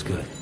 Feels good.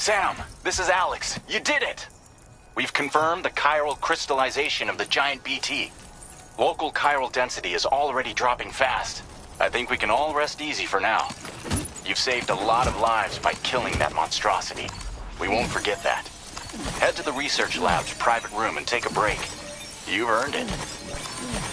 Sam, this is Alex. You did it! We've confirmed the chiral crystallization of the giant BT. Local chiral density is already dropping fast. I think we can all rest easy for now. You've saved a lot of lives by killing that monstrosity. We won't forget that. Head to the research lab's private room and take a break. You've earned it.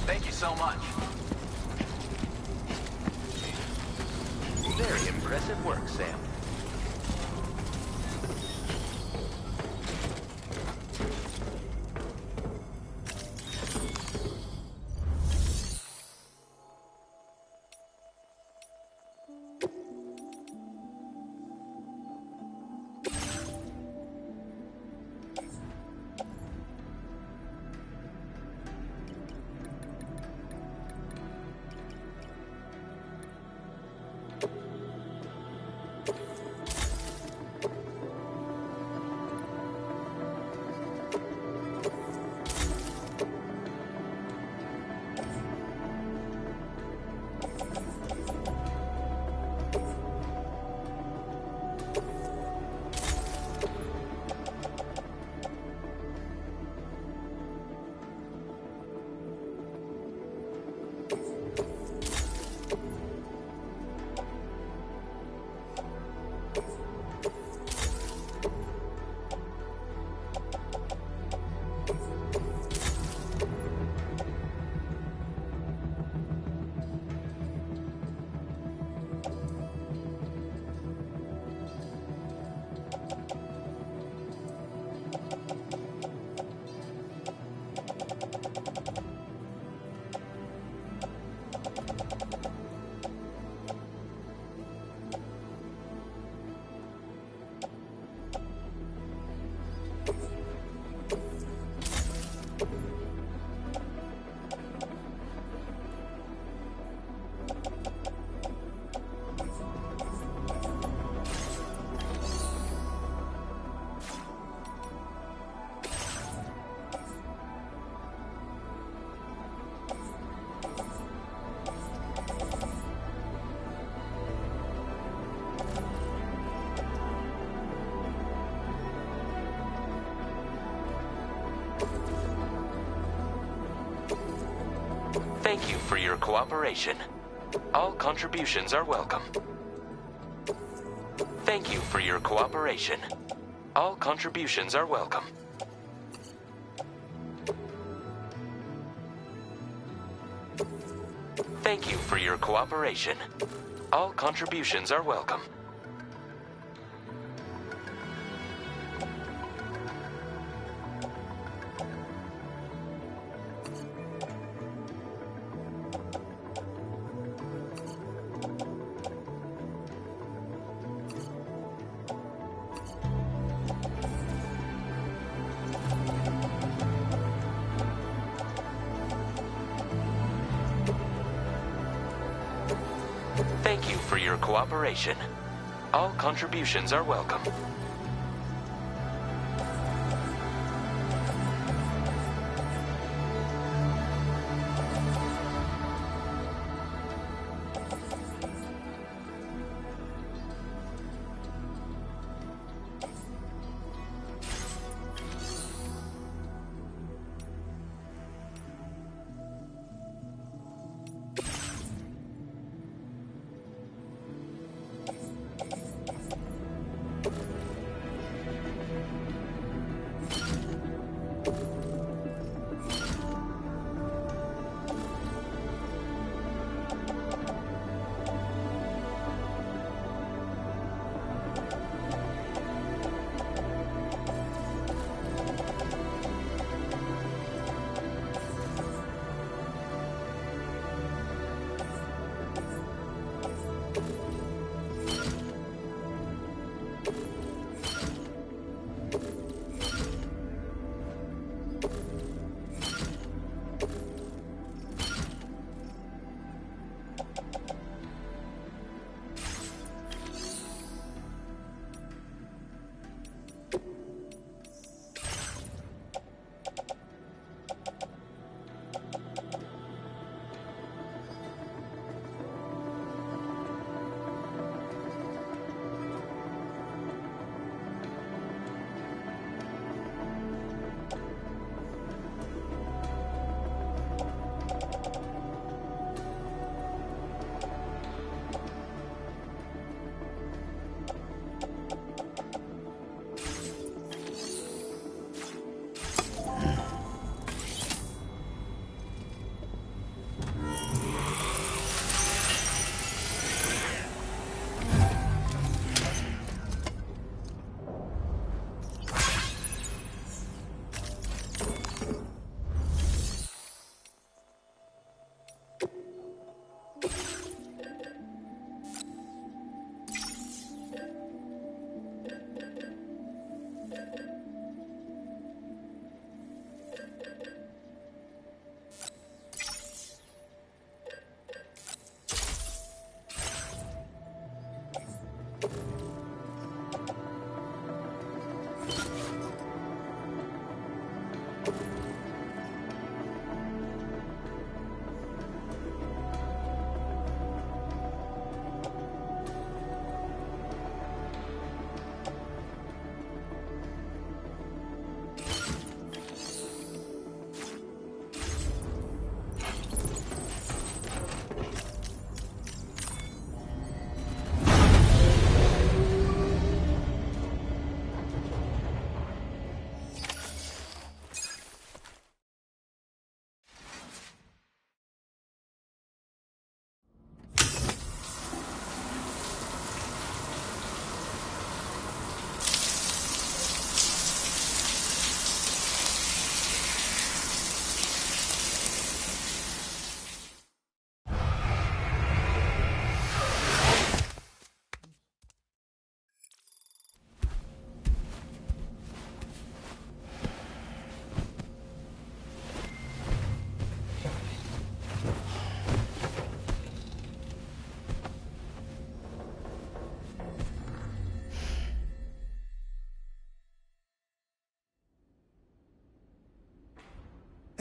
Thank you so much. Impressive work, Sam. Thank you for your cooperation. All contributions are welcome. Thank you for your cooperation. All contributions are welcome. Thank you for your cooperation. All contributions are welcome. Thank you for your cooperation. All contributions are welcome.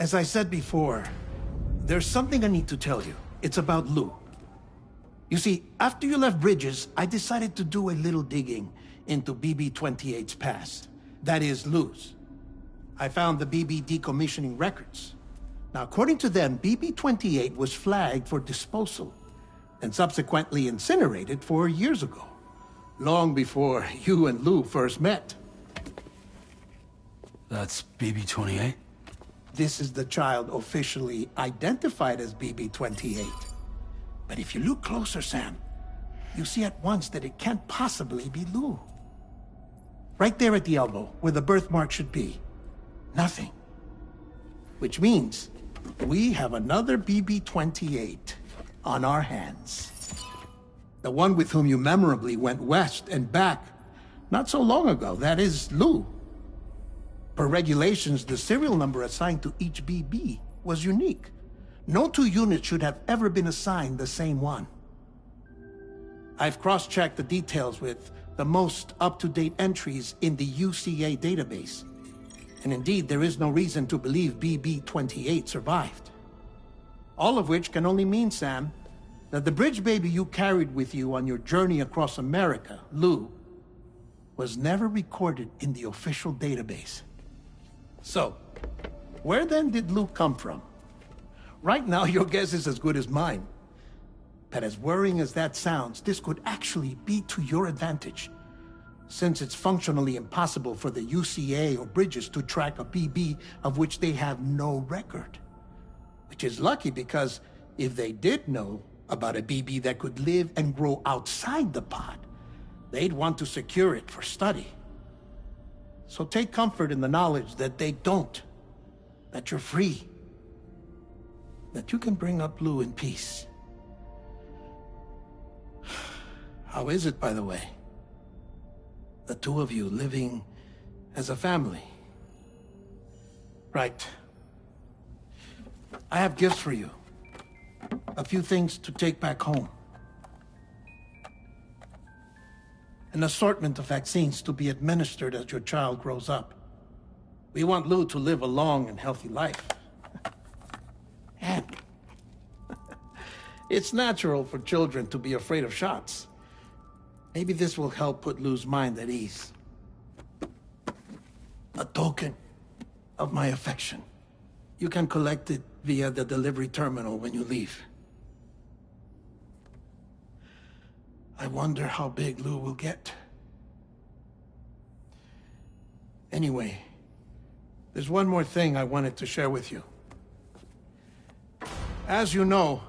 As I said before, there's something I need to tell you. It's about Lou. You see, after you left Bridges, I decided to do a little digging into BB-28's past. That is, Lou's. I found the BB decommissioning records. Now, according to them, BB-28 was flagged for disposal and subsequently incinerated 4 years ago, long before you and Lou first met. That's BB-28? This is the child officially identified as BB-28. But if you look closer, Sam, you see at once that it can't possibly be Lou. Right there at the elbow, where the birthmark should be. Nothing. Which means we have another BB-28 on our hands. The one with whom you memorably went west and back not so long ago, that is Lou. Per regulations, the serial number assigned to each BB was unique. No two units should have ever been assigned the same one. I've cross-checked the details with the most up-to-date entries in the UCA database. And indeed, there is no reason to believe BB-28 survived. All of which can only mean, Sam, that the bridge baby you carried with you on your journey across America, Lou, was never recorded in the official database. So, where then did Lou come from? Right now, your guess is as good as mine. But as worrying as that sounds, this could actually be to your advantage, since it's functionally impossible for the UCA or Bridges to track a BB of which they have no record. Which is lucky, because if they did know about a BB that could live and grow outside the pod, they'd want to secure it for study. So take comfort in the knowledge that they don't, that you're free, that you can bring up Lou in peace. How is it, by the way? The two of you living as a family. Right. I have gifts for you. A few things to take back home. An assortment of vaccines to be administered as your child grows up. We want Lou to live a long and healthy life. And it's natural for children to be afraid of shots. Maybe this will help put Lou's mind at ease. A token of my affection. You can collect it via the delivery terminal when you leave. I wonder how big Lou will get. Anyway, there's one more thing I wanted to share with you. As you know,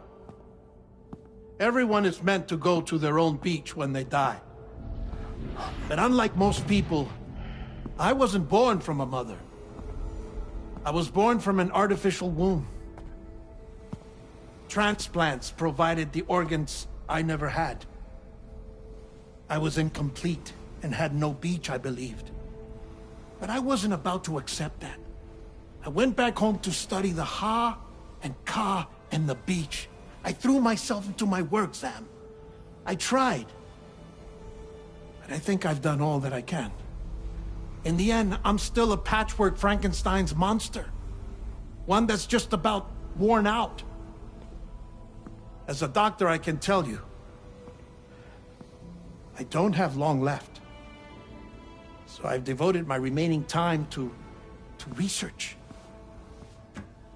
everyone is meant to go to their own beach when they die. But unlike most people, I wasn't born from a mother. I was born from an artificial womb. Transplants provided the organs I never had. I was incomplete and had no beach, I believed. But I wasn't about to accept that. I went back home to study the Ha and Ka and the beach. I threw myself into my work, Sam. I tried. But I think I've done all that I can. In the end, I'm still a patchwork Frankenstein's monster. One that's just about worn out. As a doctor, I can tell you, I don't have long left. So I've devoted my remaining time to research.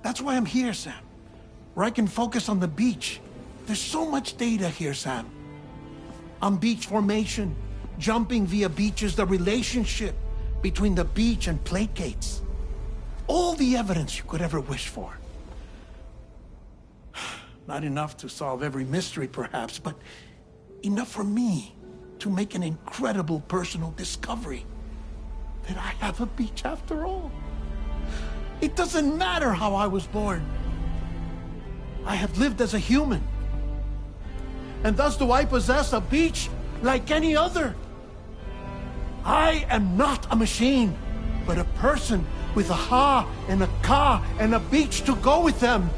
That's why I'm here, Sam. Where I can focus on the beach. There's so much data here, Sam. On beach formation, jumping via beaches, the relationship between the beach and plate gates. All the evidence you could ever wish for. Not enough to solve every mystery, perhaps, but enough for me to make an incredible personal discovery. That I have a beach after all. It doesn't matter how I was born. I have lived as a human. And thus do I possess a beach like any other. I am not a machine, but a person with a Ha and a Ka and a beach to go with them.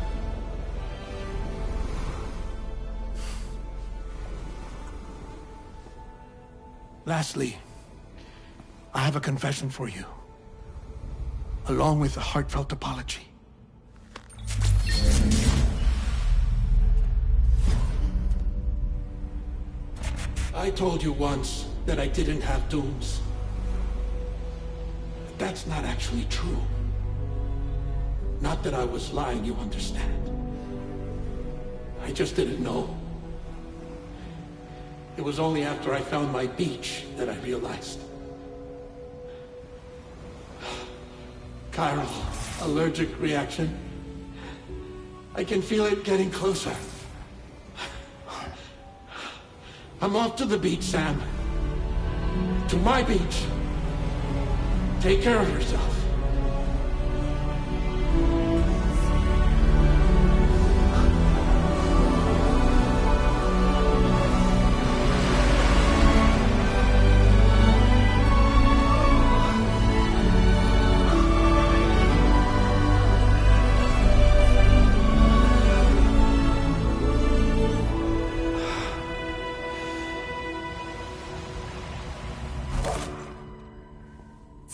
Lastly, I have a confession for you, along with a heartfelt apology. I told you once that I didn't have dooms. But that's not actually true. Not that I was lying, you understand. I just didn't know. It was only after I found my beach that I realized. Chiral allergic reaction. I can feel it getting closer. I'm off to the beach, Sam. To my beach. Take care of yourself.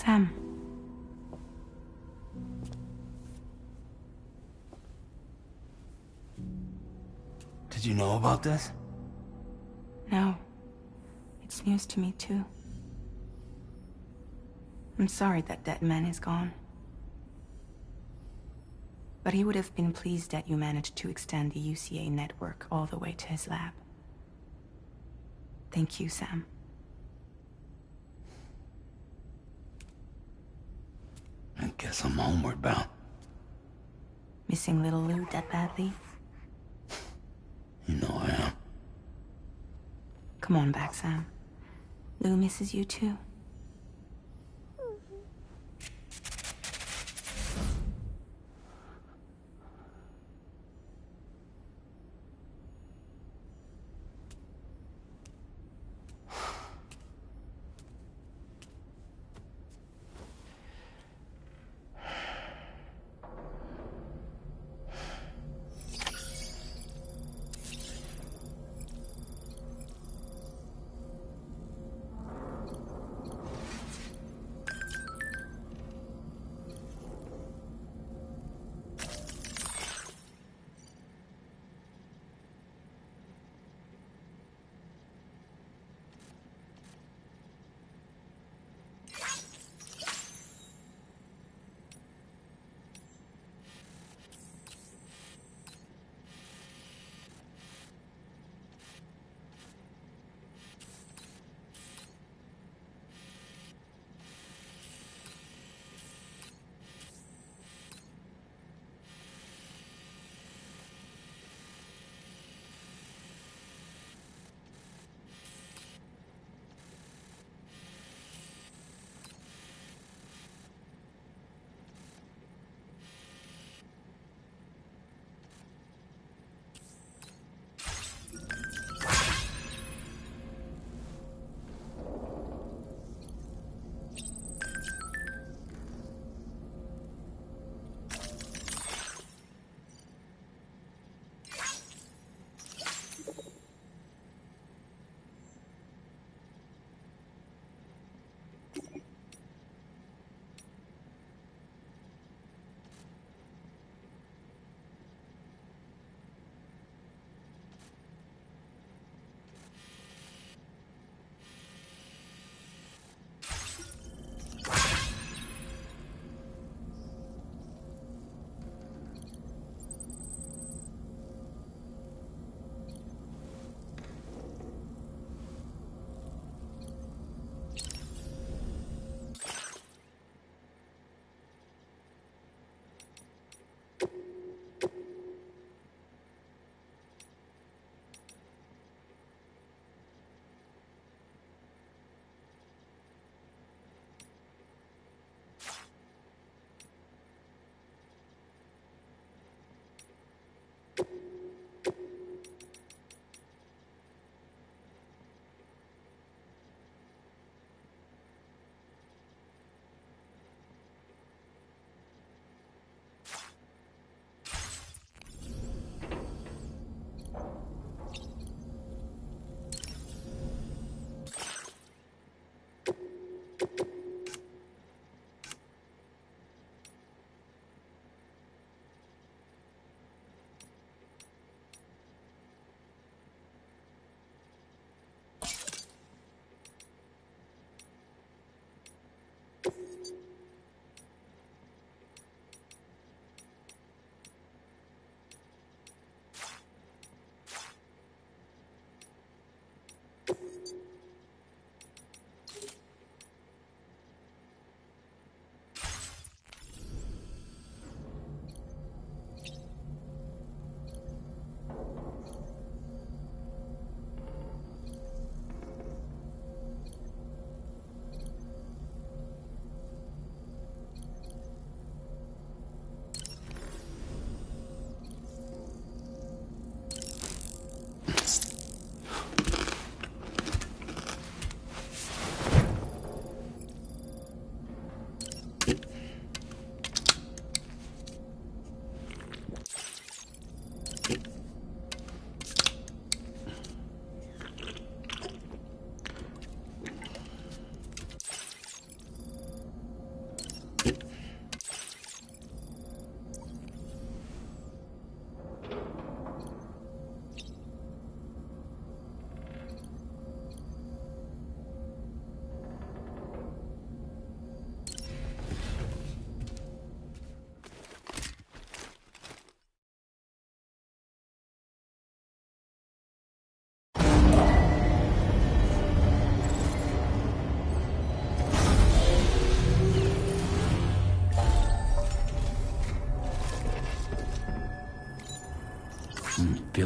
Sam. Did you know about this? No. It's news to me, too. I'm sorry that that man is gone. But he would have been pleased that you managed to extend the UCA network all the way to his lab. Thank you, Sam. I guess I'm homeward bound. Missing little Lou that badly? You know I am. Come on back, Sam. Lou misses you too.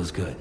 feels good.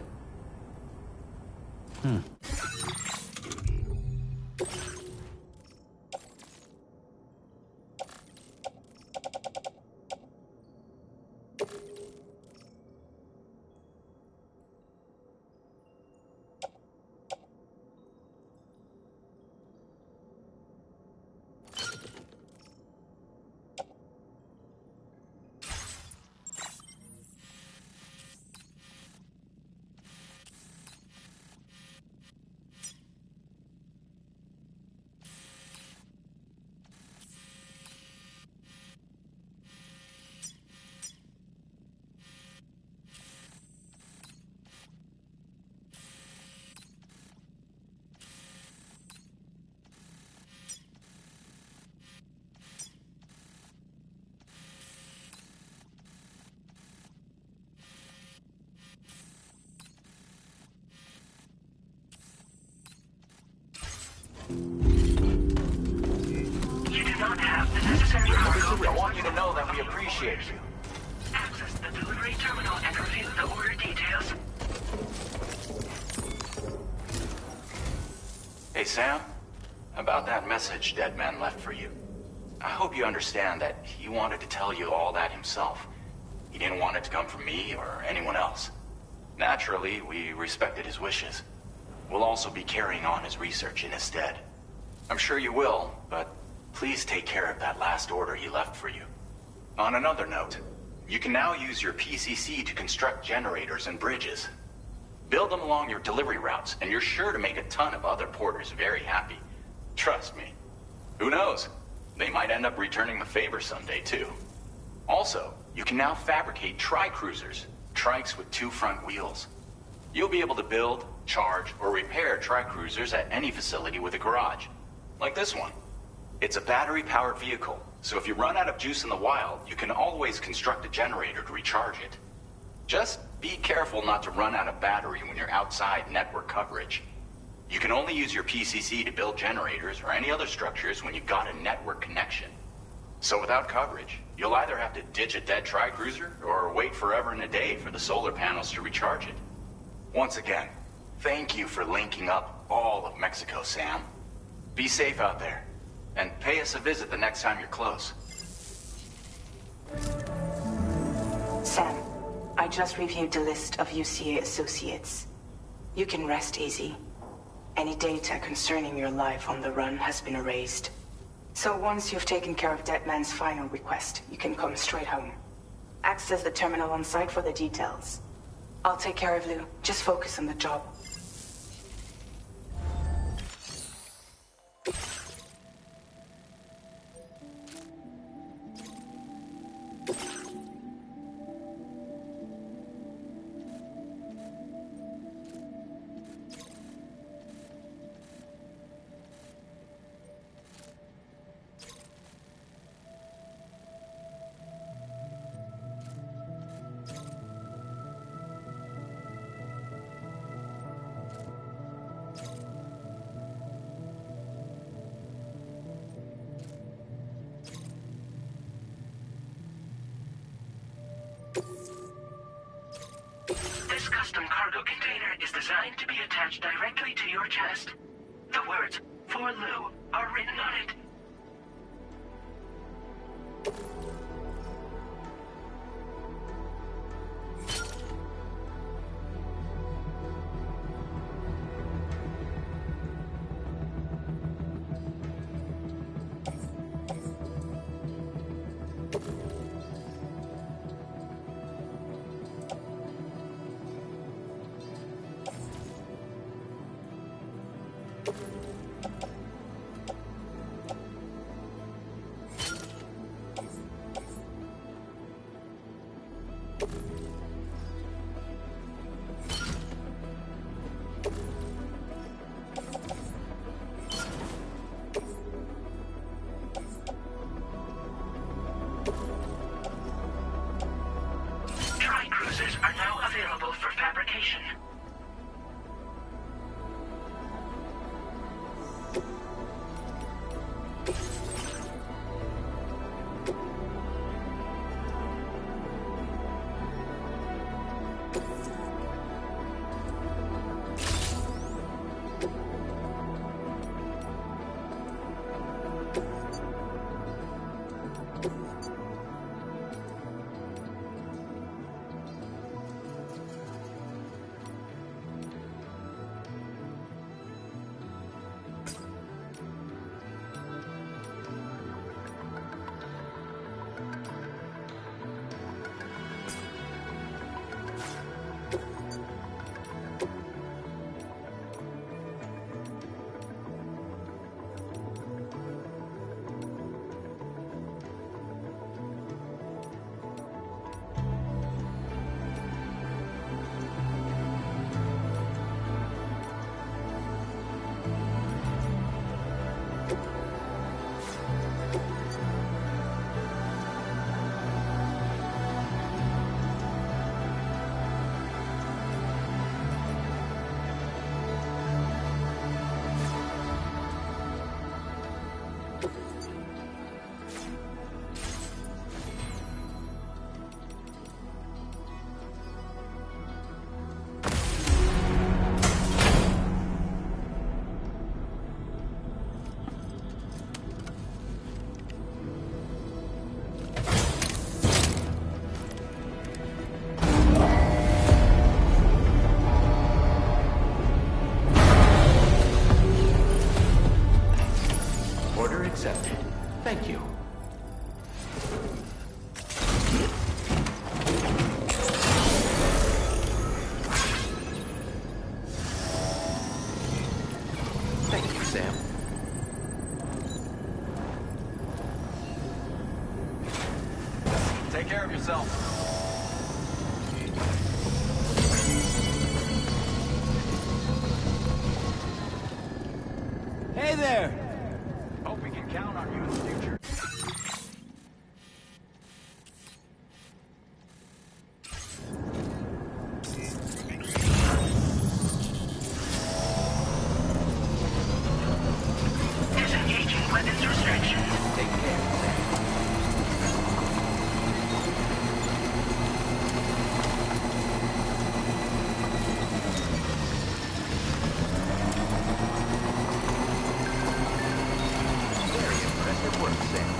You do not have the necessary cargo. I want you to know that we appreciate you. Access the delivery terminal and review the order details. Hey, Sam. About that message Deadman left for you. I hope you understand that he wanted to tell you all that himself. He didn't want it to come from me or anyone else. Naturally, we respected his wishes. We'll also be carrying on his research in his stead. I'm sure you will, but please take care of that last order he left for you. On another note, you can now use your PCC to construct generators and bridges. Build them along your delivery routes, and you're sure to make a ton of other porters very happy. Trust me. Who knows? They might end up returning the favor someday, too. Also, you can now fabricate tri-cruisers, trikes with 2 front wheels. You'll be able to build, charge, or repair tri-cruisers at any facility with a garage. Like this one. It's a battery-powered vehicle, so if you run out of juice in the wild, you can always construct a generator to recharge it. Just be careful not to run out of battery when you're outside network coverage. You can only use your PCC to build generators or any other structures when you've got a network connection. So without coverage, you'll either have to ditch a dead tri-cruiser or wait forever and a day for the solar panels to recharge it. Once again, thank you for linking up all of Mexico, Sam. Be safe out there, and pay us a visit the next time you're close. Sam, I just reviewed the list of UCA associates. You can rest easy. Any data concerning your life on the run has been erased. So once you've taken care of Deadman's final request, you can come straight home. Access the terminal on site for the details. I'll take care of Lou. Just focus on the job. This custom cargo container is designed to be attached directly to your chest. The words, "For Lou," are written on it. Tri-cruisers are now available for fabrication. accepted. Thank you. Thank you, Sam. Take care of yourself. Hey there! Hope we can count on you in the future. Disengaging weapons restriction. Take care, Sam. Very impressive work, Sam.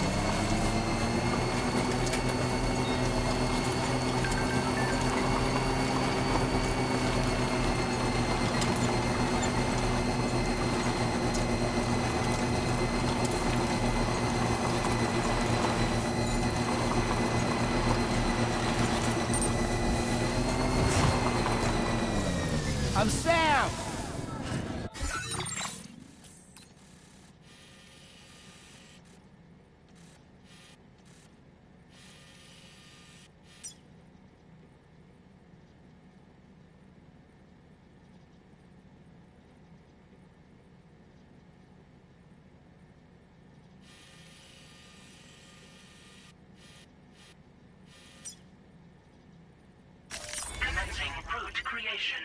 I'm Sam! Commencing route creation.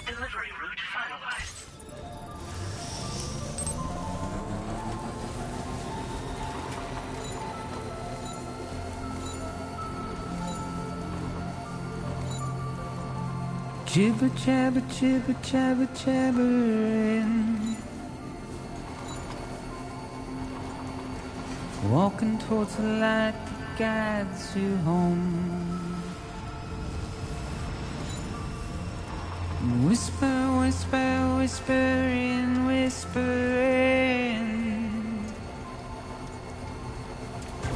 Delivery route finalized. Jibber jabber jibber jabber jabbering. Walking towards the light that guides you home. Whisper, whisper, whispering, whispering.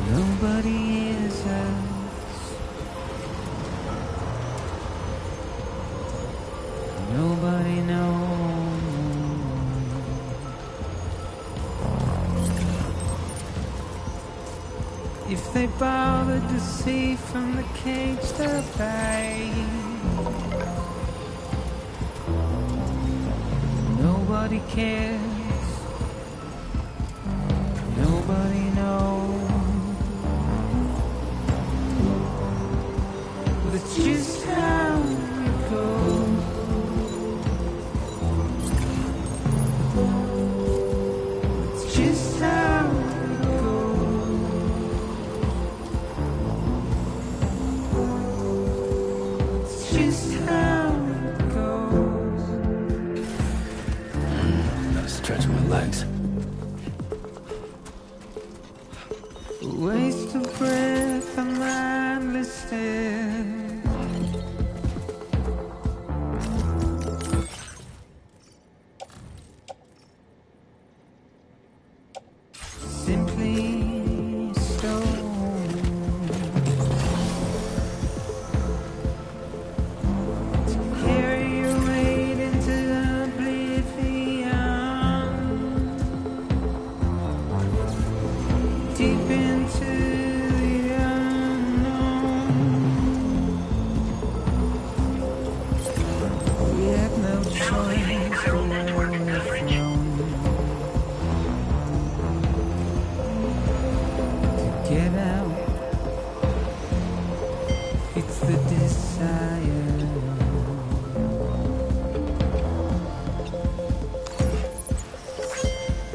Nobody hears us. Nobody knows. If they bothered to see from the cage they'll die. Nobody cares. Nobody knows. But it's just how it goes. It's just how it goes. It's just how it goes. Gotta stretch my legs. Waste of breath, I'm mindless still. Simply stone. To carry your weight into oblivion. Deep into the unknown. We have no choice to where we're from. To get out, it's the desire.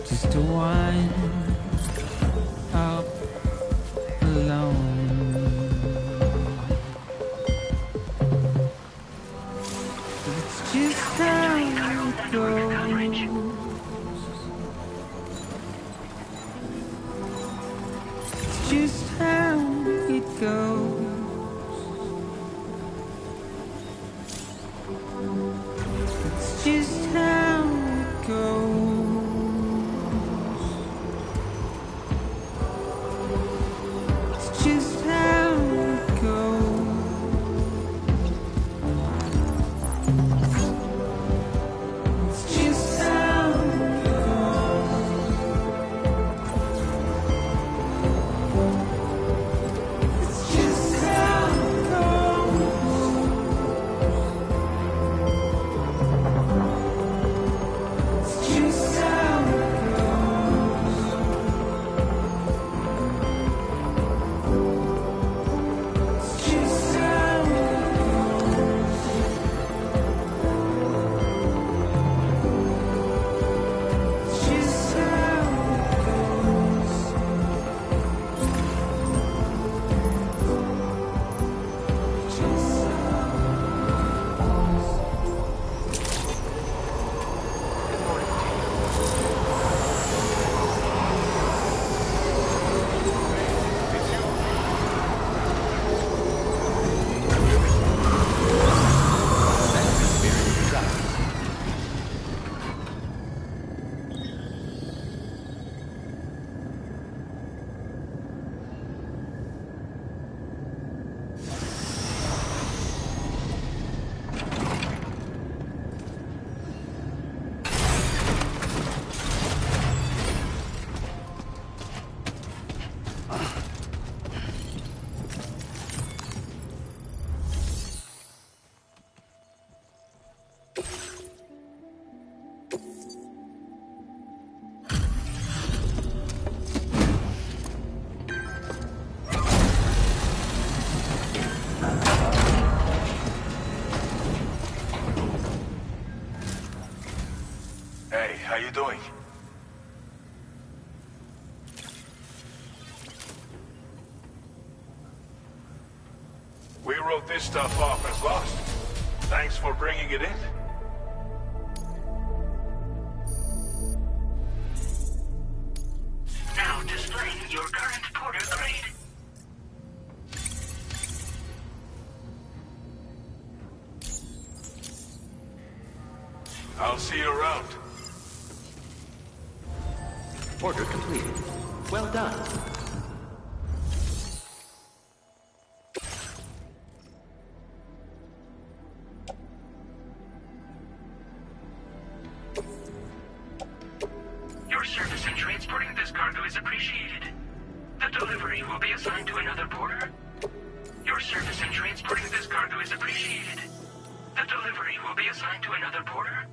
Just to wind up alone. you doing? We wrote this stuff off as lost. Thanks for bringing it in. Now displaying your current Porter grade. I'll see you around. Order completed. Well done. Your service in transporting this cargo is appreciated. The delivery will be assigned to another porter. Your service in transporting this cargo is appreciated. The delivery will be assigned to another porter.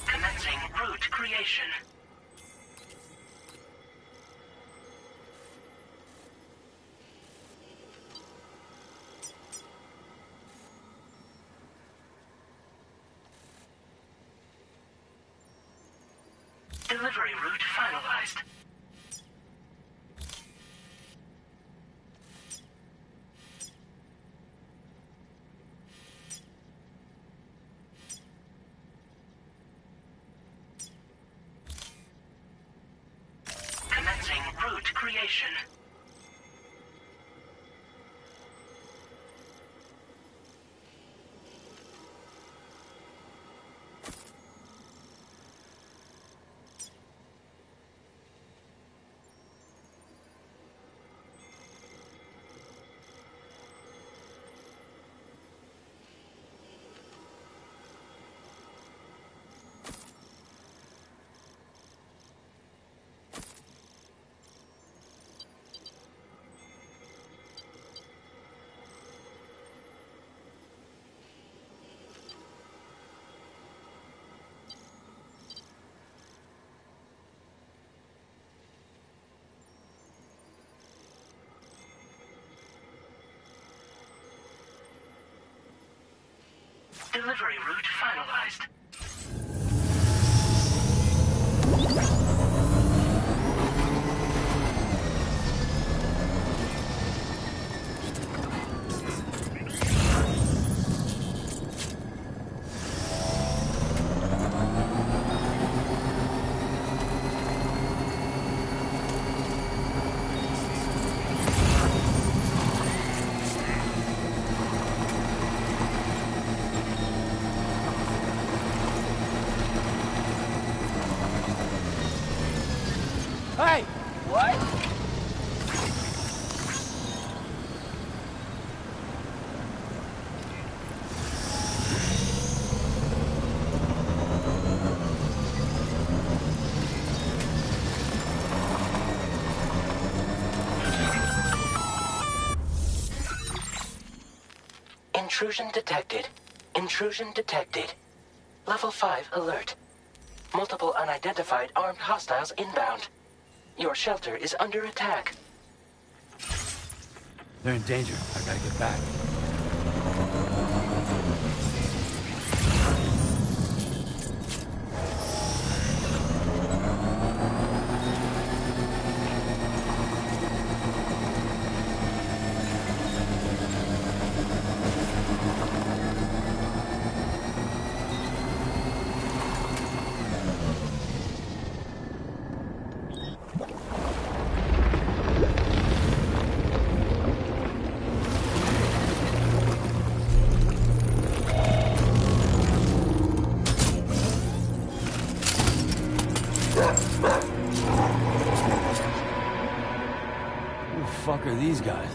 Commencing route creation. Delivery route finalized. Commencing route creation. Delivery route finalized. Hey! What? Intrusion detected. Intrusion detected. Level 5 alert. Multiple unidentified armed hostiles inbound. Your shelter is under attack. They're in danger. I gotta get back. Who the fuck are these guys?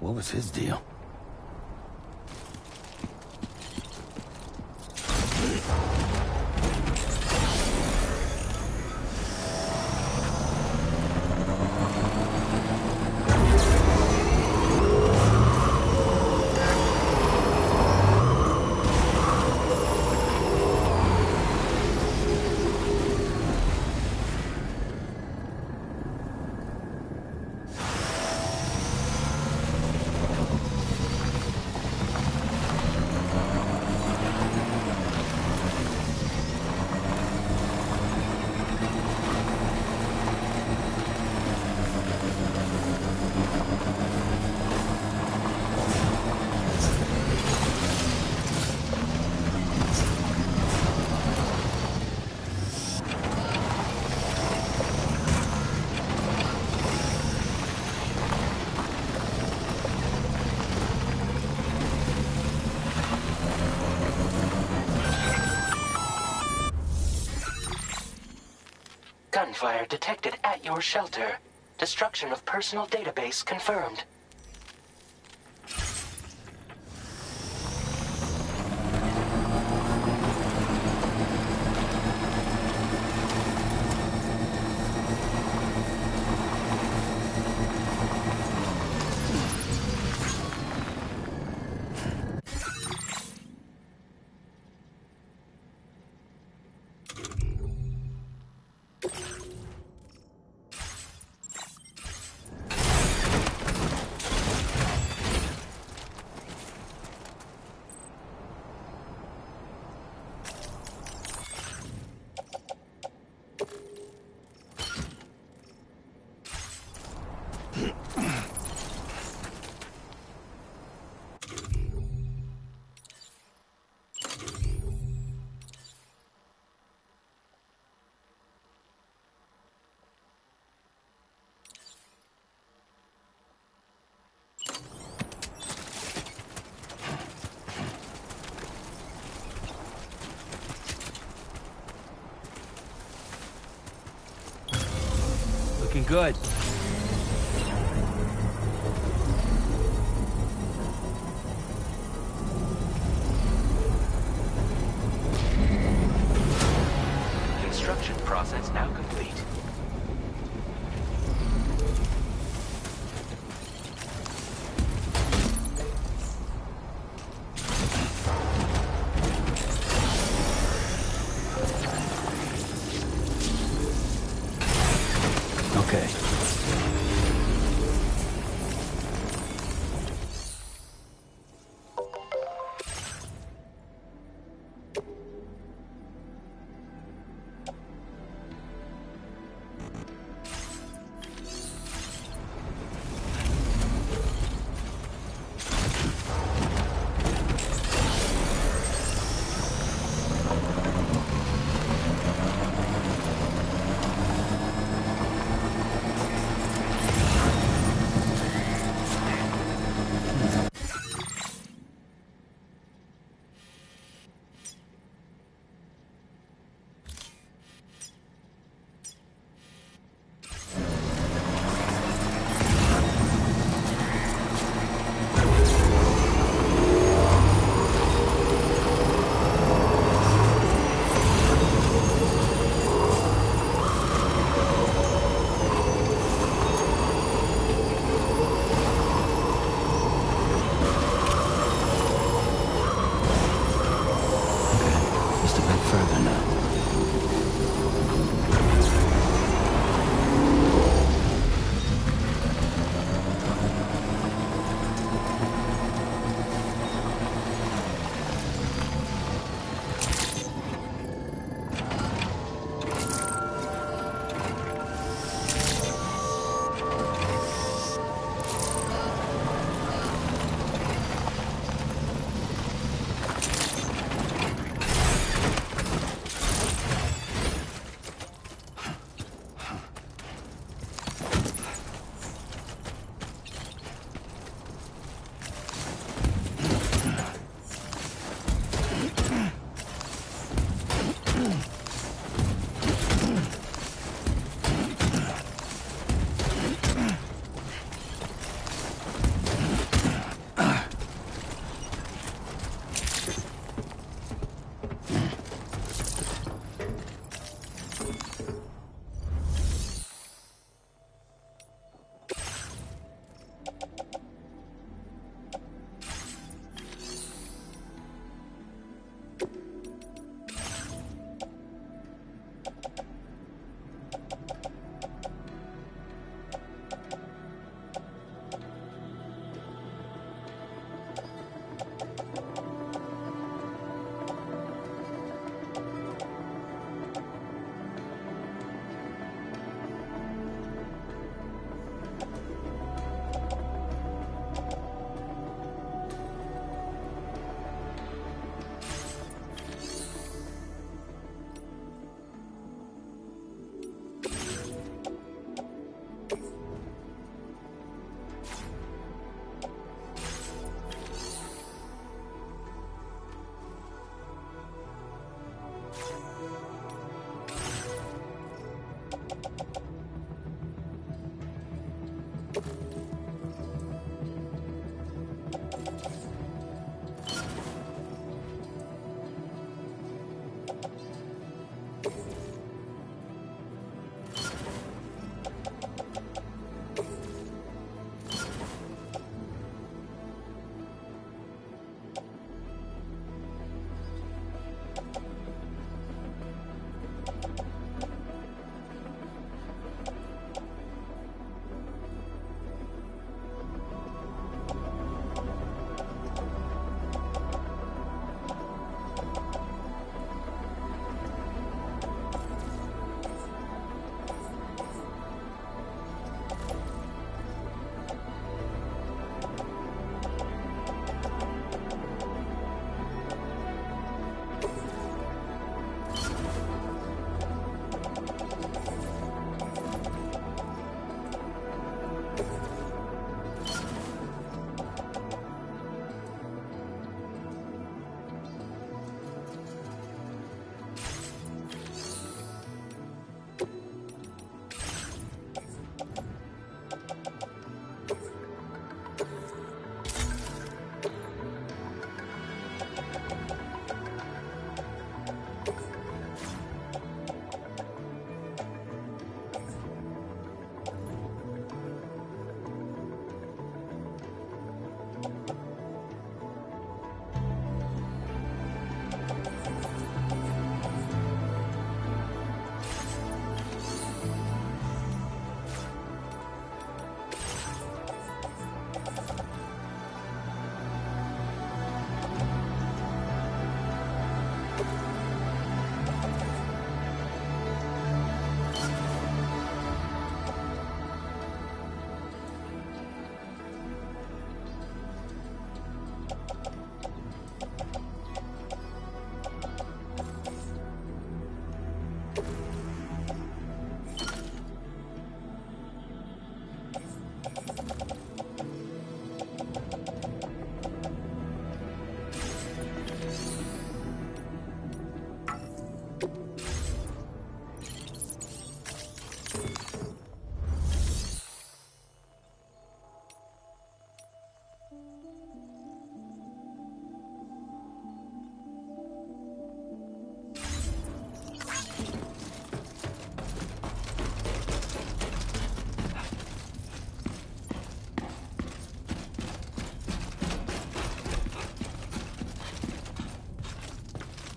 What was his deal? Gunfire detected at your shelter. Destruction of personal database confirmed. Looking good. Construction process now complete. Okay.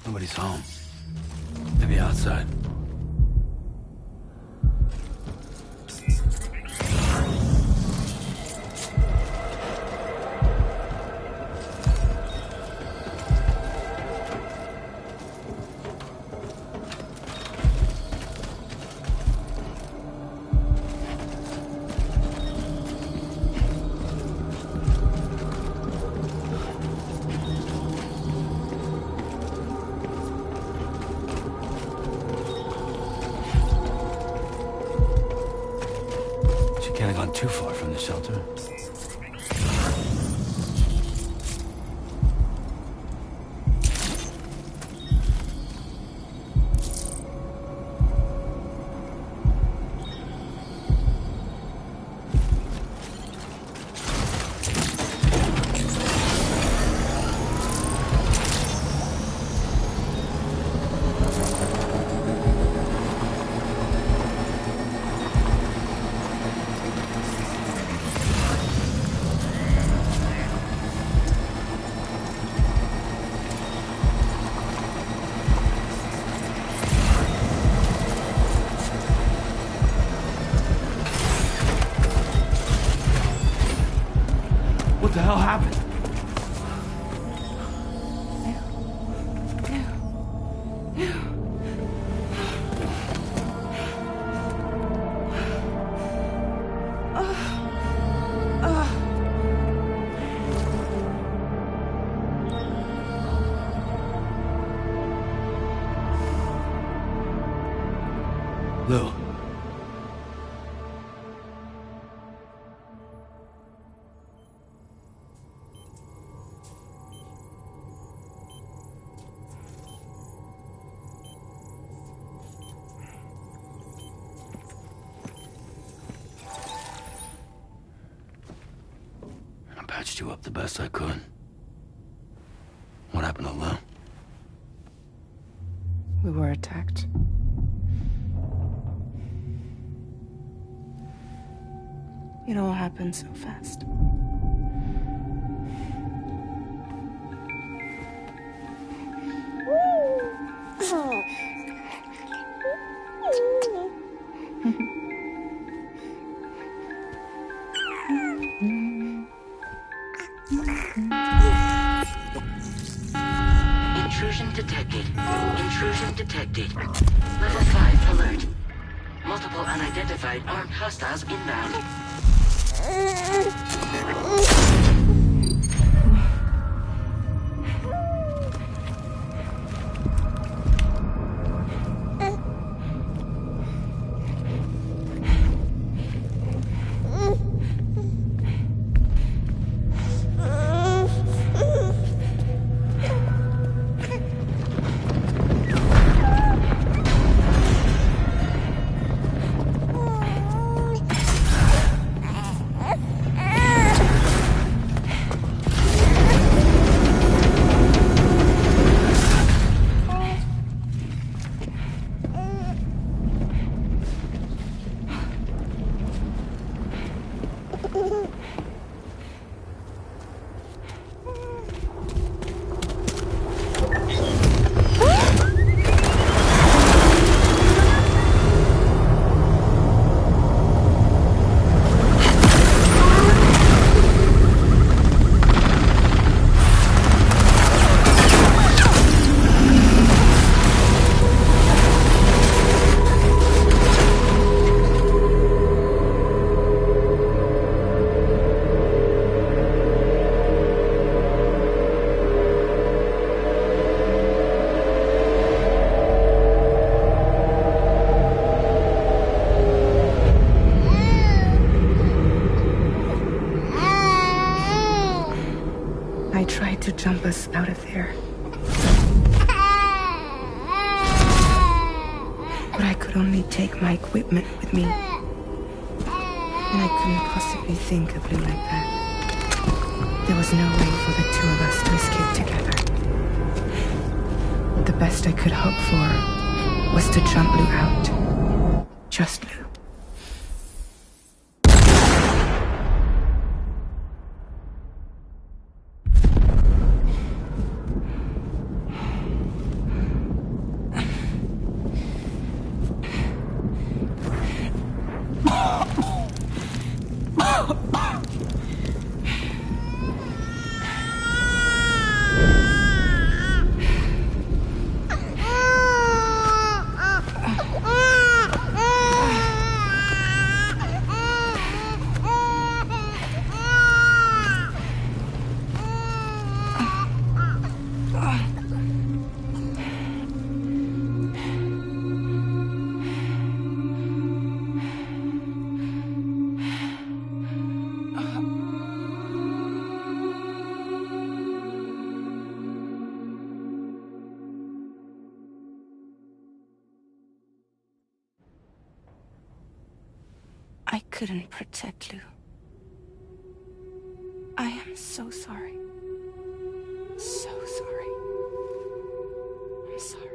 Nobody's home. Maybe outside. Can't have gone too far from the shelter. What the hell happened? Lou. I patched you up the best I could. What happened to Lou? We were attacked. It all happened so fast. Intrusion detected. Intrusion detected. Level 5 alert. Multiple unidentified armed hostiles inbound. I tried to jump us out of there. But I could only take my equipment with me. And I couldn't possibly think of Lou like that. There was no way for the two of us to escape together. The best I could hope for was to jump Lou out. Just Lou. I couldn't protect Lou. I am so sorry. So sorry. I'm sorry.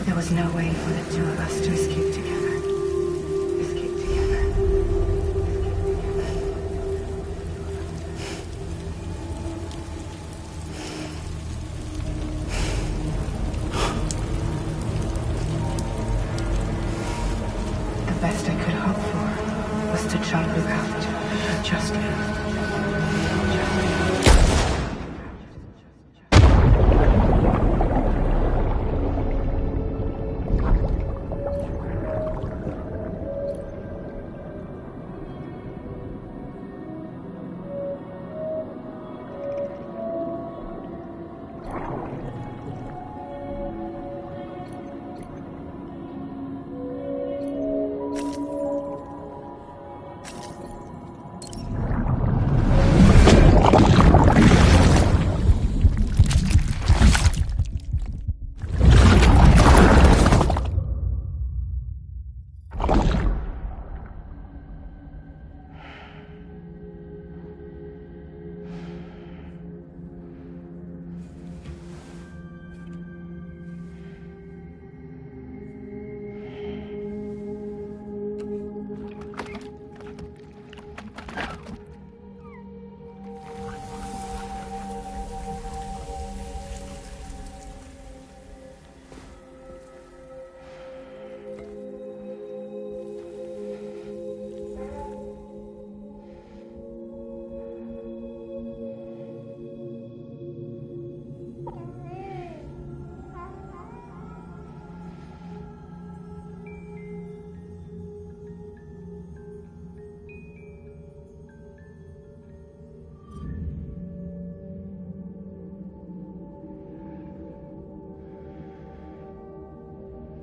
There was no way for the two of us to escape together. Escape together. The best I could hope for was to try to look after just me.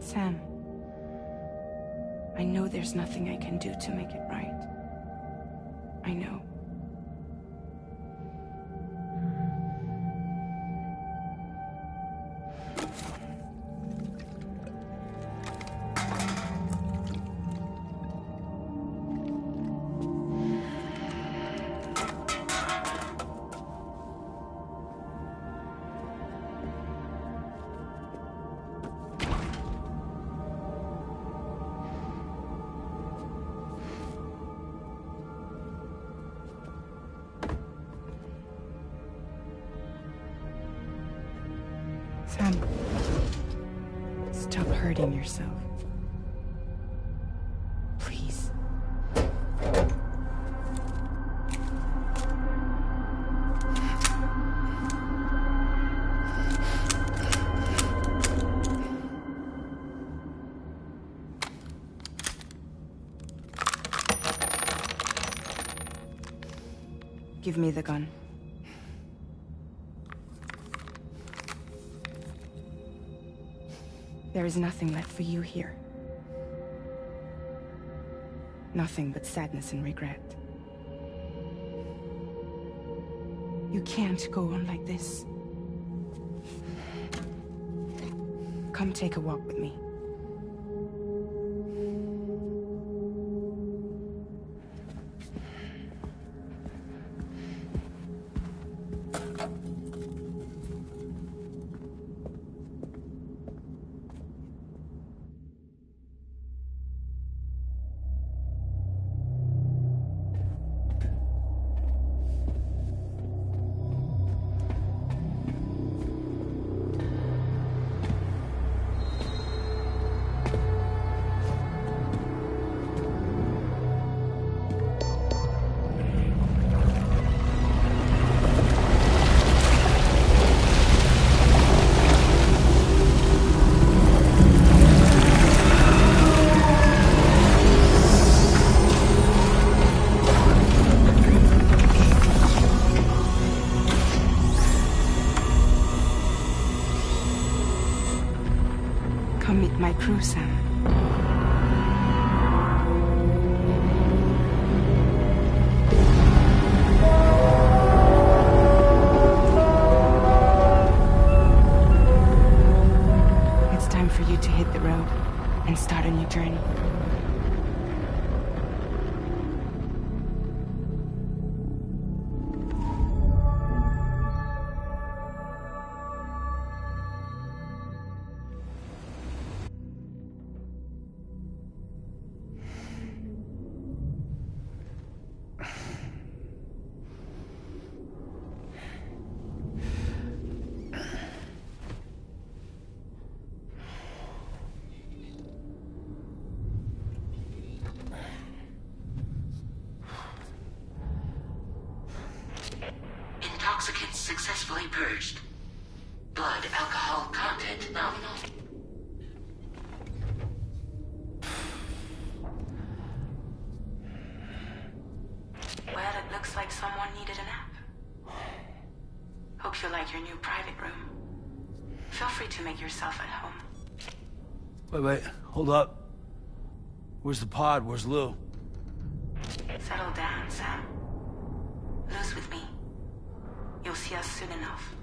Sam, I know there's nothing I can do to make it right. I know. Sam, stop hurting yourself. Please. Give me the gun. There is nothing left for you here. Nothing but sadness and regret. You can't go on like this. Come take a walk with me. My crew, Sam. It's time for you to hit the road and start a new journey. Intoxicants successfully purged. Blood alcohol content nominal. Well, it looks like someone needed a nap. Hope you like your new private room. Feel free to make yourself at home. Wait, hold up. Where's the pod? Where's Lou? Settle down, Sam. Lou's with me. You'll see us soon enough.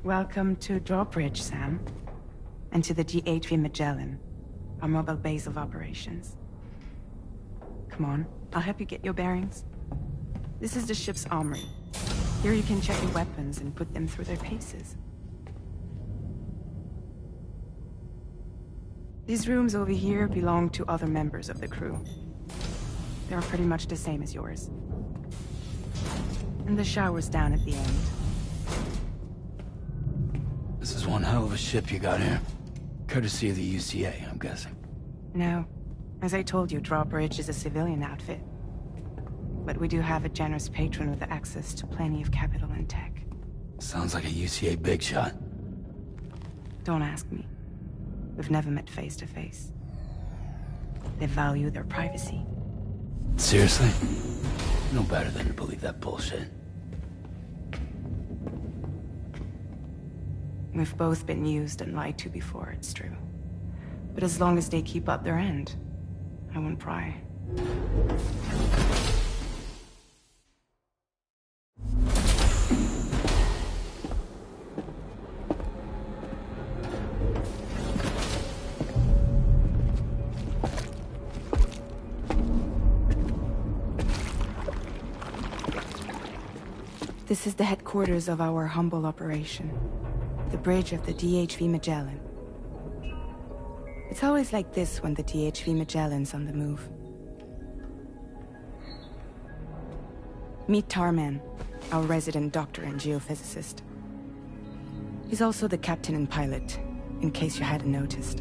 Welcome to Drawbridge, Sam. And to the GHV Magellan, our mobile base of operations. Come on, I'll help you get your bearings. This is the ship's armory. Here you can check your weapons and put them through their paces. These rooms over here belong to other members of the crew. They're pretty much the same as yours. And the shower's down at the end. This is one hell of a ship you got here. Courtesy of the UCA, I'm guessing. No. As I told you, Drawbridge is a civilian outfit. But we do have a generous patron with access to plenty of capital and tech. Sounds like a UCA big shot. Don't ask me. We've never met face to face. They value their privacy. Seriously? No better than to believe that bullshit. We've both been used and lied to before, it's true. But as long as they keep up their end, I won't pry. This is the headquarters of our humble operation. The bridge of the DHV Magellan. It's always like this when the DHV Magellan's on the move. Meet Tarman, our resident doctor and geophysicist. He's also the captain and pilot, in case you hadn't noticed.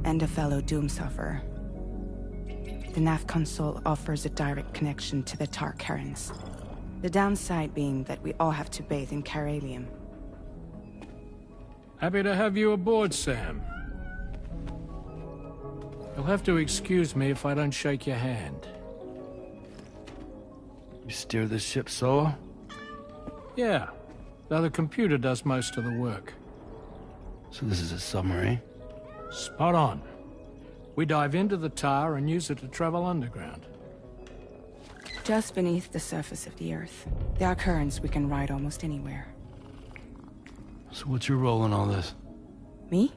And a fellow Doom sufferer. The nav console offers a direct connection to the Tar currents. The downside being that we all have to bathe in Caralium. Happy to have you aboard, Sam. You'll have to excuse me if I don't shake your hand. You steer this ship solo? Yeah, though the computer does most of the work. So this is a submarine? Spot on. We dive into the tar and use it to travel underground. Just beneath the surface of the Earth, there are currents we can ride almost anywhere. So what's your role in all this? Me?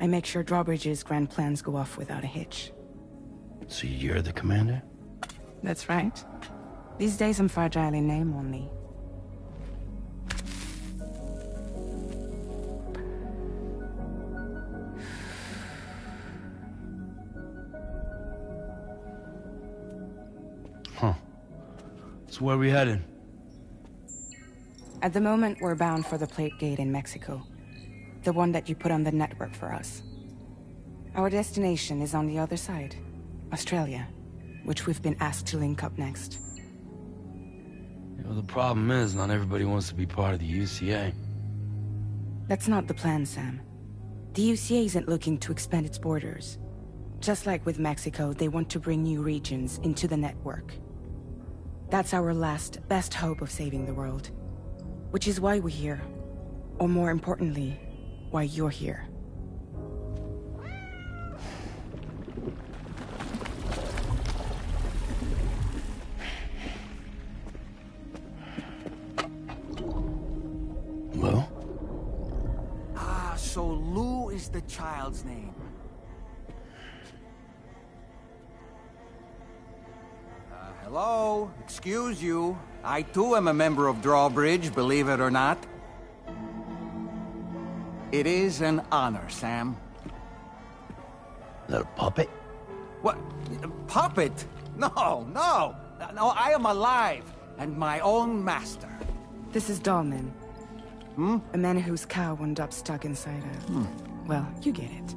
I make sure Drawbridge's grand plans go off without a hitch. So you're the commander? That's right. These days I'm fragile in name only. Huh. So where are we headed? At the moment, we're bound for the Plate Gate in Mexico. The one that you put on the network for us. Our destination is on the other side, Australia, which we've been asked to link up next. You know, the problem is, not everybody wants to be part of the UCA. That's not the plan, Sam. The UCA isn't looking to expand its borders. Just like with Mexico, they want to bring new regions into the network. That's our last, best hope of saving the world. Which is why we're here. Or more importantly, why you're here. Well? Ah, so Lou is the child's name. Hello? Excuse you. I too am a member of Drawbridge, believe it or not. It is an honor, Sam. Is that a puppet? What? Puppet? No, no! No, I am alive, and my own master. This is Dahlman. Hmm? A man whose cow wound up stuck inside a... Well, you get it.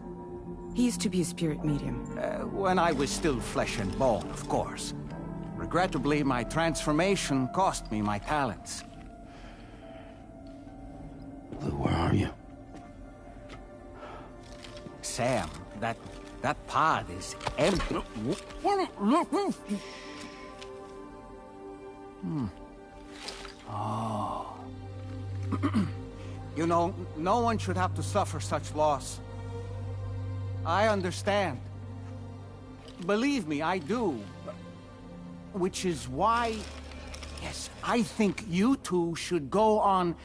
He used to be a spirit medium. When I was still flesh and bone, of course. Regrettably, my transformation cost me my talents. Lou, where are you? Sam, that pod is empty. Oh. You know, no one should have to suffer such loss. I understand. Believe me, I do. Which is why, yes, I think you two should go on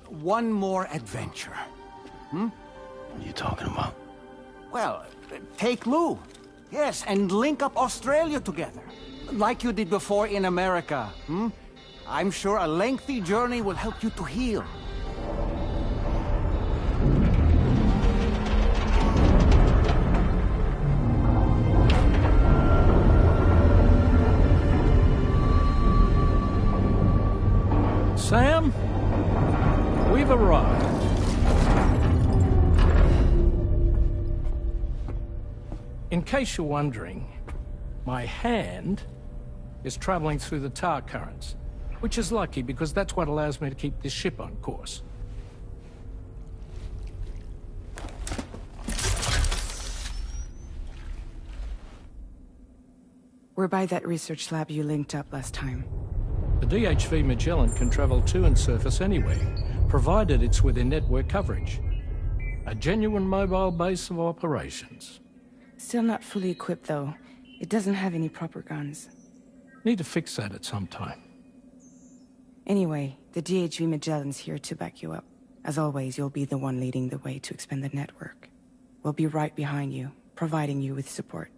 one more adventure. What are you talking about? Well, take Lou. Yes, and link up Australia together. Like you did before in America. I'm sure a lengthy journey will help you to heal. Sam, we've arrived. In case you're wondering, my hand is traveling through the tar currents, which is lucky because that's what allows me to keep this ship on course. We're by that research lab you linked up last time. The DHV Magellan can travel to and surface anywhere, provided it's within network coverage. A genuine mobile base of operations. Still not fully equipped, though. It doesn't have any proper guns. Need to fix that at some time. Anyway, the DHV Magellan's here to back you up. As always, you'll be the one leading the way to expand the network. We'll be right behind you, providing you with support.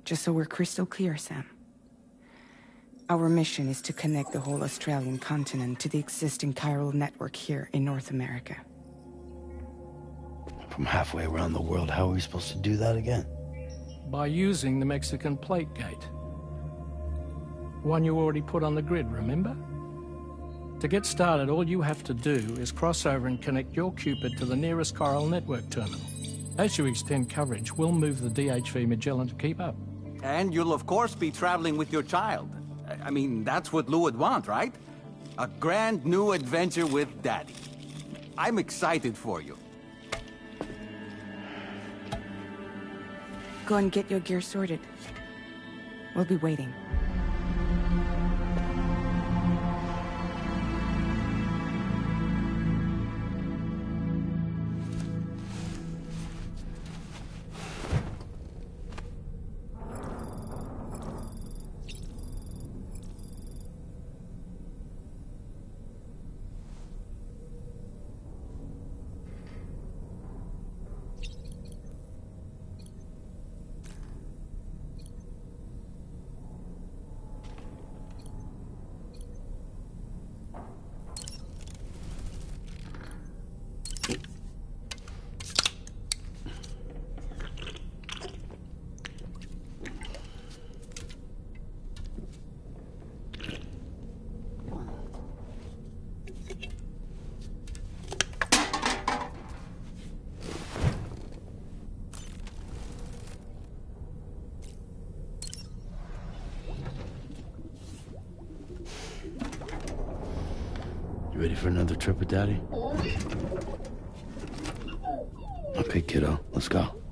Just so we're crystal clear, Sam. Our mission is to connect the whole Australian continent to the existing chiral network here in North America. From halfway around the world, how are we supposed to do that again? By using the Mexican plate gate. One you already put on the grid, remember? To get started, all you have to do is cross over and connect your Cupid to the nearest chiral network terminal. As you extend coverage, we'll move the DHV Magellan to keep up. And you'll of course be traveling with your child. I mean, that's what Lou would want, right? A grand new adventure with Daddy. I'm excited for you. Go and get your gear sorted. We'll be waiting. You ready for another trip with Daddy? Okay, kiddo, let's go.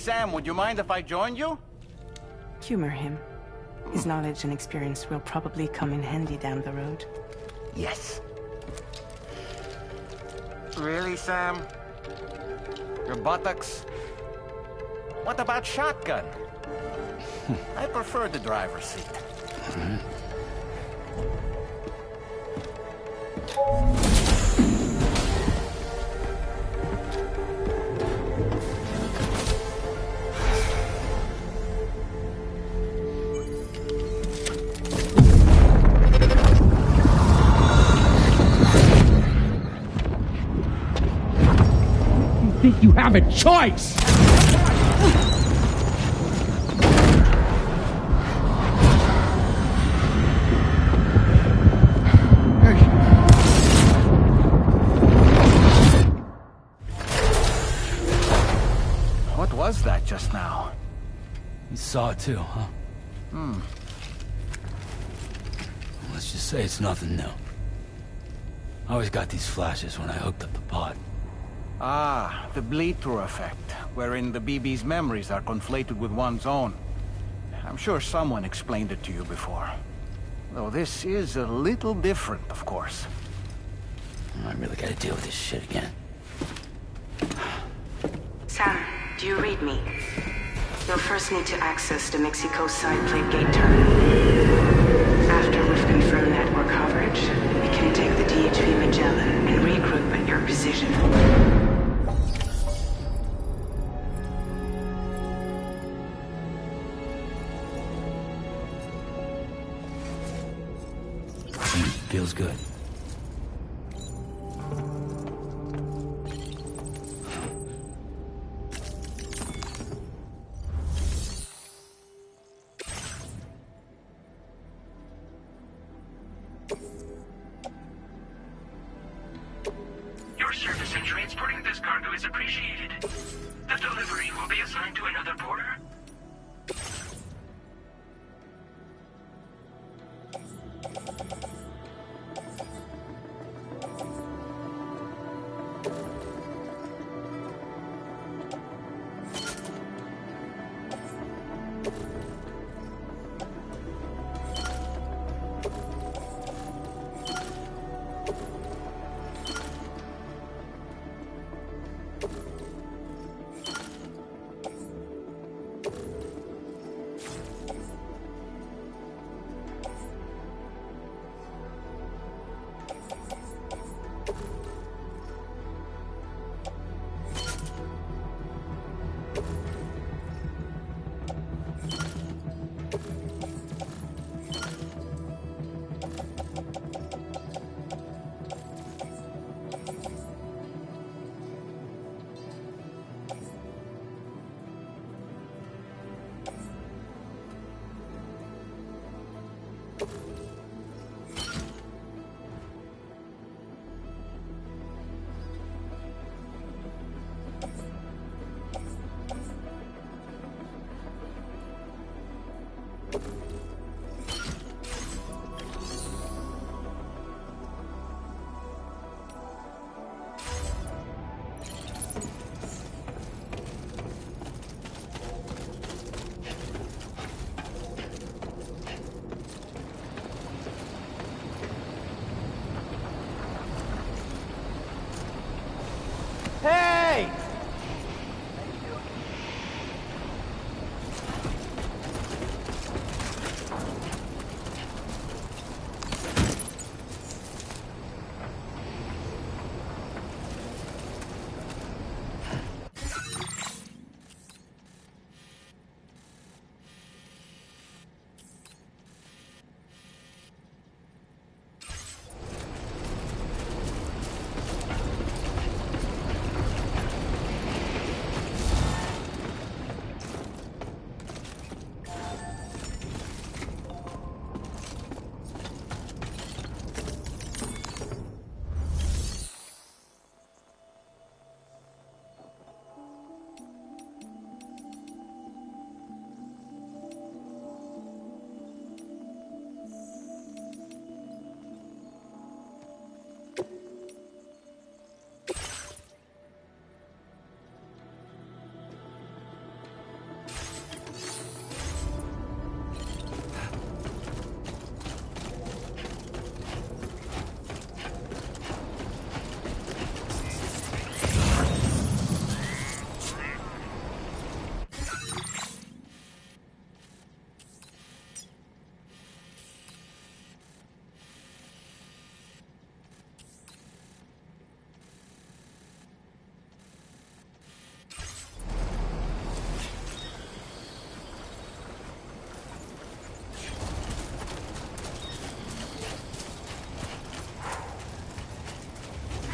Sam, would you mind if I joined you? Humor him. His knowledge and experience will probably come in handy down the road. Yes. Really, Sam? Your buttocks? What about shotgun? I prefer the driver's seat. Think you have a choice? What was that just now? You saw it too, huh? Let's just say it's nothing new. I always got these flashes when I hooked up the pod. Ah, the bleed-through effect, wherein the BB's memories are conflated with one's own. I'm sure someone explained it to you before. Though this is a little different, of course. I really gotta deal with this shit again. Sam, do you read me? You'll first need to access the Mexico side plate gate terminal. After we've confirmed network coverage, we can take the DHV Magellan and regroup at your position. Feels good. Your service in transporting this cargo is appreciated. The delivery will be assigned to another porter.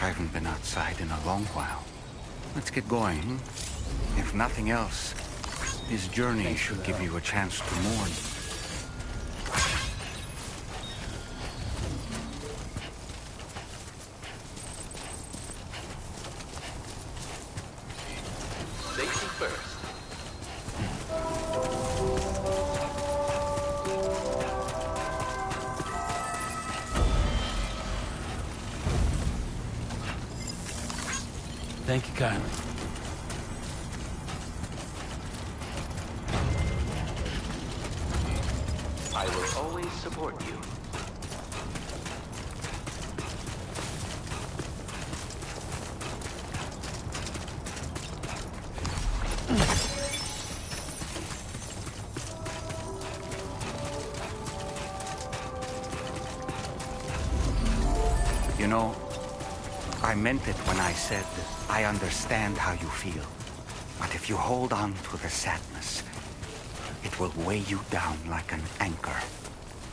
I haven't been outside in a long while. Let's get going. If nothing else, this journey should give you a chance to mourn. Safety first. Thank you kindly. I will always support you. You know, I meant it when I said I understand how you feel. But if you hold on to the sadness, it will weigh you down like an anchor.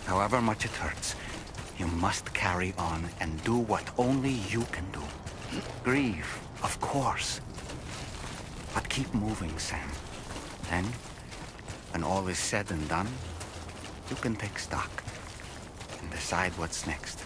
However much it hurts, you must carry on and do what only you can do. Grieve, of course. But keep moving, Sam. Then, when all is said and done, you can take stock and decide what's next.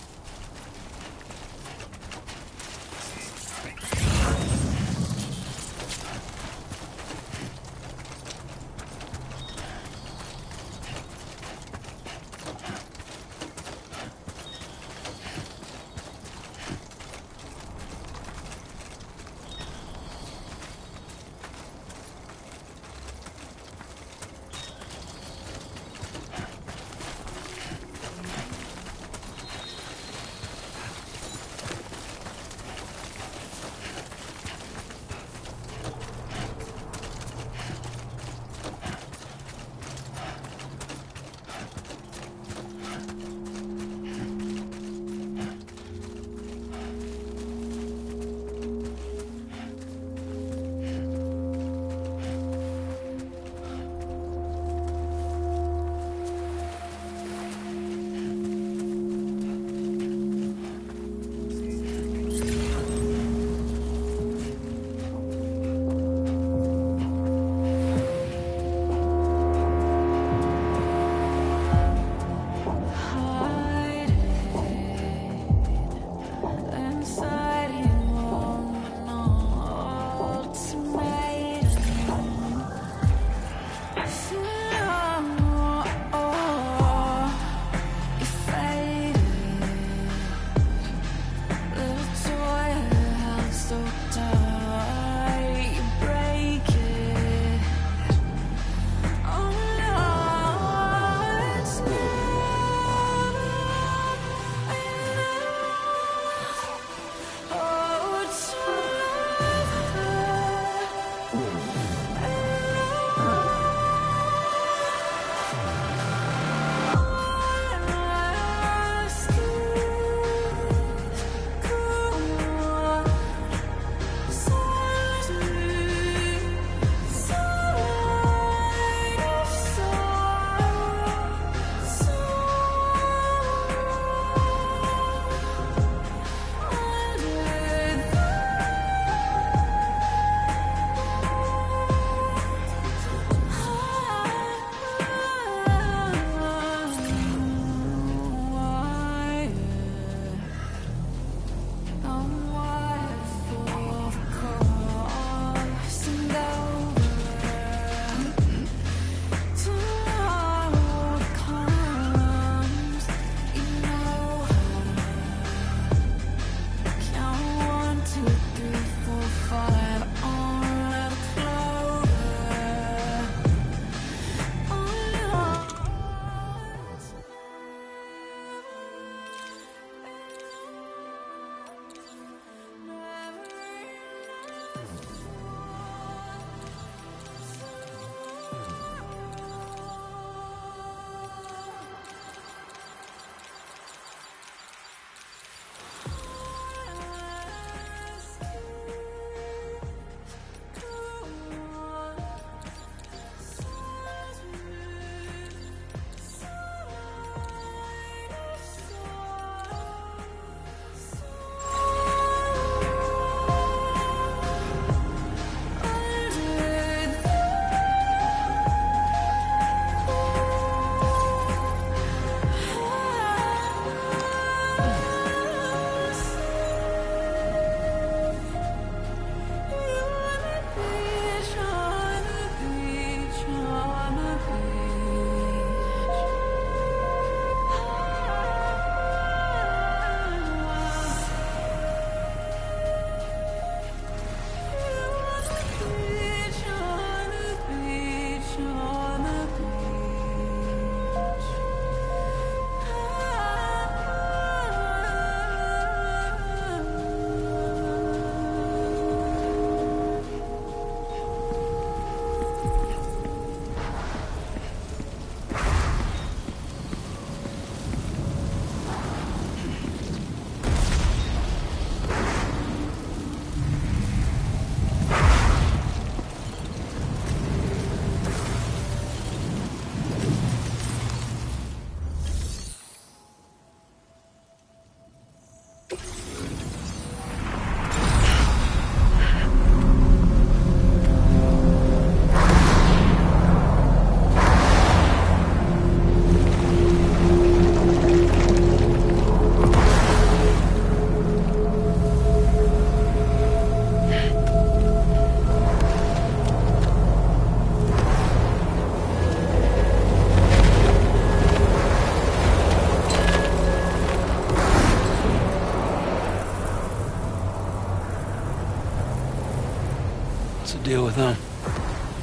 deal with them?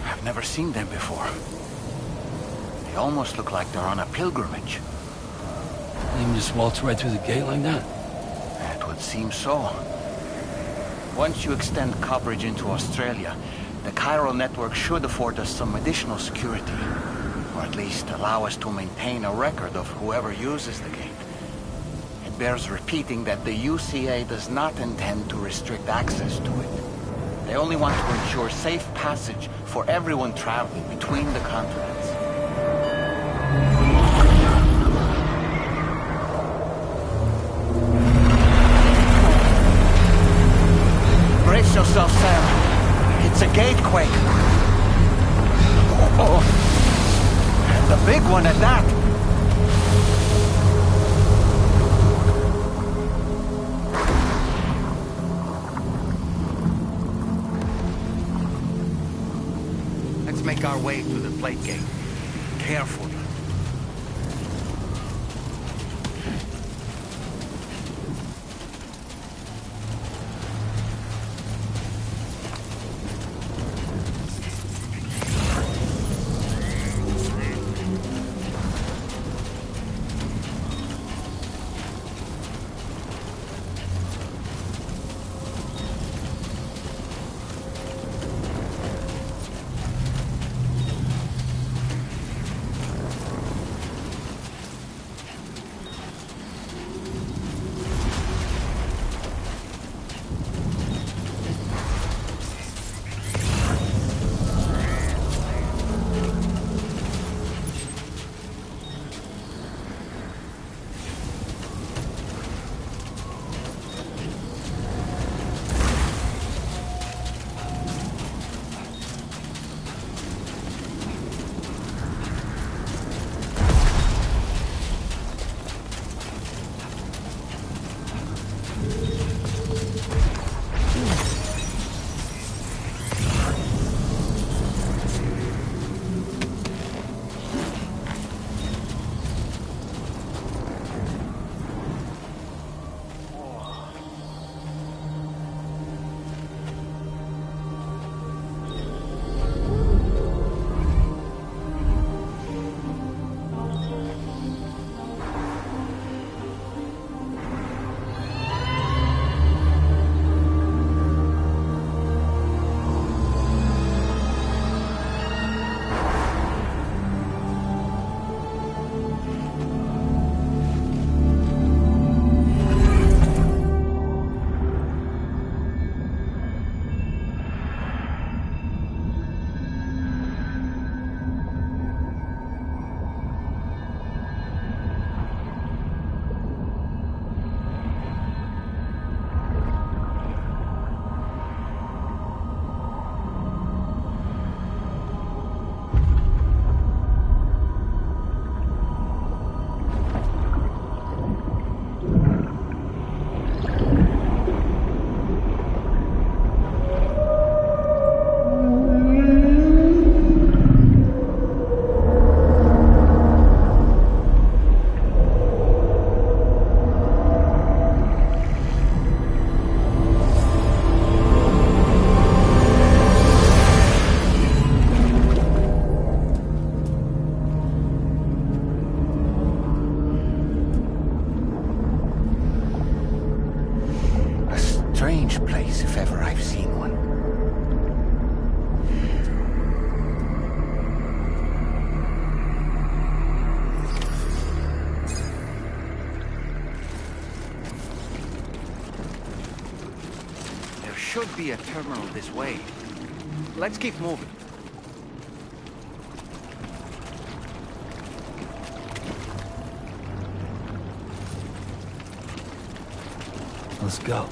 I've never seen them before. They almost look like they're on a pilgrimage. They can just waltz right through the gate like that? It would seem so. Once you extend coverage into Australia, the chiral network should afford us some additional security. Or at least allow us to maintain a record of whoever uses the gate. It bears repeating that the UCA does not intend to restrict access to it. They only want to ensure safe passage for everyone traveling between the continents. Brace yourself, Sam. It's a gatequake. Oh. And a big one at that. Let's make our way to the plate gate. Careful. Strange place, if ever I've seen one. There should be a terminal this way. Let's keep moving. Let's go.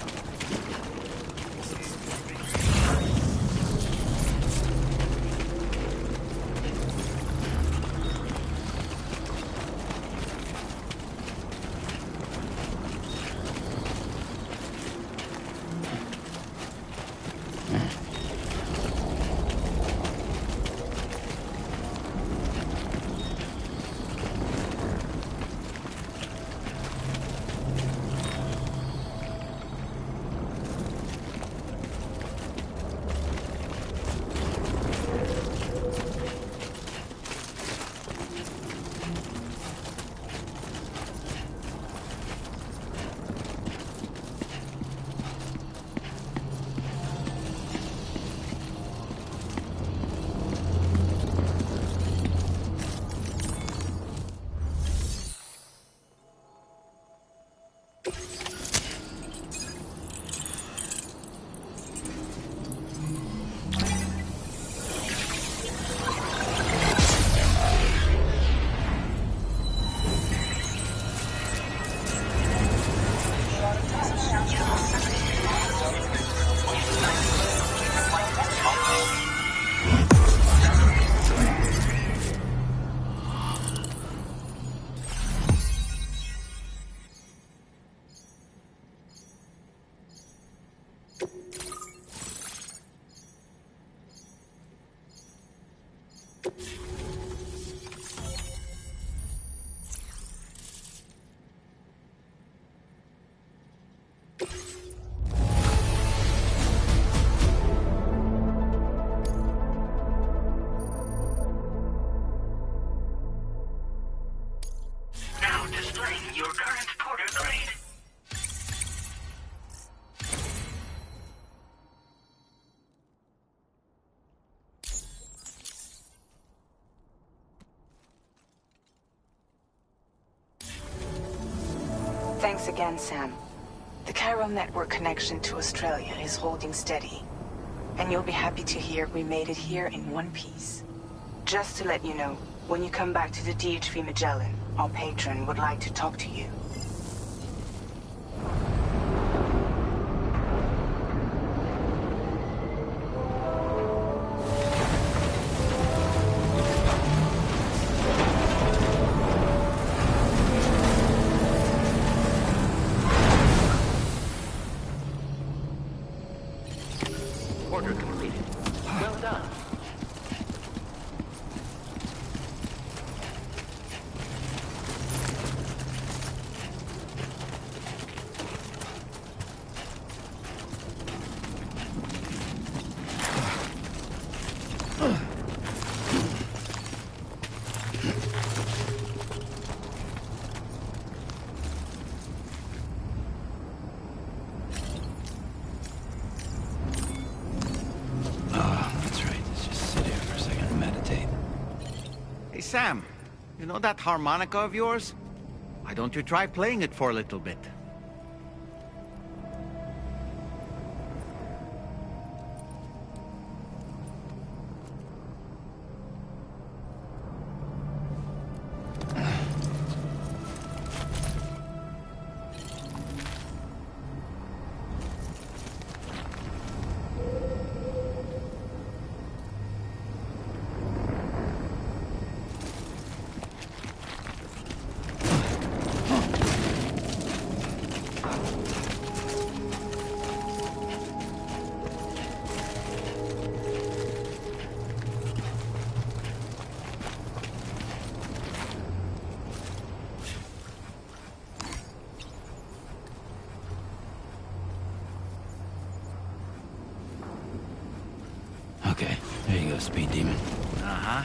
Thanks again, Sam. The chiral network connection to Australia is holding steady. And you'll be happy to hear we made it here in one piece. Just to let you know, when you come back to the DHV Magellan, our patron would like to talk to you. Order completed. Well done. Sam, you know that harmonica of yours? Why don't you try playing it for a little bit? Okay, there you go, Speed Demon. Uh-huh.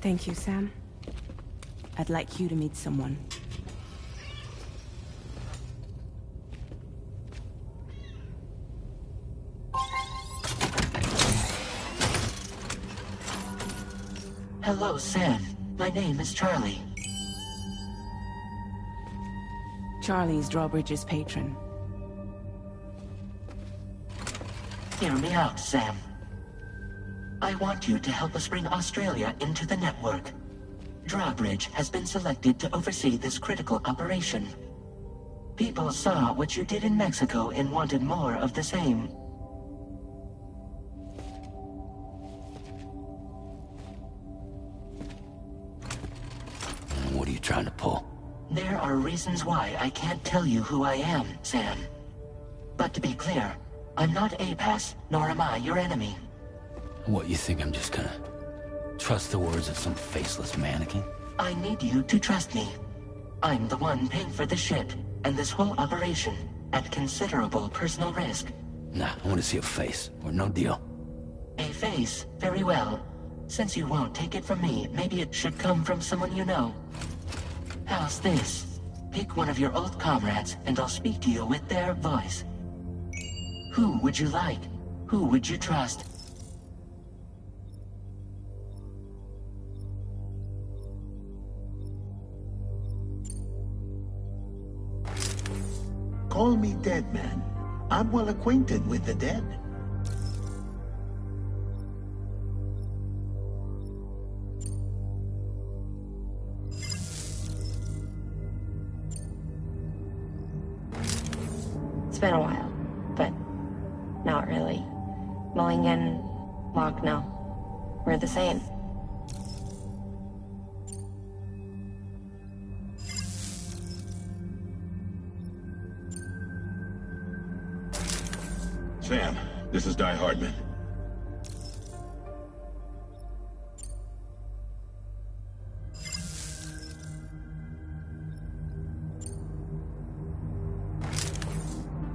Thank you, Sam. I'd like you to meet someone. Hello, Sam. My name is Charlie. Charlie's Drawbridge's patron. Hear me out, Sam. I want you to help us bring Australia into the network. Drawbridge has been selected to oversee this critical operation. People saw what you did in Mexico and wanted more of the same. What are you trying to pull? There are reasons why I can't tell you who I am, Sam. But to be clear, I'm not APAS, nor am I your enemy. What, you think I'm just gonna trust the words of some faceless mannequin? I need you to trust me. I'm the one paying for the ship and this whole operation at considerable personal risk. Nah, I want to see a face, or no deal. A face? Very well. Since you won't take it from me, maybe it should come from someone you know. How's this? Pick one of your old comrades, and I'll speak to you with their voice. Who would you like? Who would you trust? Call me dead, man. I'm well acquainted with the dead. It's been a while, but not really. Mulligan, Locke, no. We're the same. Sam, this is Di Hardman.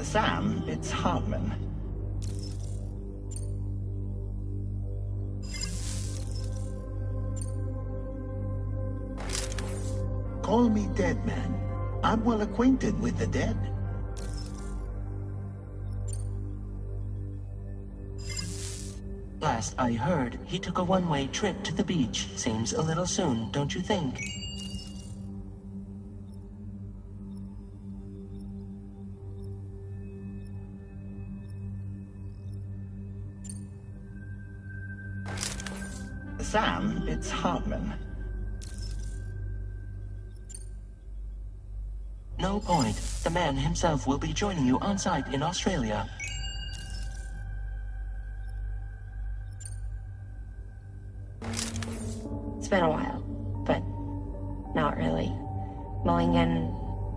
Sam, it's Hartman. Call me dead man. I'm well acquainted with the dead. Last I heard, he took a one-way trip to the beach. Seems a little soon, don't you think? Sam, it's Hartman. No point. The man himself will be joining you on site in Australia. It's been a while, but not really. Mulligan,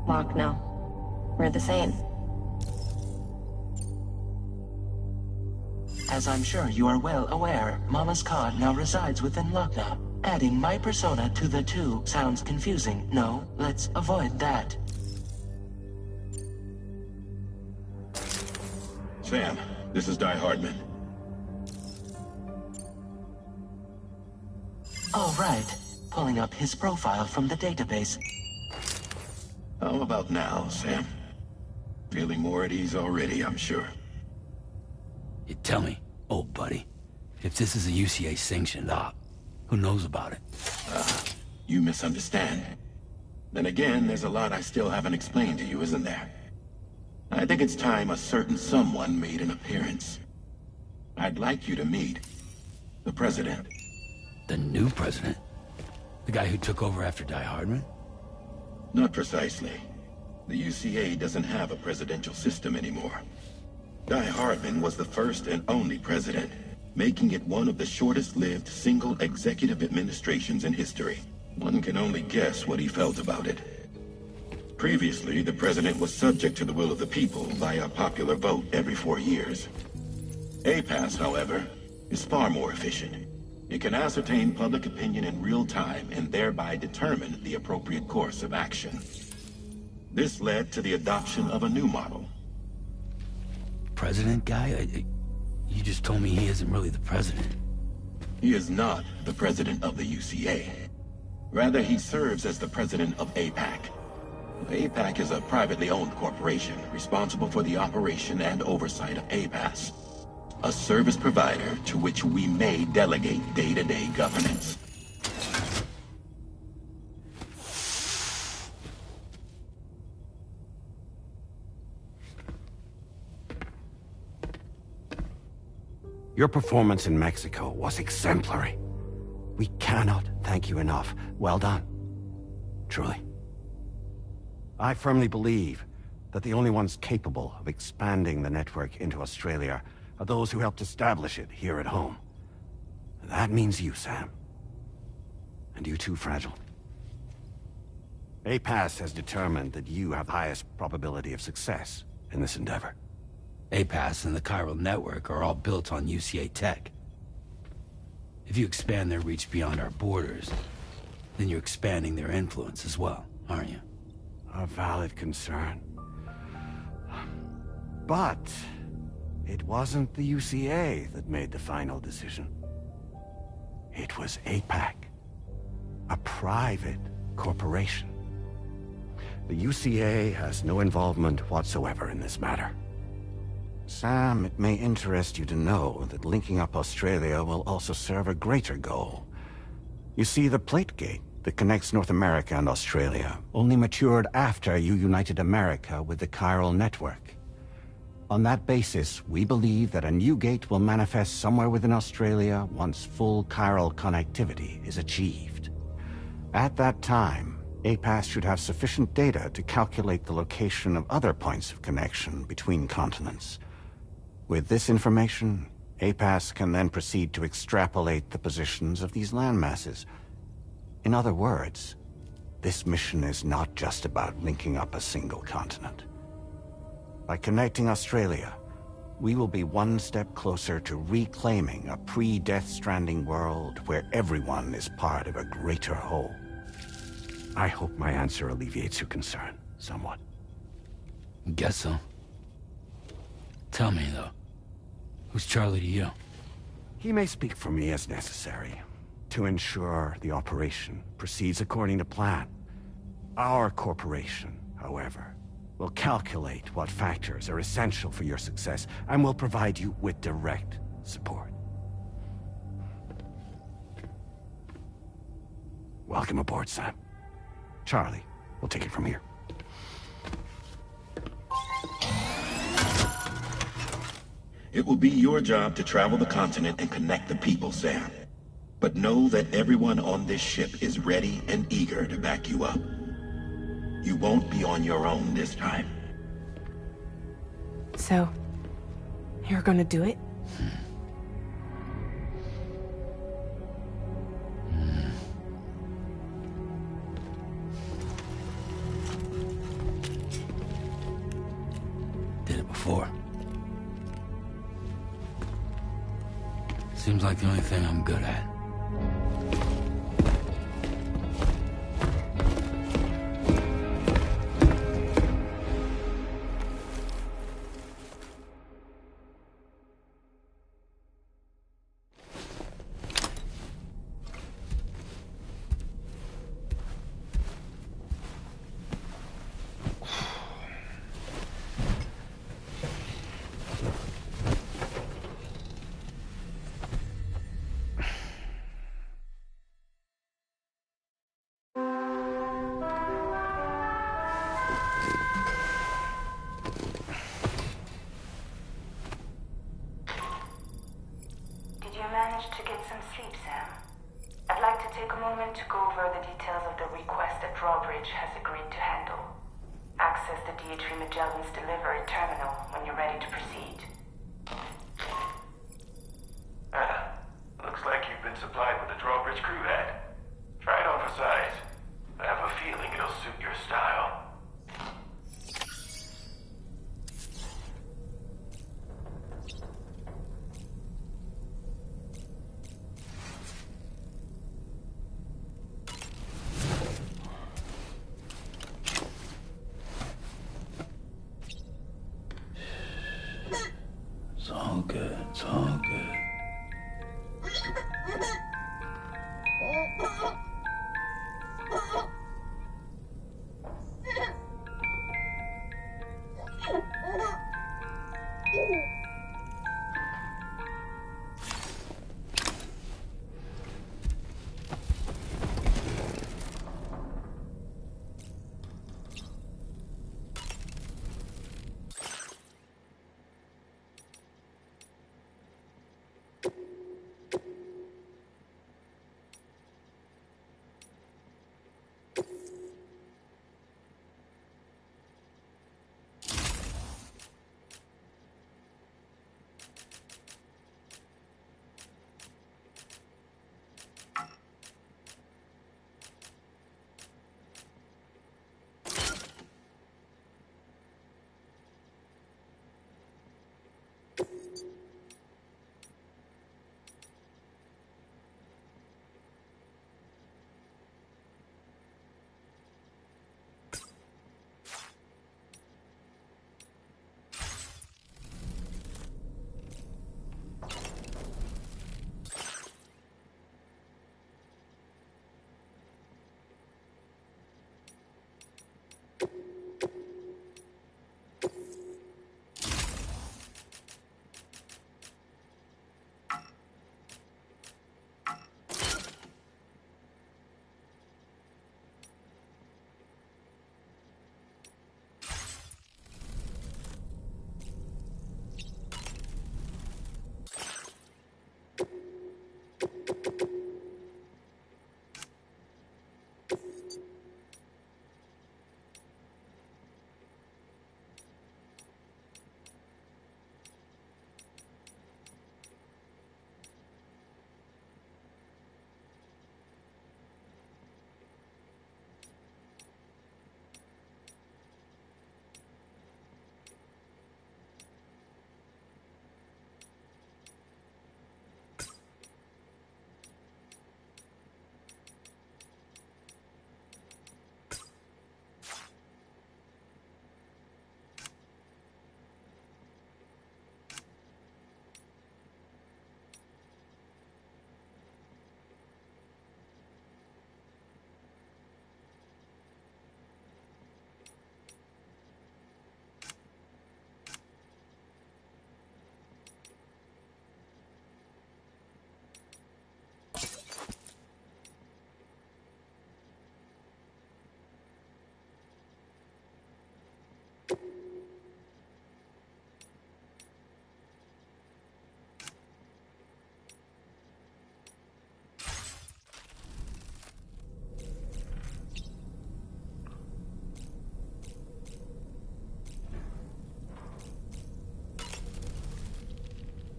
Locke, no. We're the same. As I'm sure you are well aware, Mama's card now resides within Lochna. Adding my persona to the two sounds confusing. No, let's avoid that. Sam, this is Di Hardman. All right. Pulling up his profile from the database. How about now, Sam? Feeling more at ease already, I'm sure. You tell me, old buddy, if this is a UCA-sanctioned op, who knows about it? You misunderstand. Then again, there's a lot I still haven't explained to you, isn't there? I think it's time a certain someone made an appearance. I'd like you to meet the President. The new president? The guy who took over after Di Hardman? Not precisely. The UCA doesn't have a presidential system anymore. Di Hardman was the first and only president, making it one of the shortest-lived single executive administrations in history. One can only guess what he felt about it. Previously, the president was subject to the will of the people via a popular vote every 4 years. APAS, however, is far more efficient. It can ascertain public opinion in real time and thereby determine the appropriate course of action. This led to the adoption of a new model. President guy? You just told me he isn't really the president. He is not the president of the UCA. Rather, he serves as the president of APAC. APAC is a privately owned corporation responsible for the operation and oversight of APAS, a service provider to which we may delegate day-to-day governance. Your performance in Mexico was exemplary. We cannot thank you enough. Well done. Truly. I firmly believe that the only ones capable of expanding the network into Australia are those who helped establish it here at home. That means you, Sam. And you too, Fragile. APAS has determined that you have the highest probability of success in this endeavor. APAS and the chiral network are all built on UCA tech. If you expand their reach beyond our borders, then you're expanding their influence as well, aren't you? A valid concern. But it wasn't the UCA that made the final decision. It was APAC, a private corporation. The UCA has no involvement whatsoever in this matter. Sam, it may interest you to know that linking up Australia will also serve a greater goal. You see, the plate gate that connects North America and Australia only matured after you united America with the chiral network. On that basis, we believe that a new gate will manifest somewhere within Australia once full chiral connectivity is achieved. At that time, APAS should have sufficient data to calculate the location of other points of connection between continents. With this information, APAS can then proceed to extrapolate the positions of these landmasses. In other words, this mission is not just about linking up a single continent. By connecting Australia, we will be one step closer to reclaiming a pre-Death Stranding world where everyone is part of a greater whole. I hope my answer alleviates your concern somewhat. Guess so. Tell me, though. Who's Charlie to you? He may speak for me as necessary, to ensure the operation proceeds according to plan. Our corporation, however, will calculate what factors are essential for your success, and will provide you with direct support. Welcome aboard, Sam. Charlie, we'll take it from here. It will be your job to travel the continent and connect the people, Sam. But know that everyone on this ship is ready and eager to back you up. You won't be on your own this time. So, you're gonna do it? Did it before. Seems like the only thing I'm good at. Managed to get some sleep, Sam. I'd like to take a moment to go over the details of the request that Drawbridge has agreed to handle. Access the DH3 Magellan's delivery terminal when you're ready to proceed. Looks like you've been supplied with a Drawbridge crew hat. Try it on for size. I have a feeling it'll suit your style. So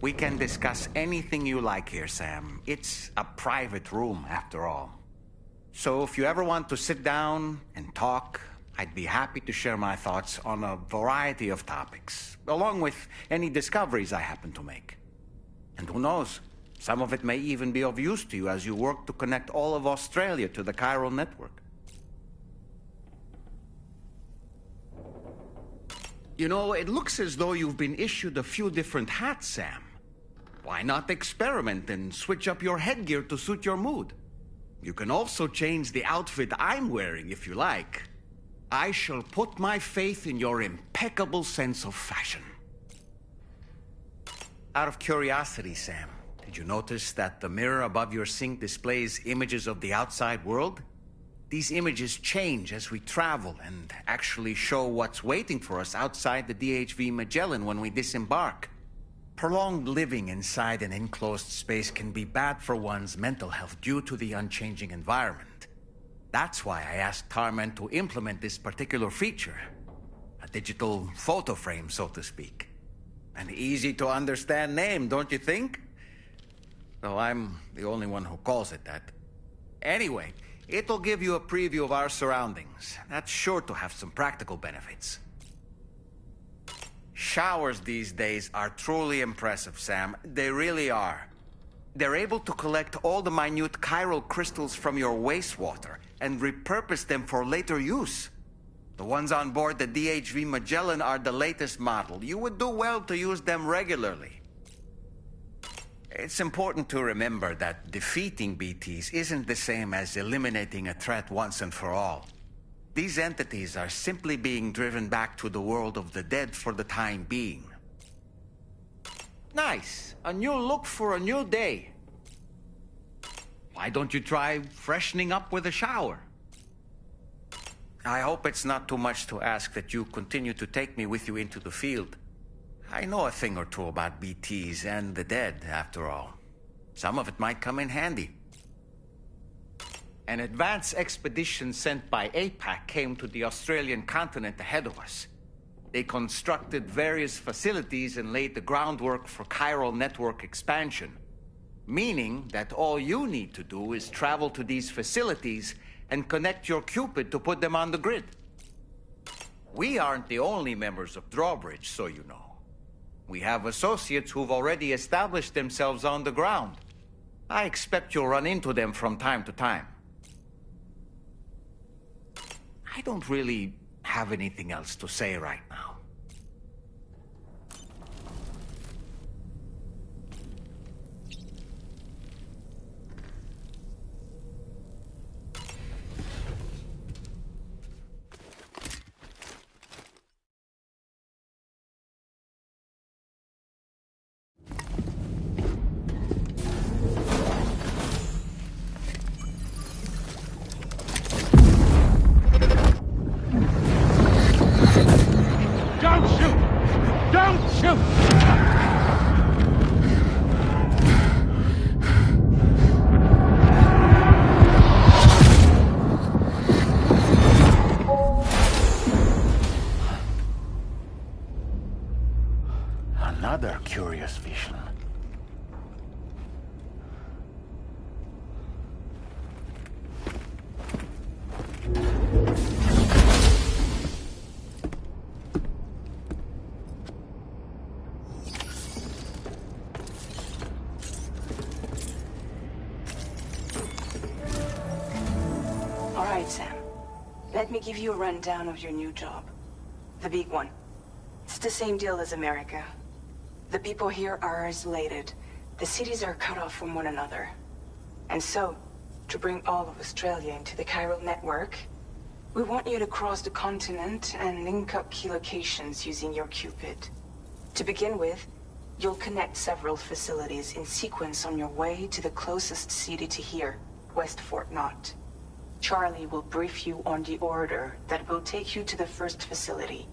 We can discuss anything you like here, Sam. It's a private room, after all. So if you ever want to sit down and talk, I'd be happy to share my thoughts on a variety of topics, along with any discoveries I happen to make. And who knows, some of it may even be of use to you as you work to connect all of Australia to the chiral network. You know, it looks as though you've been issued a few different hats, Sam. Why not experiment and switch up your headgear to suit your mood? You can also change the outfit I'm wearing if you like. I shall put my faith in your impeccable sense of fashion. Out of curiosity, Sam, did you notice that the mirror above your sink displays images of the outside world? These images change as we travel and actually show what's waiting for us outside the DHV Magellan when we disembark. Prolonged living inside an enclosed space can be bad for one's mental health due to the unchanging environment. That's why I asked Tarman to implement this particular feature. A digital photo frame, so to speak. An easy-to-understand name, don't you think? Though I'm the only one who calls it that. Anyway, it'll give you a preview of our surroundings. That's sure to have some practical benefits. Showers these days are truly impressive, Sam. They really are. They're able to collect all the minute chiral crystals from your wastewater and repurpose them for later use. The ones on board the DHV Magellan are the latest model. You would do well to use them regularly. It's important to remember that defeating BTs isn't the same as eliminating a threat once and for all. These entities are simply being driven back to the world of the dead for the time being. Nice. A new look for a new day. Why don't you try freshening up with a shower? I hope it's not too much to ask that you continue to take me with you into the field. I know a thing or two about BTs and the dead, after all. Some of it might come in handy. An advance expedition sent by APAC came to the Australian continent ahead of us. They constructed various facilities and laid the groundwork for chiral network expansion, meaning that all you need to do is travel to these facilities and connect your Cupid to put them on the grid. We aren't the only members of Drawbridge, so you know. We have associates who've already established themselves on the ground. I expect you'll run into them from time to time. I don't really have anything else to say right now. Another curious vision. All right, Sam. Let me give you a rundown of your new job. The big one. It's the same deal as America. The people here are isolated. The cities are cut off from one another. And so, to bring all of Australia into the chiral network, we want you to cross the continent and link up key locations using your Cupid. To begin with, you'll connect several facilities in sequence on your way to the closest city to here, West Fort Knott. Charlie will brief you on the order that will take you to the first facility.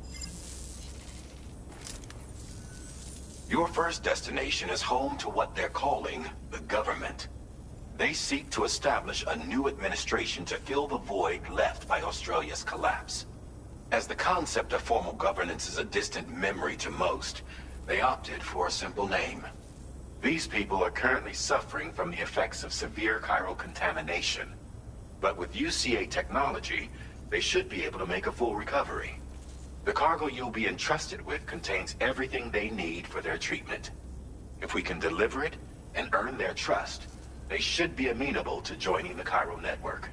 Your first destination is home to what they're calling the government. They seek to establish a new administration to fill the void left by Australia's collapse. As the concept of formal governance is a distant memory to most, they opted for a simple name, These people are currently suffering from the effects of severe chiral contamination. But with UCA technology, they should be able to make a full recovery. The cargo you'll be entrusted with contains everything they need for their treatment. If we can deliver it and earn their trust, they should be amenable to joining the chiral network.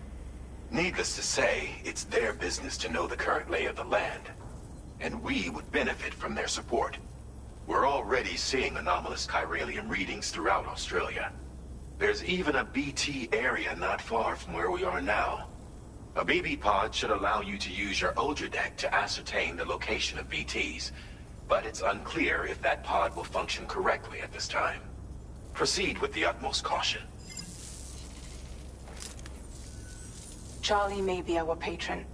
Needless to say, it's their business to know the current lay of the land, and we would benefit from their support. We're already seeing anomalous chiralium readings throughout Australia. There's even a BT area not far from where we are now. A BB pod should allow you to use your Ultra deck to ascertain the location of BTs, but it's unclear if that pod will function correctly at this time. Proceed with the utmost caution. Charlie may be our patron,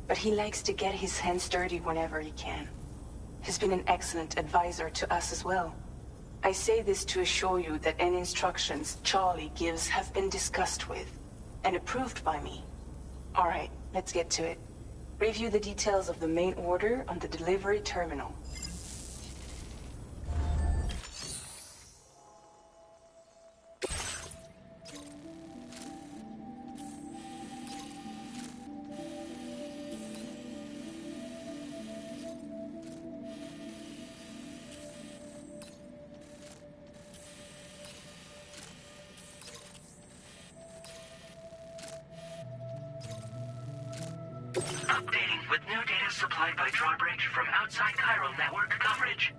but he likes to get his hands dirty whenever he can. He's been an excellent advisor to us as well. I say this to assure you that any instructions Charlie gives have been discussed with and approved by me. All right, let's get to it. Review the details of the main order on the delivery terminal. Updating with new data supplied by Drawbridge from outside chiral network coverage.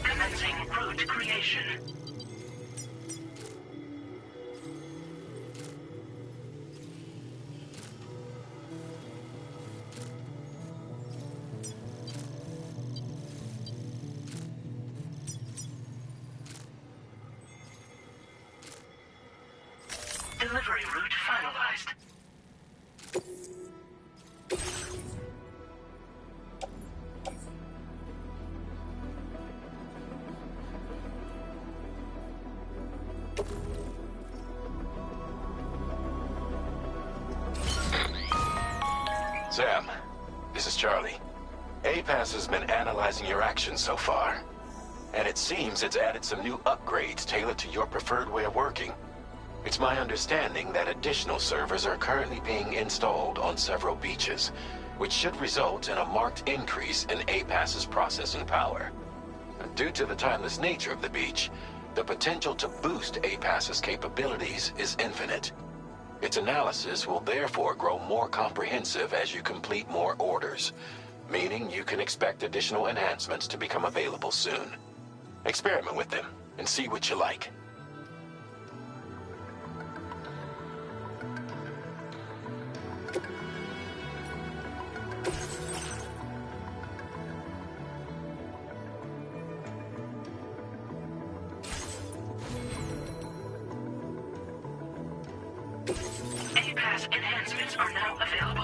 Commencing route creation. Delivery route finalized. Sam, this is Charlie. APAS has been analyzing your actions so far, and it seems it's added some new upgrades tailored to your preferred way of working. It's my understanding that additional servers are currently being installed on several beaches, which should result in a marked increase in APAS's processing power. Due to the timeless nature of the beach, the potential to boost APAS's capabilities is infinite. Its analysis will therefore grow more comprehensive as you complete more orders, meaning you can expect additional enhancements to become available soon. Experiment with them and see what you like. APAS enhancements are now available.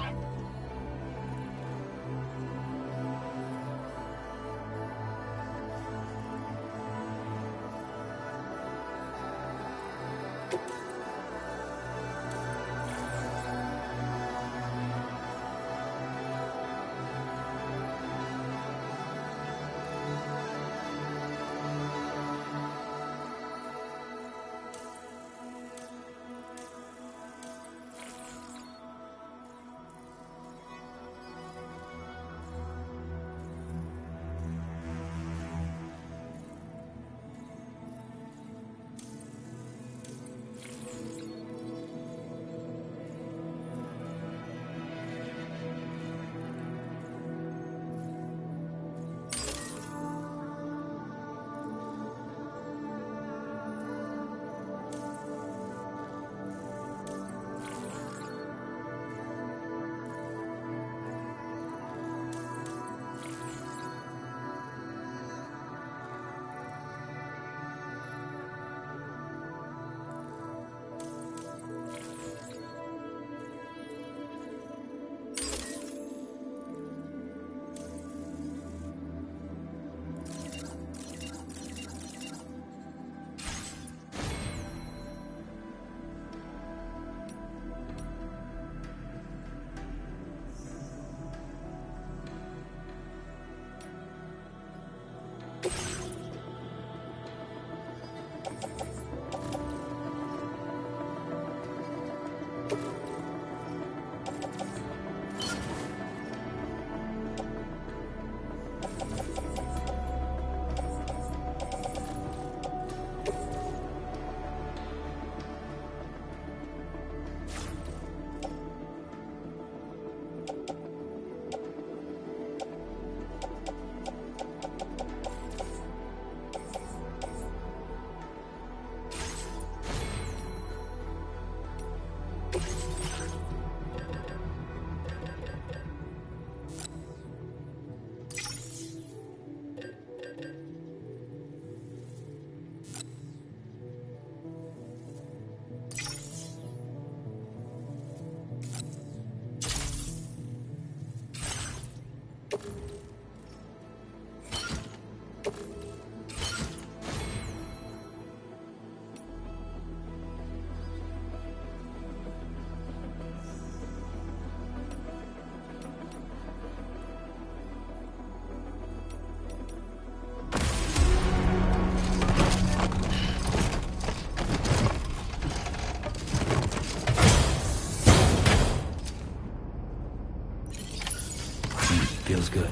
Feels good.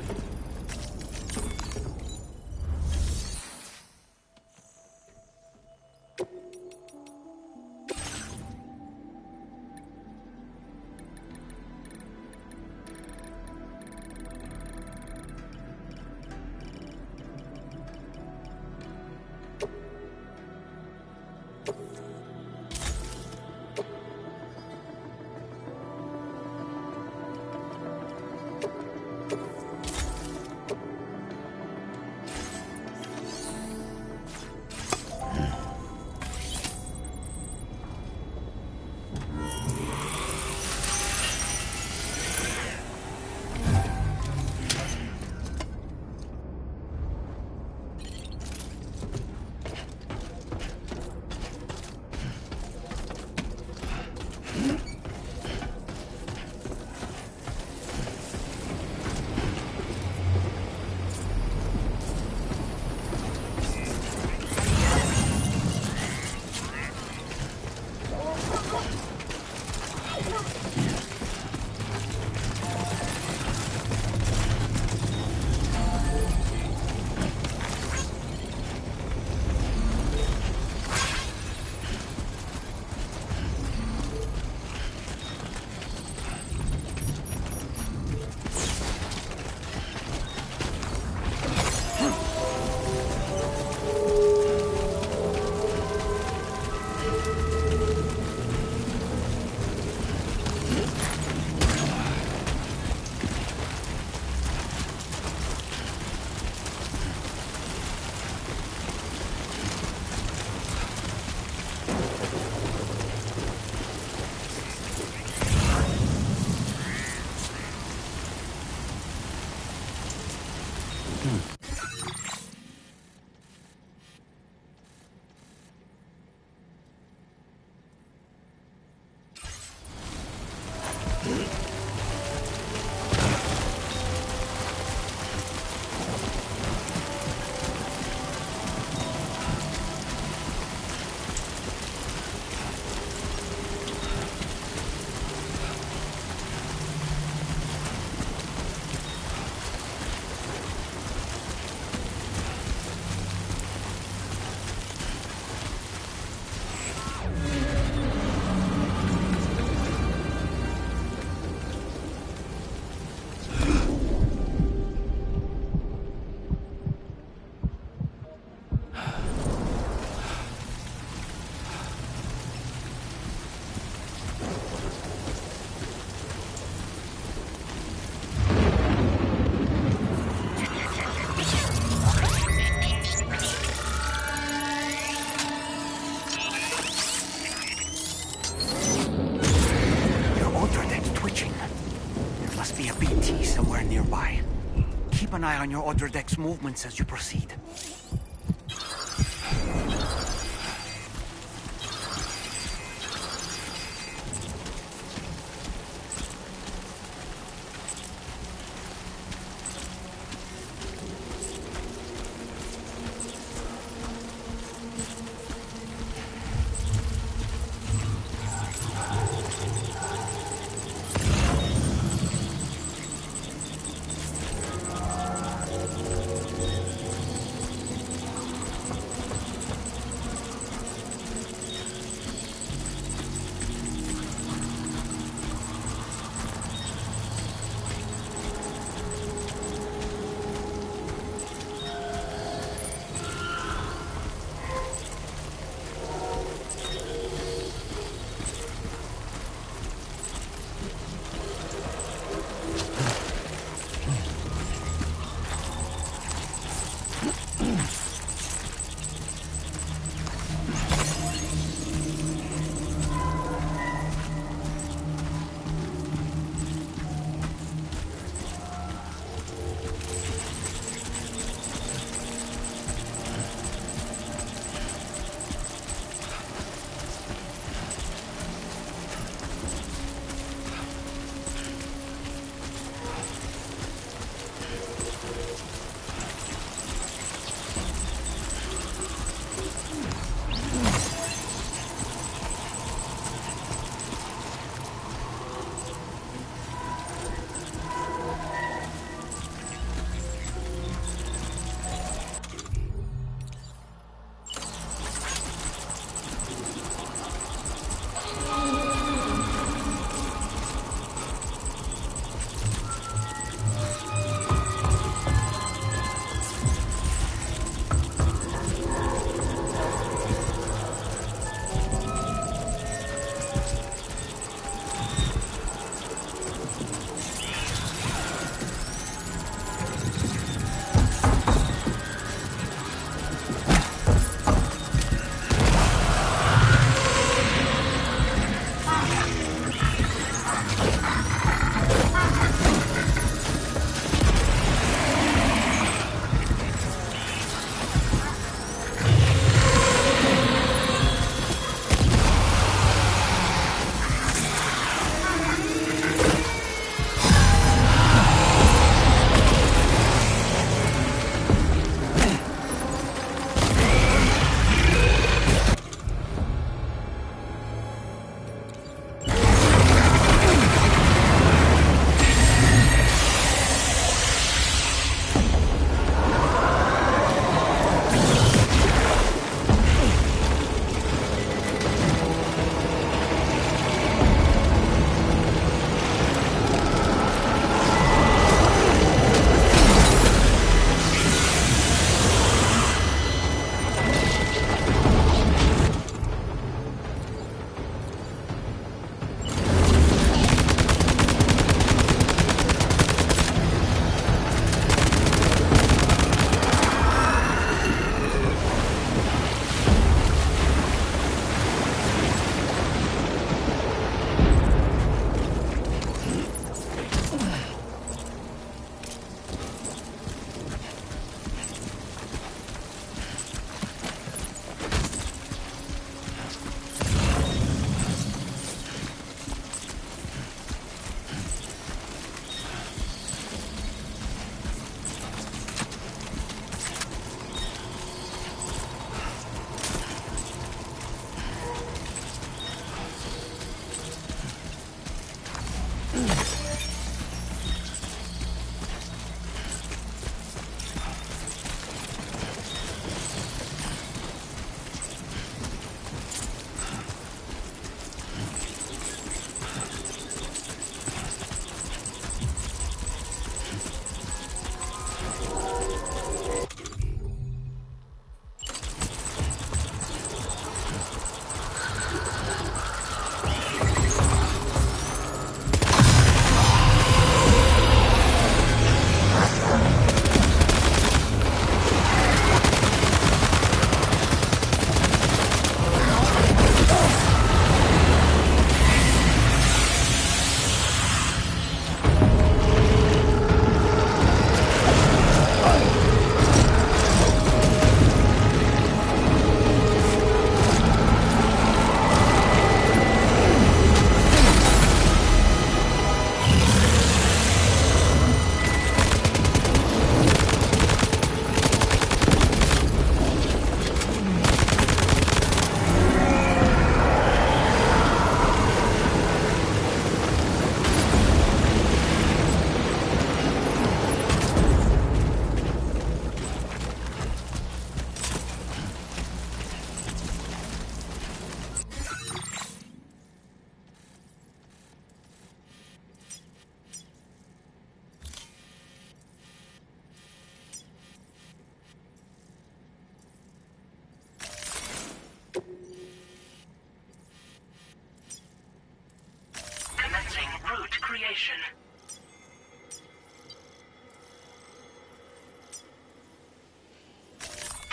Keep an eye on your other deck's movements as you proceed.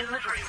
delivery.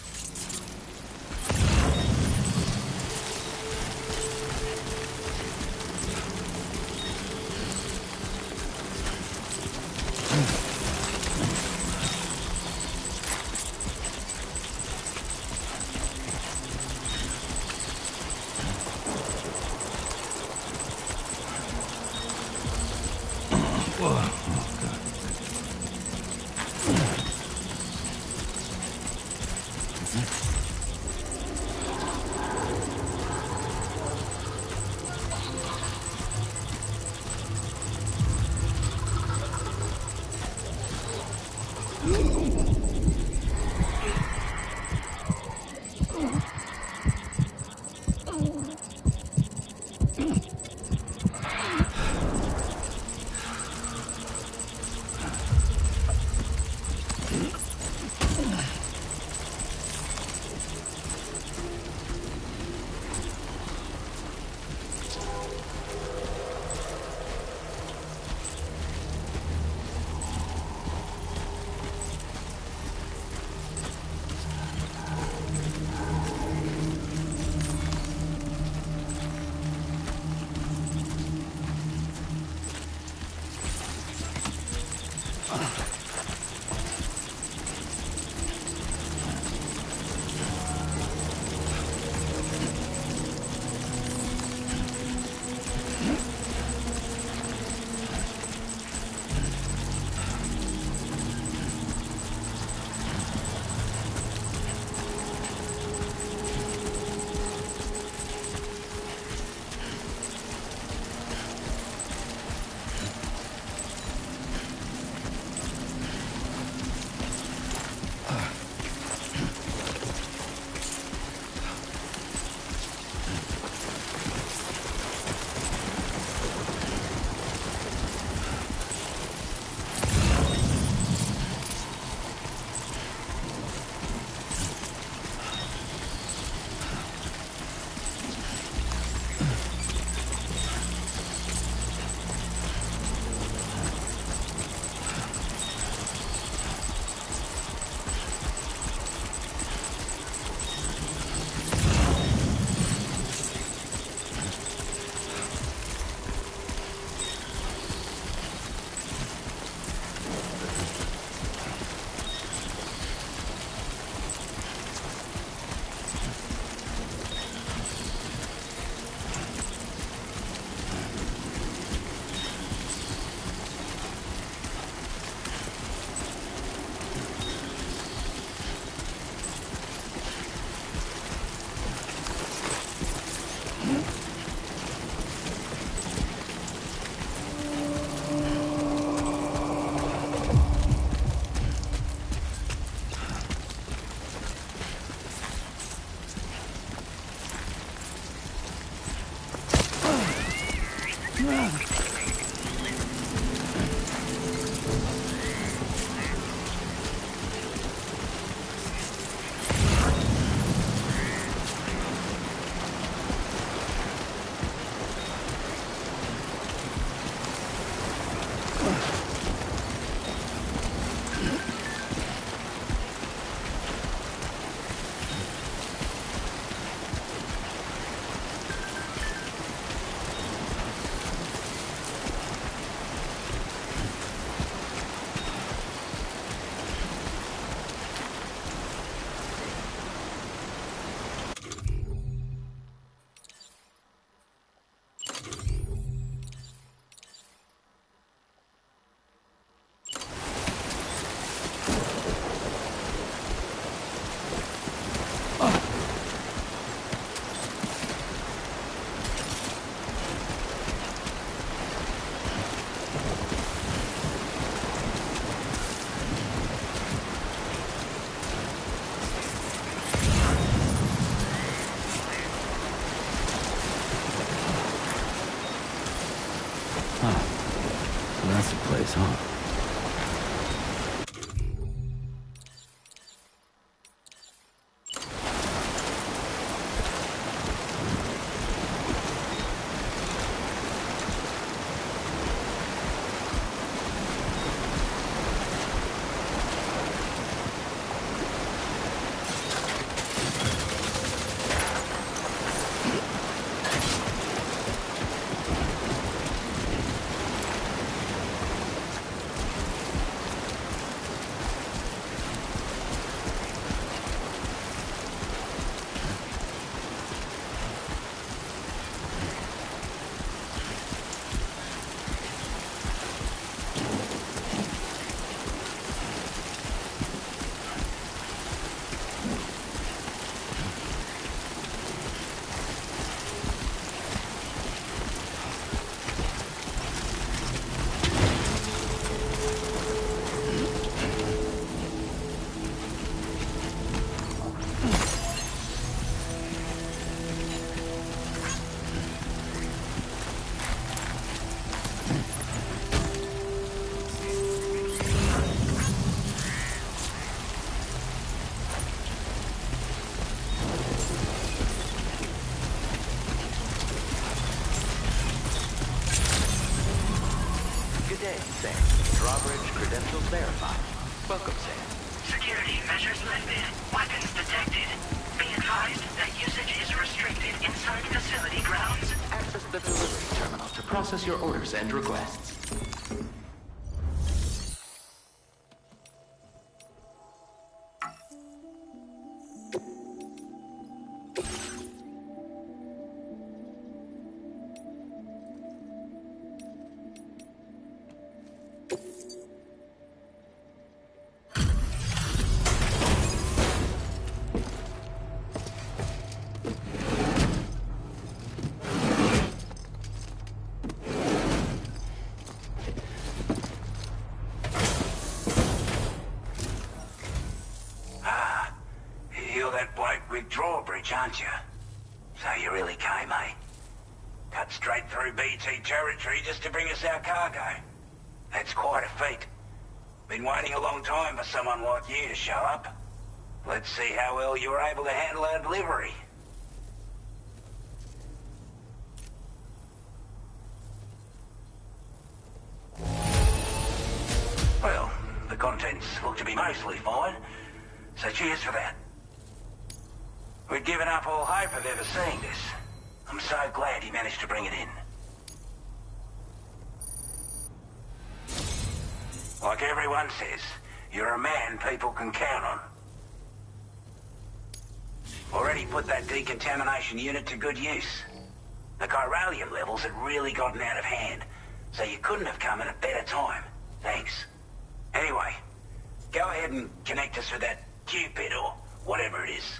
That's the place, huh? Drawbridge credentials verified. Welcome, Sam. Security measures lifted. Weapons detected. Be advised that usage is restricted inside facility grounds. Access the delivery terminal to process your orders and requests. You're that bloke with Drawbridge, aren't you? So you really came, eh? Cut straight through BT territory just to bring us our cargo. That's quite a feat. Been waiting a long time for someone like you to show up. Let's see how well you were able to handle our delivery. Well, the contents look to be mostly fine, so cheers for that. We'd given up all hope of ever seeing this. I'm so glad he managed to bring it in. Like everyone says, you're a man people can count on. Already put that decontamination unit to good use. The chiralium levels had really gotten out of hand, so you couldn't have come at a better time. Thanks. Anyway, go ahead and connect us with that Cupid or whatever it is.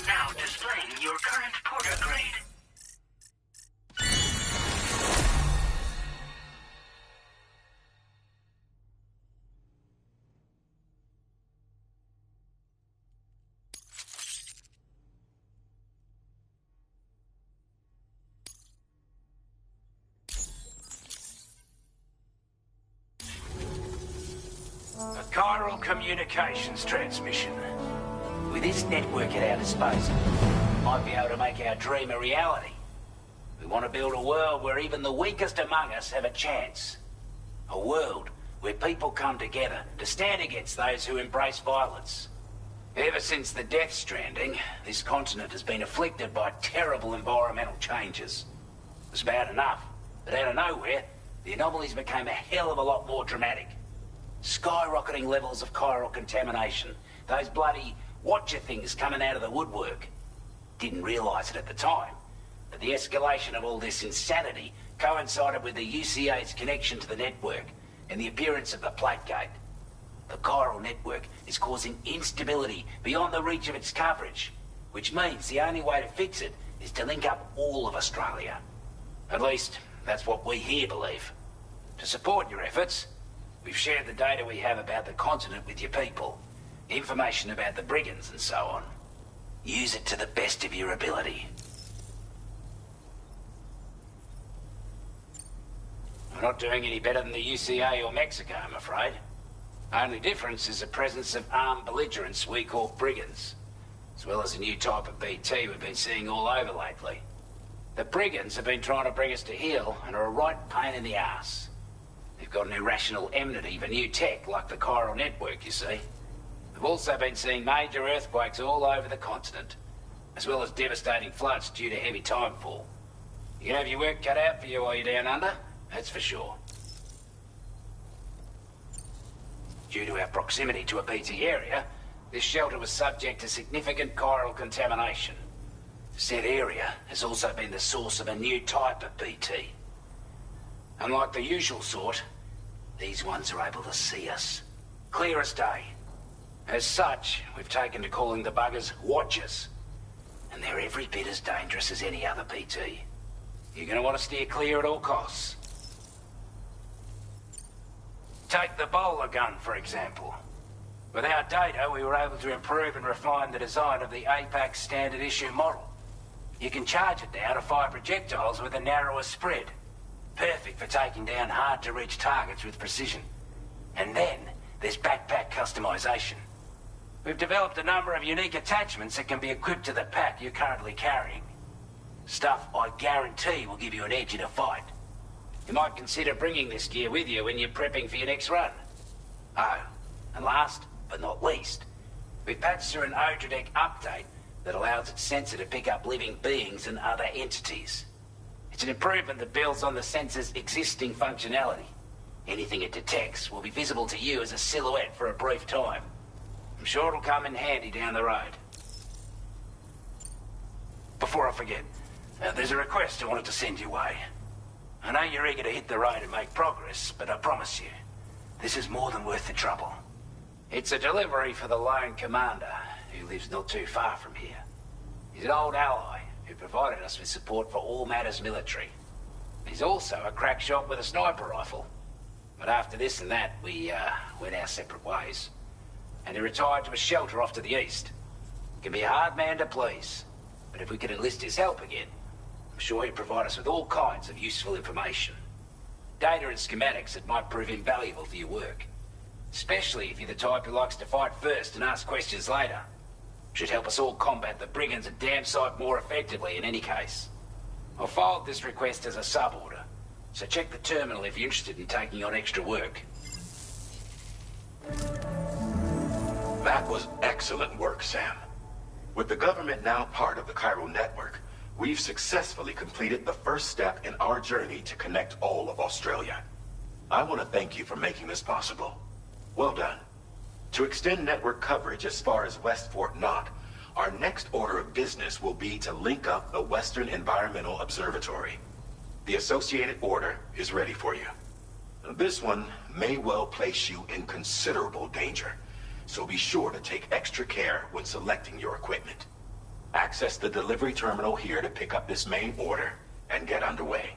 Now displaying your current porter grade. A chiral communications transmission. With this network at our disposal, we might be able to make our dream a reality. We want to build a world where even the weakest among us have a chance. A world where people come together to stand against those who embrace violence. Ever since the Death Stranding, this continent has been afflicted by terrible environmental changes. It was bad enough, but out of nowhere, the anomalies became a hell of a lot more dramatic. Skyrocketing levels of chiral contamination. Those bloody watcher things coming out of the woodwork. Didn't realize it at the time, but the escalation of all this insanity coincided with the UCA's connection to the network and the appearance of the plate gate. The chiral network is causing instability beyond the reach of its coverage, which means the only way to fix it is to link up all of Australia. At least, that's what we here believe. To support your efforts, we've shared the data we have about the continent with your people. Information about the brigands and so on. Use it to the best of your ability. We're not doing any better than the UCA or Mexico, I'm afraid. Only difference is the presence of armed belligerents we call brigands, as well as a new type of BT we've been seeing all over lately. The brigands have been trying to bring us to heel and are a right pain in the ass. They've got an irrational enmity for new tech, like the chiral network, you see. They've also been seeing major earthquakes all over the continent, as well as devastating floods due to heavy timefall. You can have your work cut out for you while you're down under, that's for sure. Due to our proximity to a BT area, this shelter was subject to significant chiral contamination. Said area has also been the source of a new type of BT. Unlike the usual sort, these ones are able to see us. Clear as day. As such, we've taken to calling the buggers Watchers. And they're every bit as dangerous as any other BT. You're gonna want to steer clear at all costs. Take the bowler gun, for example. With our data, we were able to improve and refine the design of the APAC standard issue model. You can charge it now to fire projectiles with a narrower spread. Perfect for taking down hard-to-reach targets with precision. And then, there's backpack customization. We've developed a number of unique attachments that can be equipped to the pack you're currently carrying. Stuff I guarantee will give you an edge in a fight. You might consider bringing this gear with you when you're prepping for your next run. Oh, and last but not least, we've patched through an Odradek update that allows its sensor to pick up living beings and other entities. It's an improvement that builds on the sensor's existing functionality. Anything it detects will be visible to you as a silhouette for a brief time. I'm sure it'll come in handy down the road. Before I forget, there's a request I wanted to send your way. I know you're eager to hit the road and make progress, but I promise you, this is more than worth the trouble. It's a delivery for the lone commander, who lives not too far from here. He's an old ally who provided us with support for all matters military. He's also a crack shot with a sniper rifle. But after this and that, we went our separate ways. And he retired to a shelter off to the east. He can be a hard man to please, but if we could enlist his help again, I'm sure he'd provide us with all kinds of useful information. Data and schematics that might prove invaluable for your work. Especially if you're the type who likes to fight first and ask questions later. Should help us all combat the brigands a damn sight more effectively in any case. I'll filed this request as a sub-order, so check the terminal if you're interested in taking on extra work. That was excellent work, Sam. With the government now part of the chiral network, we've successfully completed the first step in our journey to connect all of Australia. I want to thank you for making this possible. Well done. To extend network coverage as far as West Fort Knott, our next order of business will be to link up the Western Environmental Observatory. The associated order is ready for you. This one may well place you in considerable danger, so be sure to take extra care when selecting your equipment. Access the delivery terminal here to pick up this main order and get underway.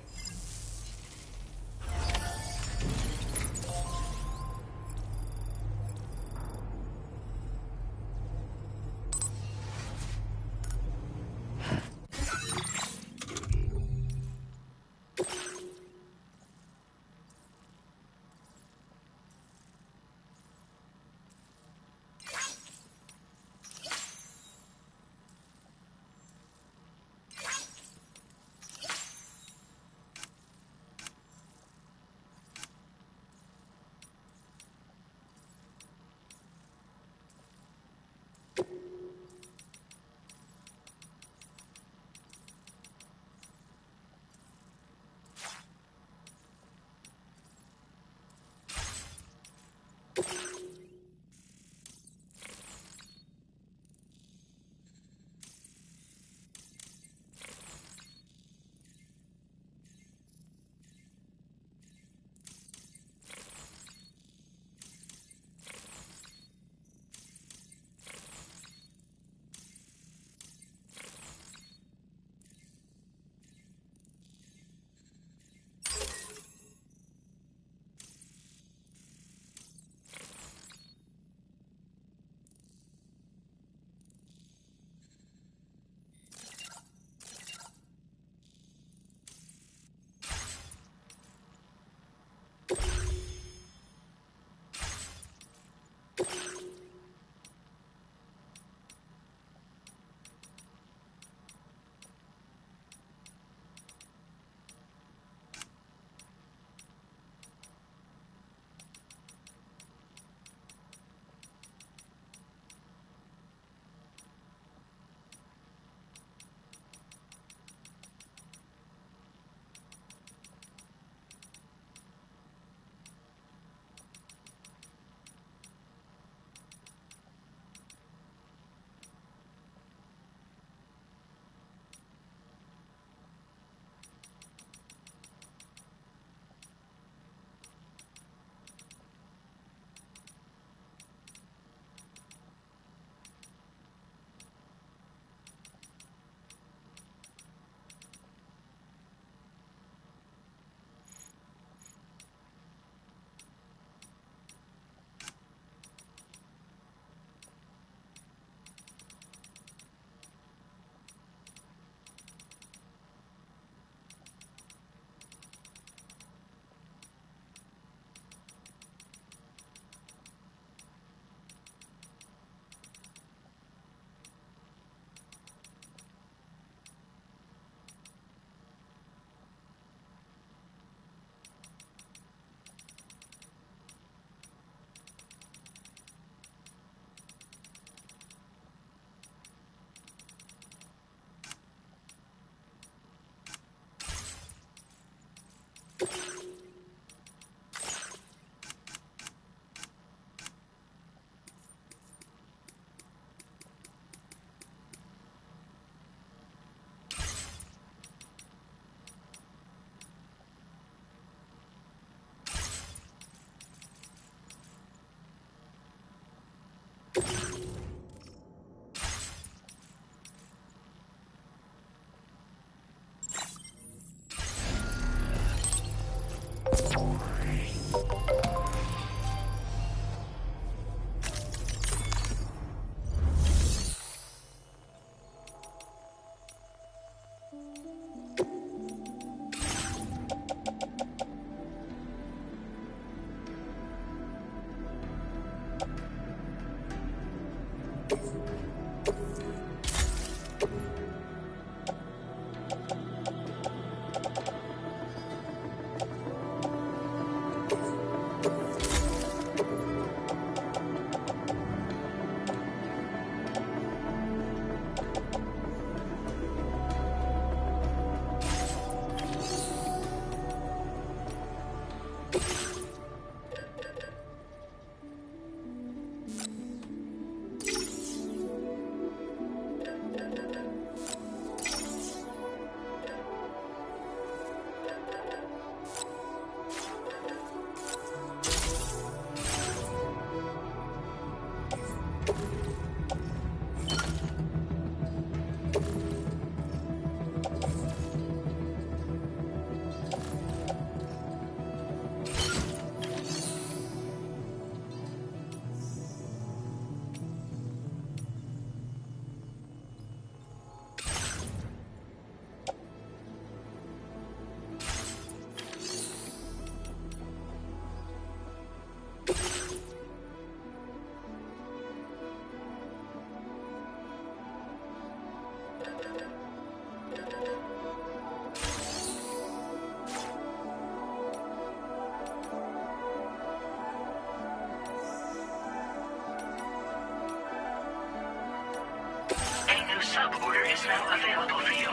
A new sub-order is now available for you.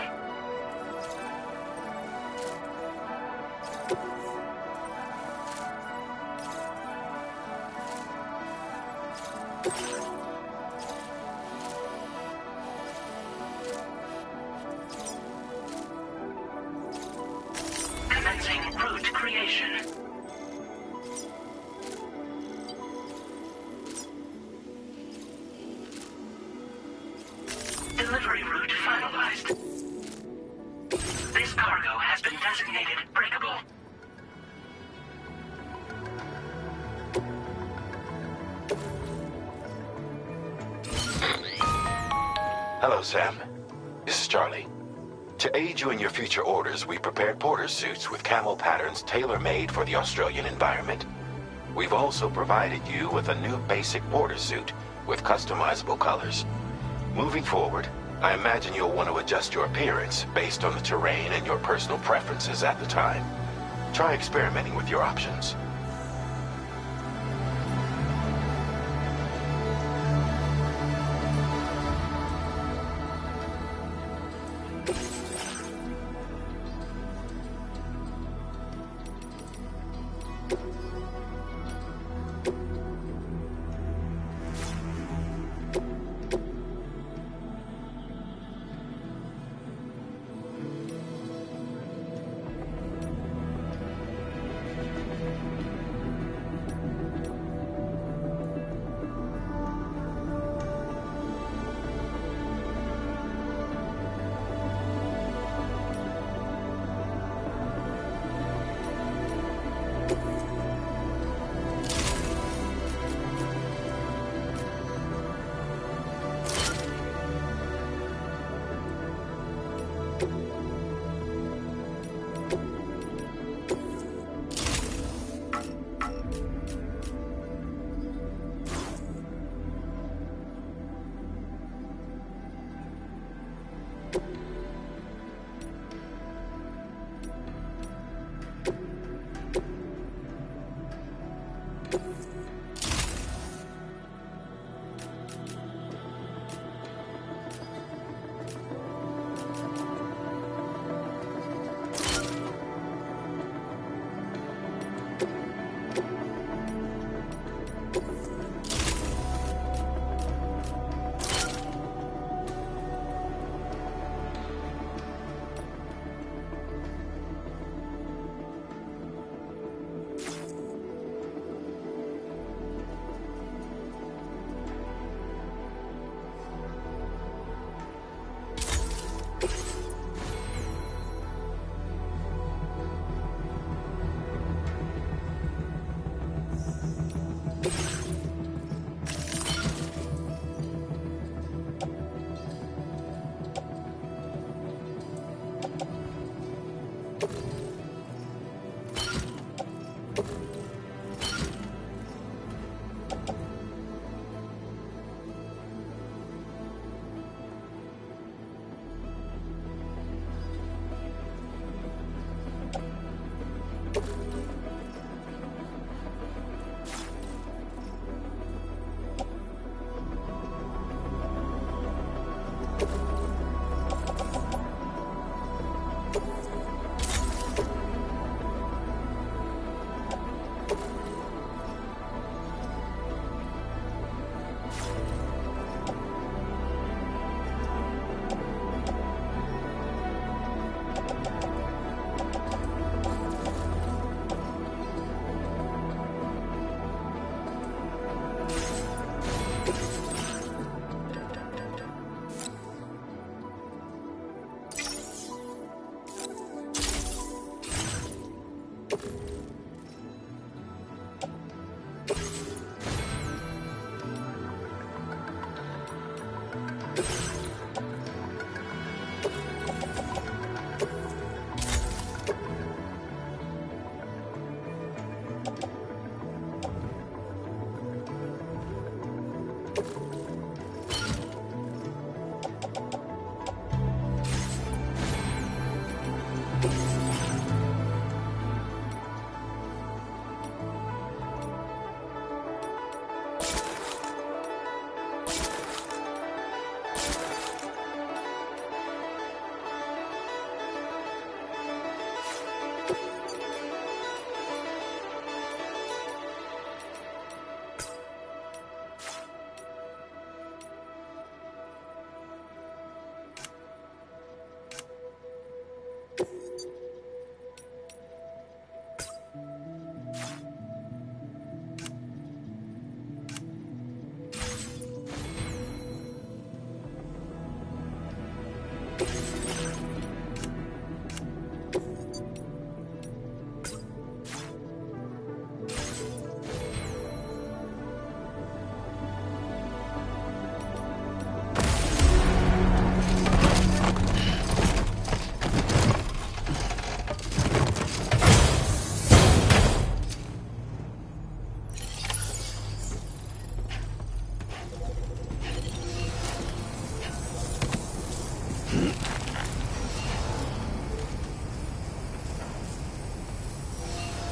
Commencing route creation. Delivery route finalized. This cargo has been designated breakable. Hello, Sam. This is Charlie. To aid you in your future orders, we prepared porter suits with camel patterns tailor-made for the Australian environment. We've also provided you with a new basic porter suit with customizable colors. Moving forward, I imagine you'll want to adjust your appearance based on the terrain and your personal preferences at the time. Try experimenting with your options.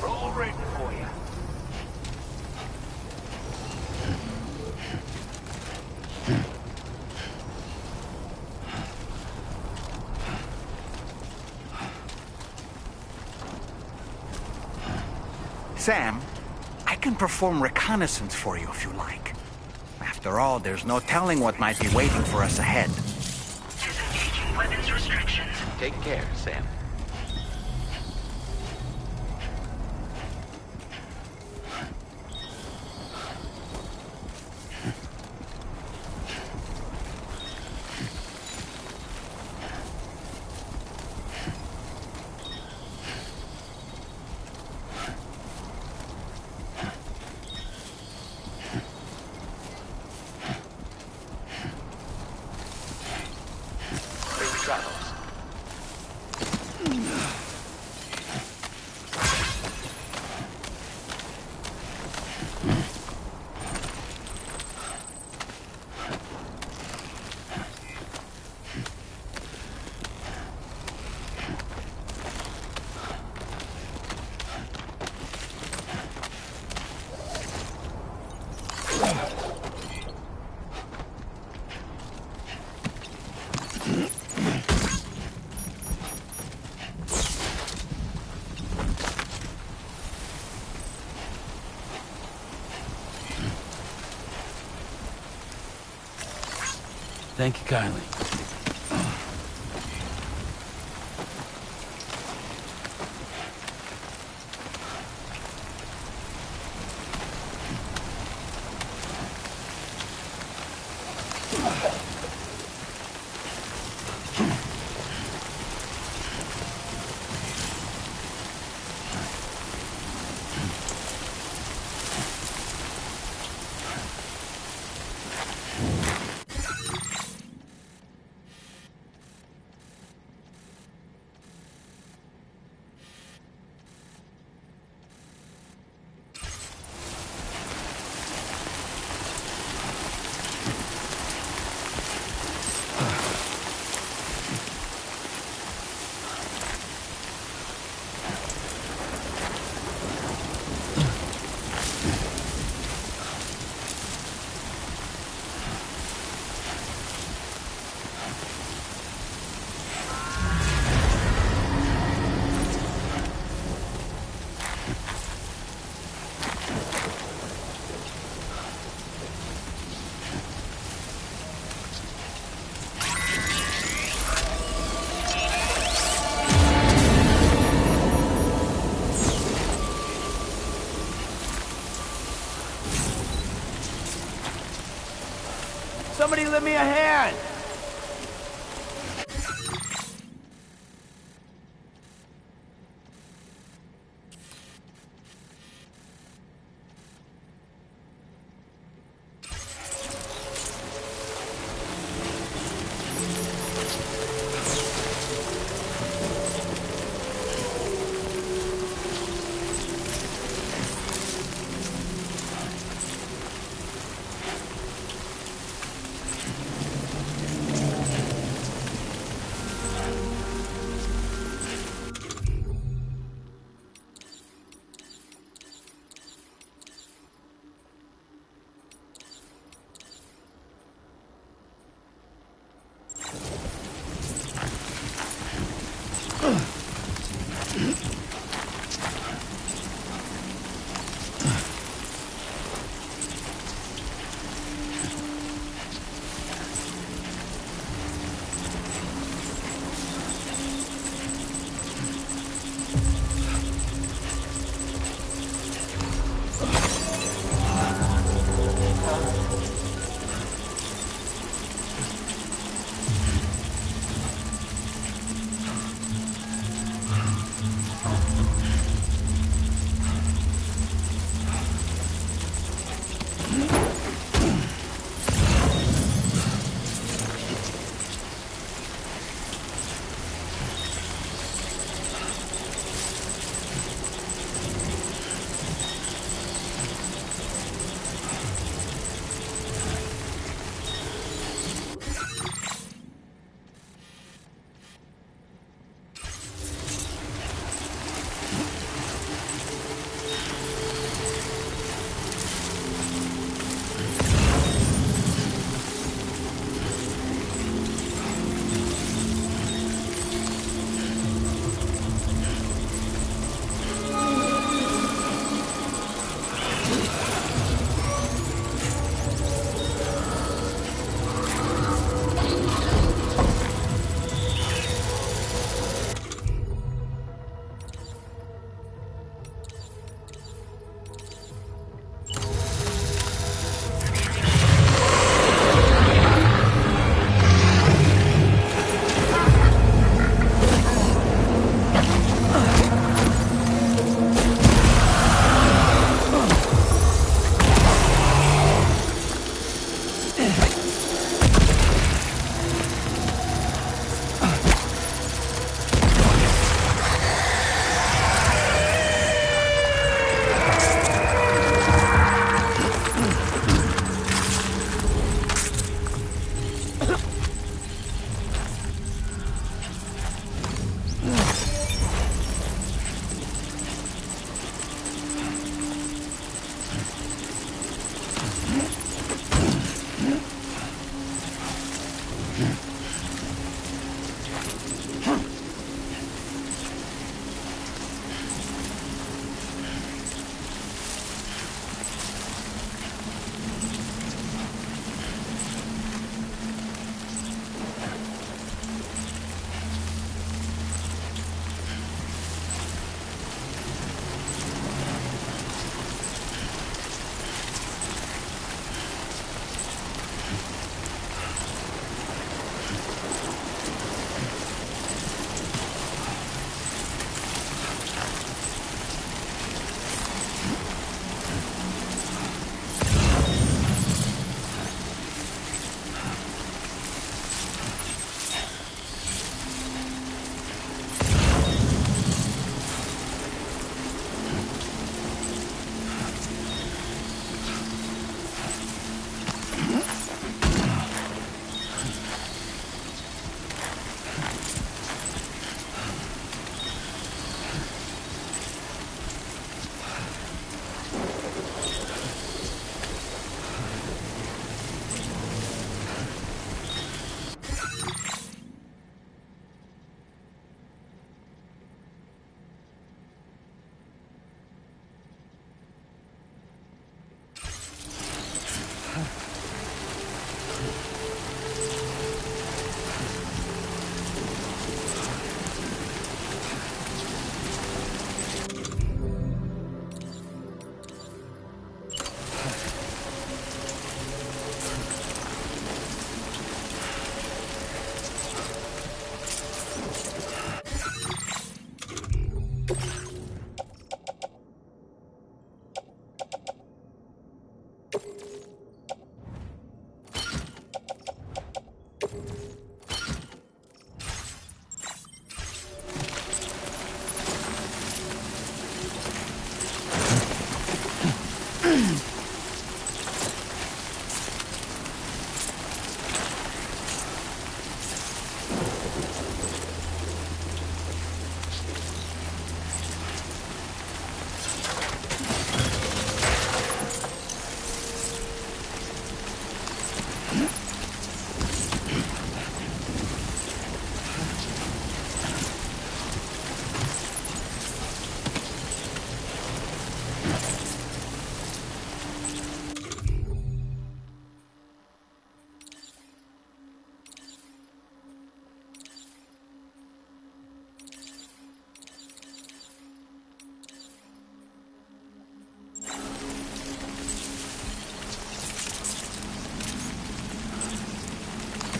We're all ready for you. Sam, I can perform reconnaissance for you if you like. After all, there's no telling what might be waiting for us ahead. Disengaging weapons restrictions. Take care, Sam. Safe travels. Thank you kindly. Somebody lend me a hand!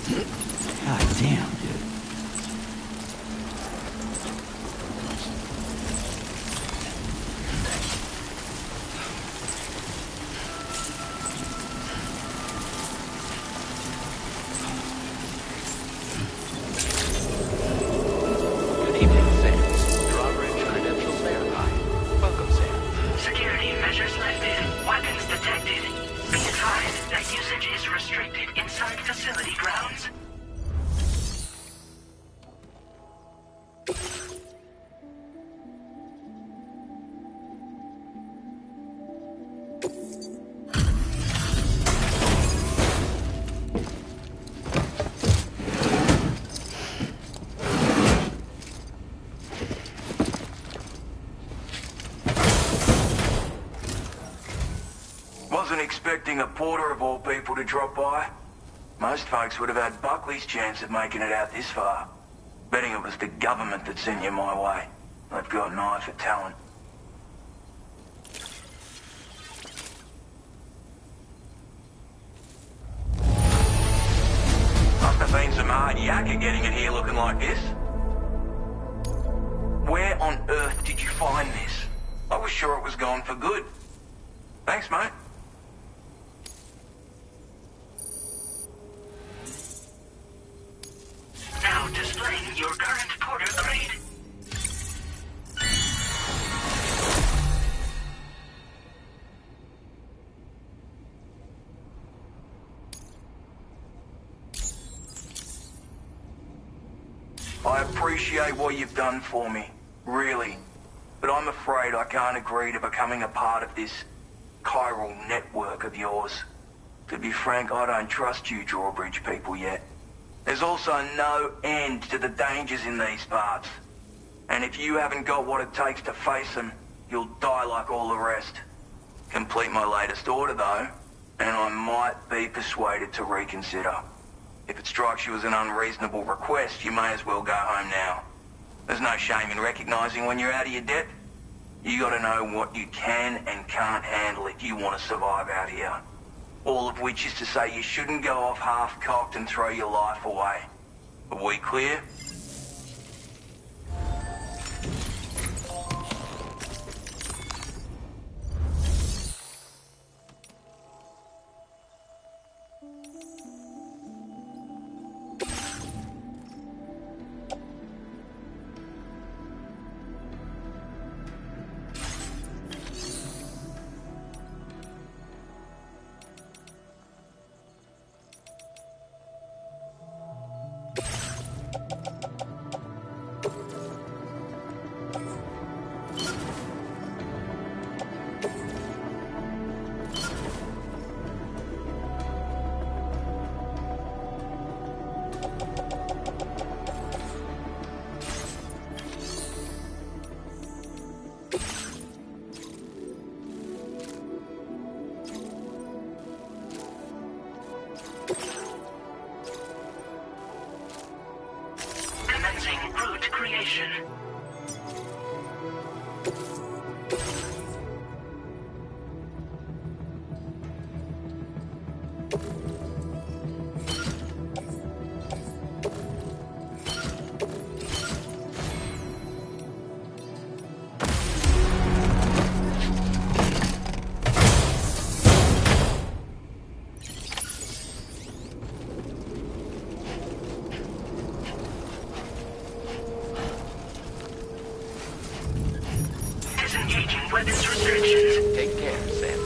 God damn, dude. Good evening, Sam. Drawbridge credentials verified. Welcome, Sam. Security measures lifted. Weapons detected. Be advised that usage is restricted inside facility grounds. Wasn't expecting a porter of all people to drop by. Most folks would have had Buckley's chance of making it out this far. Betting it was the government that sent you my way. They've got an eye for talent. Must have been some hard yakka getting it here looking like this. Where on earth did you find this? I was sure it was gone for good. Thanks, mate. Now displaying your current porter grade. I appreciate what you've done for me, really. But I'm afraid I can't agree to becoming a part of this chiral network of yours. To be frank, I don't trust you drawbridge people yet. There's also no end to the dangers in these parts. And if you haven't got what it takes to face them, you'll die like all the rest. Complete my latest order, though, and I might be persuaded to reconsider. If it strikes you as an unreasonable request, you may as well go home now. There's no shame in recognizing when you're out of your depth. You gotta know what you can and can't handle if you want to survive out here. All of which is to say you shouldn't go off half-cocked and throw your life away. Are we clear? Commencing route creation. Disengaging weapons restrictions. Take care, Sam.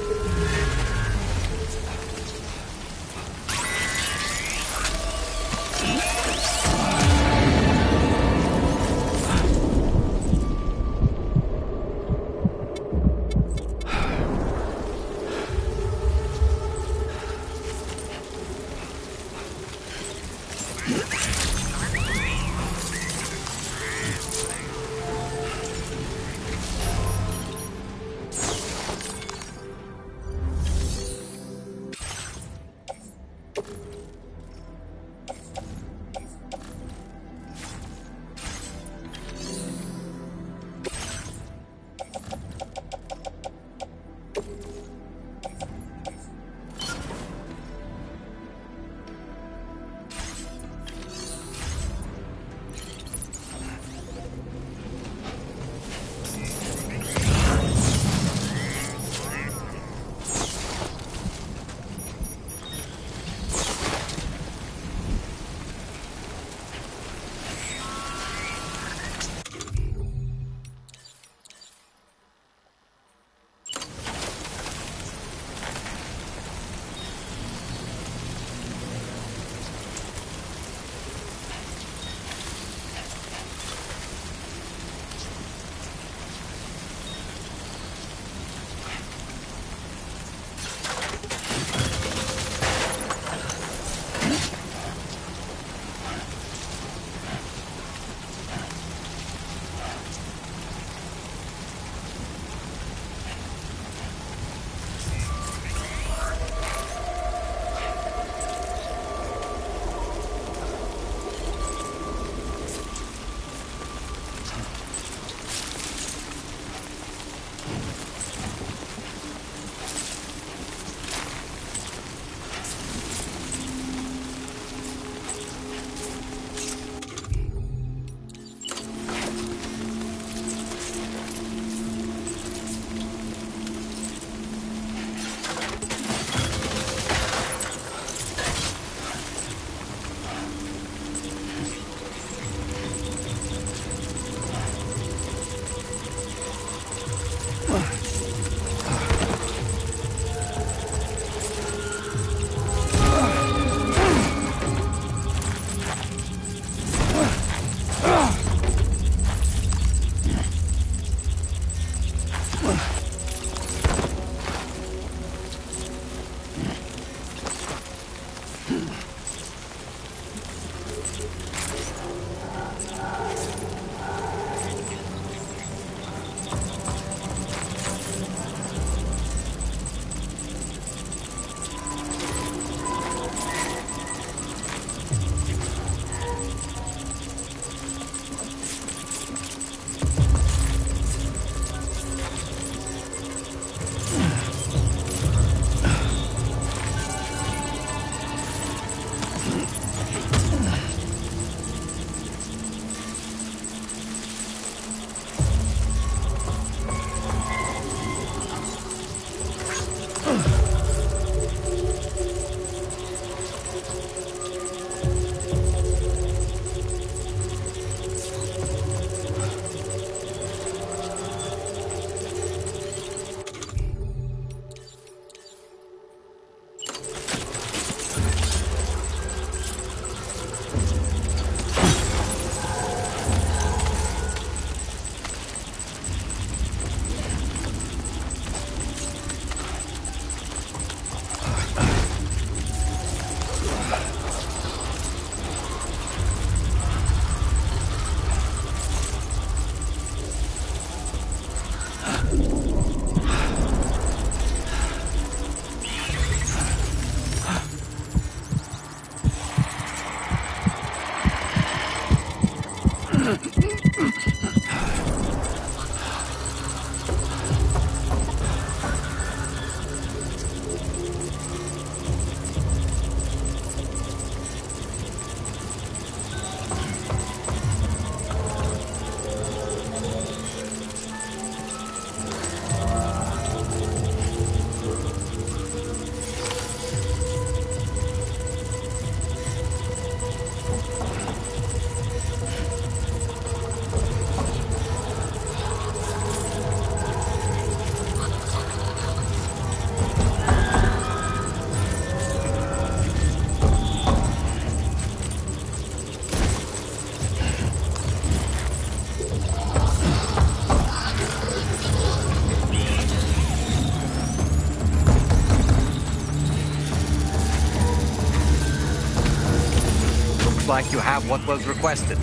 like you have what was requested.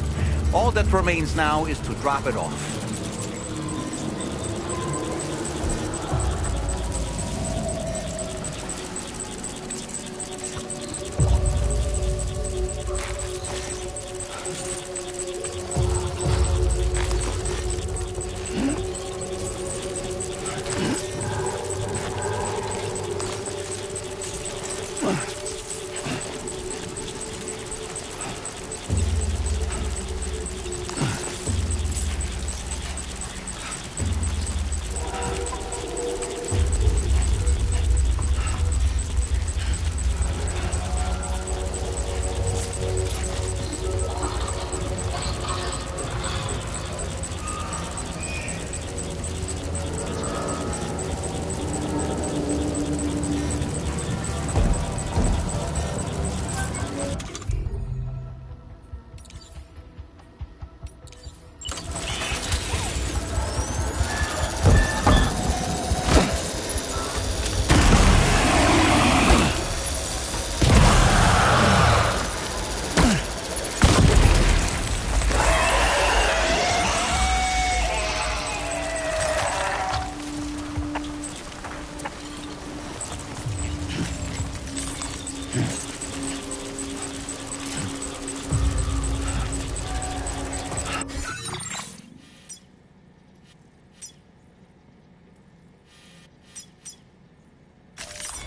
All that remains now is to drop it off.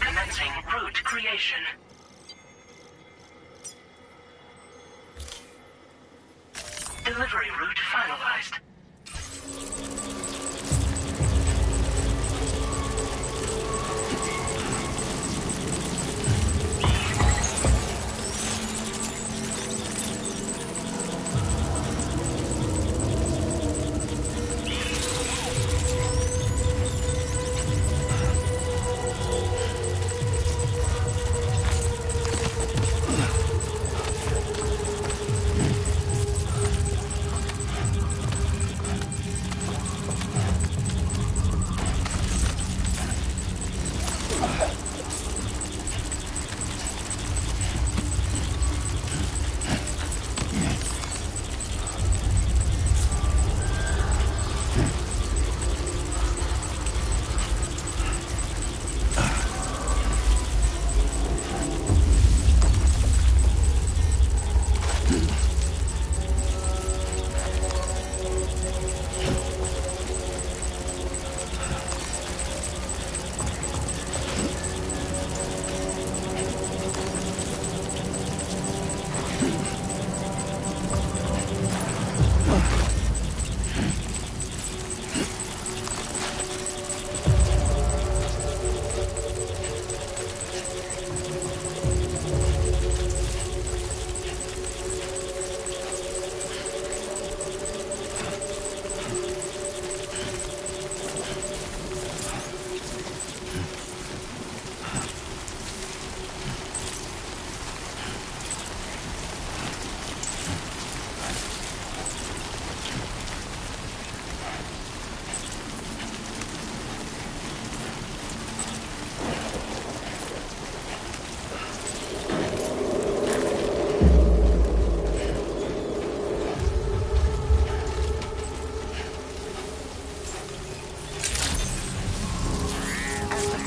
Commencing route creation. Delivery route finalized.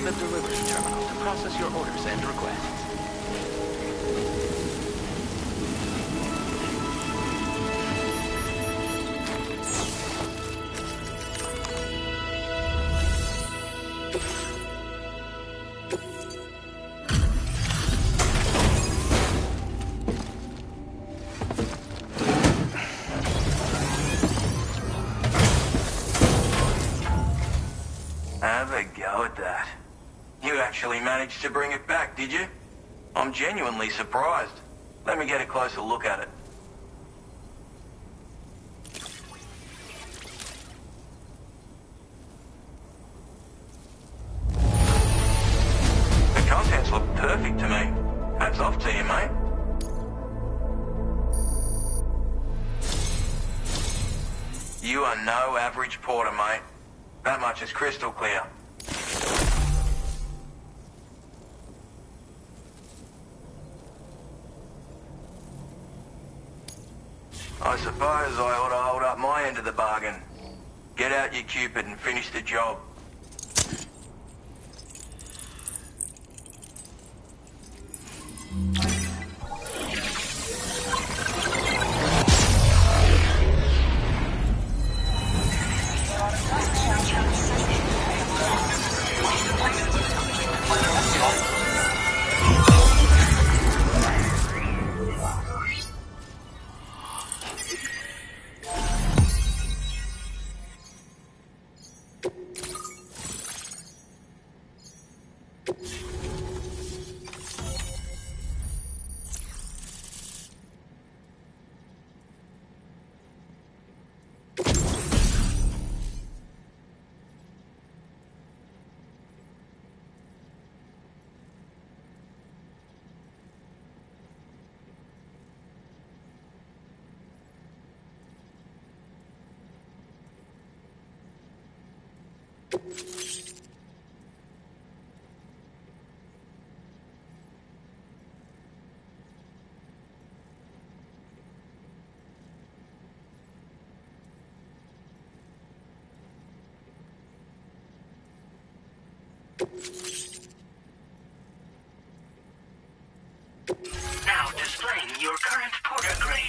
The delivery terminal to process your orders and requests. Have a go at that. You actually managed to bring it back, did you? I'm genuinely surprised. Let me get a closer look at it. The contents look perfect to me. Hats off to you, mate. You are no average porter, mate. That much is crystal clear. I suppose I ought to hold up my end of the bargain. Get out your Cupid and finish the job. Now displaying your current porter grade.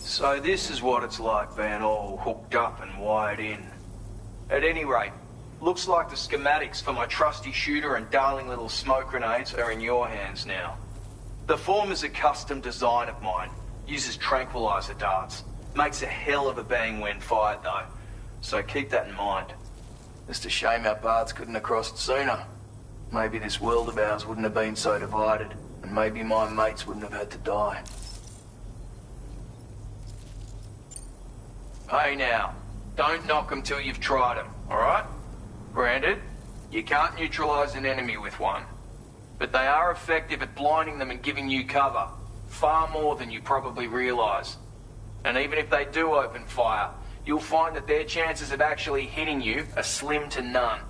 So this is what it's like being all hooked up and wired in. At any rate, looks like the schematics for my trusty shooter and darling little smoke grenades are in your hands now. The former's a custom design of mine. Uses tranquilizer darts. Makes a hell of a bang when fired though. So keep that in mind. Just a shame our paths couldn't have crossed sooner. Maybe this world of ours wouldn't have been so divided. And maybe my mates wouldn't have had to die. Hey now, don't knock them till you've tried them, alright? Granted, you can't neutralize an enemy with one. But they are effective at blinding them and giving you cover. Far more than you probably realize. And even if they do open fire, you'll find that their chances of actually hitting you are slim to none.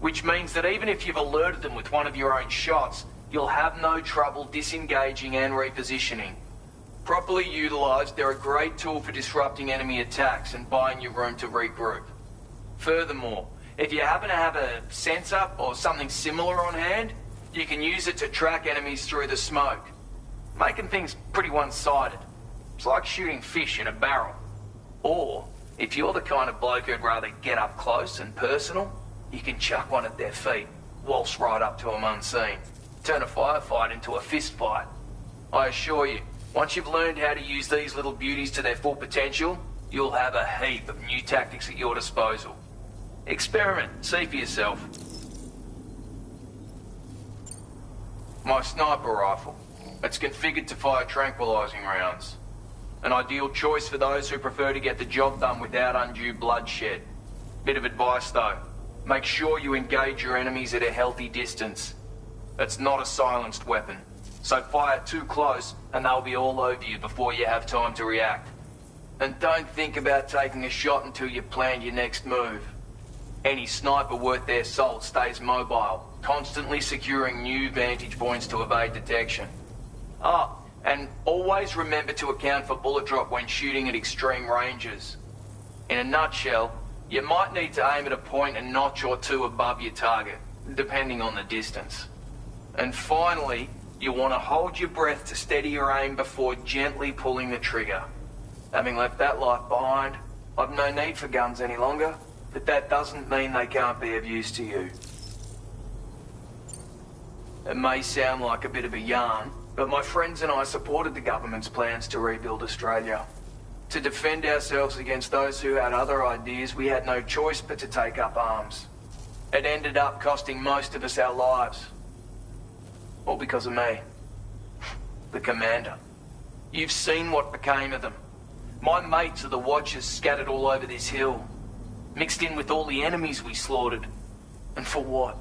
Which means that even if you've alerted them with one of your own shots, you'll have no trouble disengaging and repositioning. Properly utilized, they're a great tool for disrupting enemy attacks and buying you room to regroup. Furthermore, if you happen to have a sensor or something similar on hand, you can use it to track enemies through the smoke, making things pretty one-sided. It's like shooting fish in a barrel. Or, if you're the kind of bloke who'd rather get up close and personal, you can chuck one at their feet, waltz right up to them unseen, turn a firefight into a fist fight. I assure you, once you've learned how to use these little beauties to their full potential, you'll have a heap of new tactics at your disposal. Experiment, see for yourself. My sniper rifle. It's configured to fire tranquilizing rounds. An ideal choice for those who prefer to get the job done without undue bloodshed. Bit of advice though, make sure you engage your enemies at a healthy distance. It's not a silenced weapon. So fire too close and they'll be all over you before you have time to react. And don't think about taking a shot until you've planned your next move. Any sniper worth their salt stays mobile, constantly securing new vantage points to evade detection. And always remember to account for bullet drop when shooting at extreme ranges. In a nutshell, you might need to aim at a point a notch or two above your target, depending on the distance. And finally, you want to hold your breath to steady your aim before gently pulling the trigger. Having left that life behind, I've no need for guns any longer, but that doesn't mean they can't be of use to you. It may sound like a bit of a yarn, but my friends and I supported the government's plans to rebuild Australia. To defend ourselves against those who had other ideas, we had no choice but to take up arms. It ended up costing most of us our lives. All because of me. The commander. You've seen what became of them. My mates are the Watchers scattered all over this hill. Mixed in with all the enemies we slaughtered. And for what?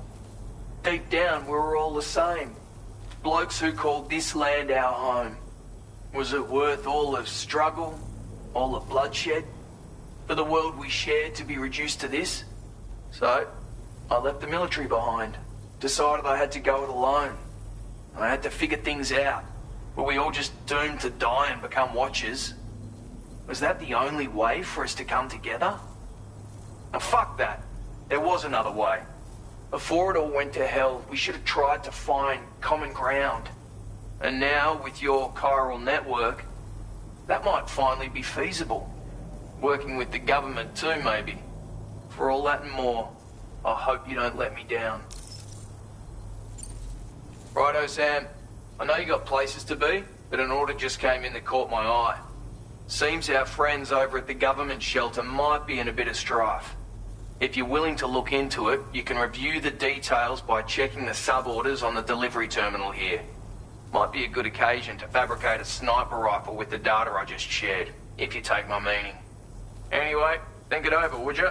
Deep down, we were all the same. Blokes who called this land our home. Was it worth all the struggle, all the bloodshed, for the world we shared to be reduced to this? So, I left the military behind. Decided I had to go it alone. I had to figure things out. Were we all just doomed to die and become watchers? Was that the only way for us to come together? Now fuck that. There was another way. Before it all went to hell, we should have tried to find common ground. And now, with your chiral network, that might finally be feasible. Working with the government too, maybe. For all that and more, I hope you don't let me down. Righto, Sam. I know you got places to be, but an order just came in that caught my eye. Seems our friends over at the government shelter might be in a bit of strife. If you're willing to look into it, you can review the details by checking the sub-orders on the delivery terminal here. Might be a good occasion to fabricate a sniper rifle with the data I just shared, if you take my meaning. Anyway, think it over, would you?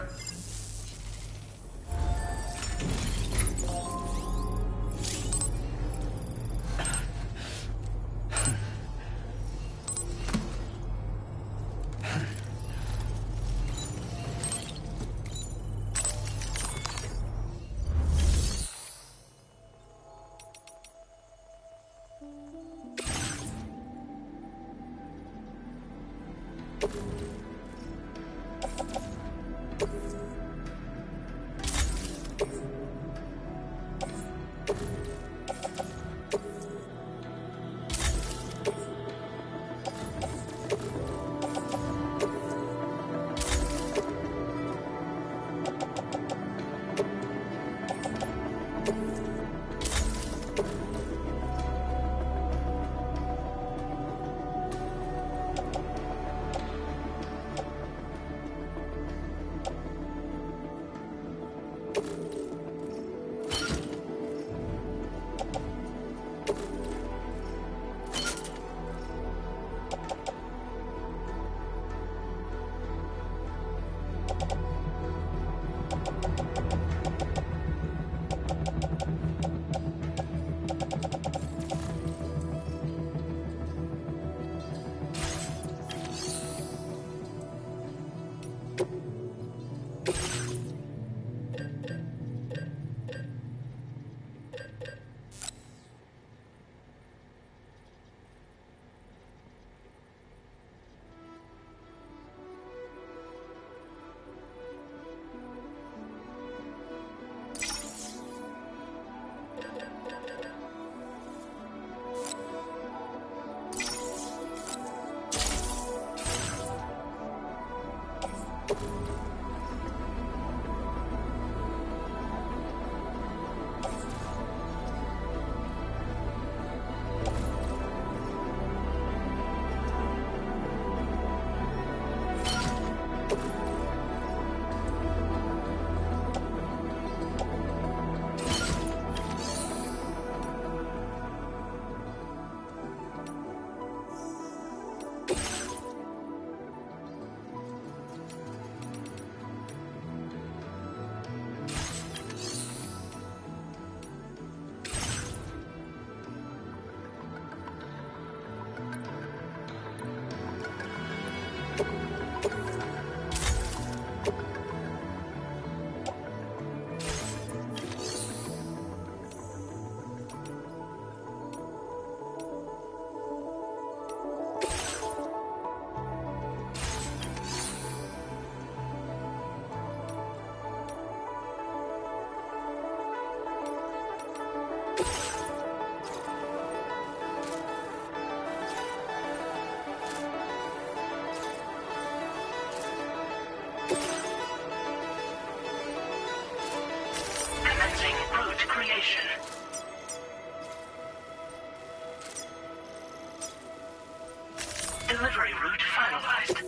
Delivery route finalized.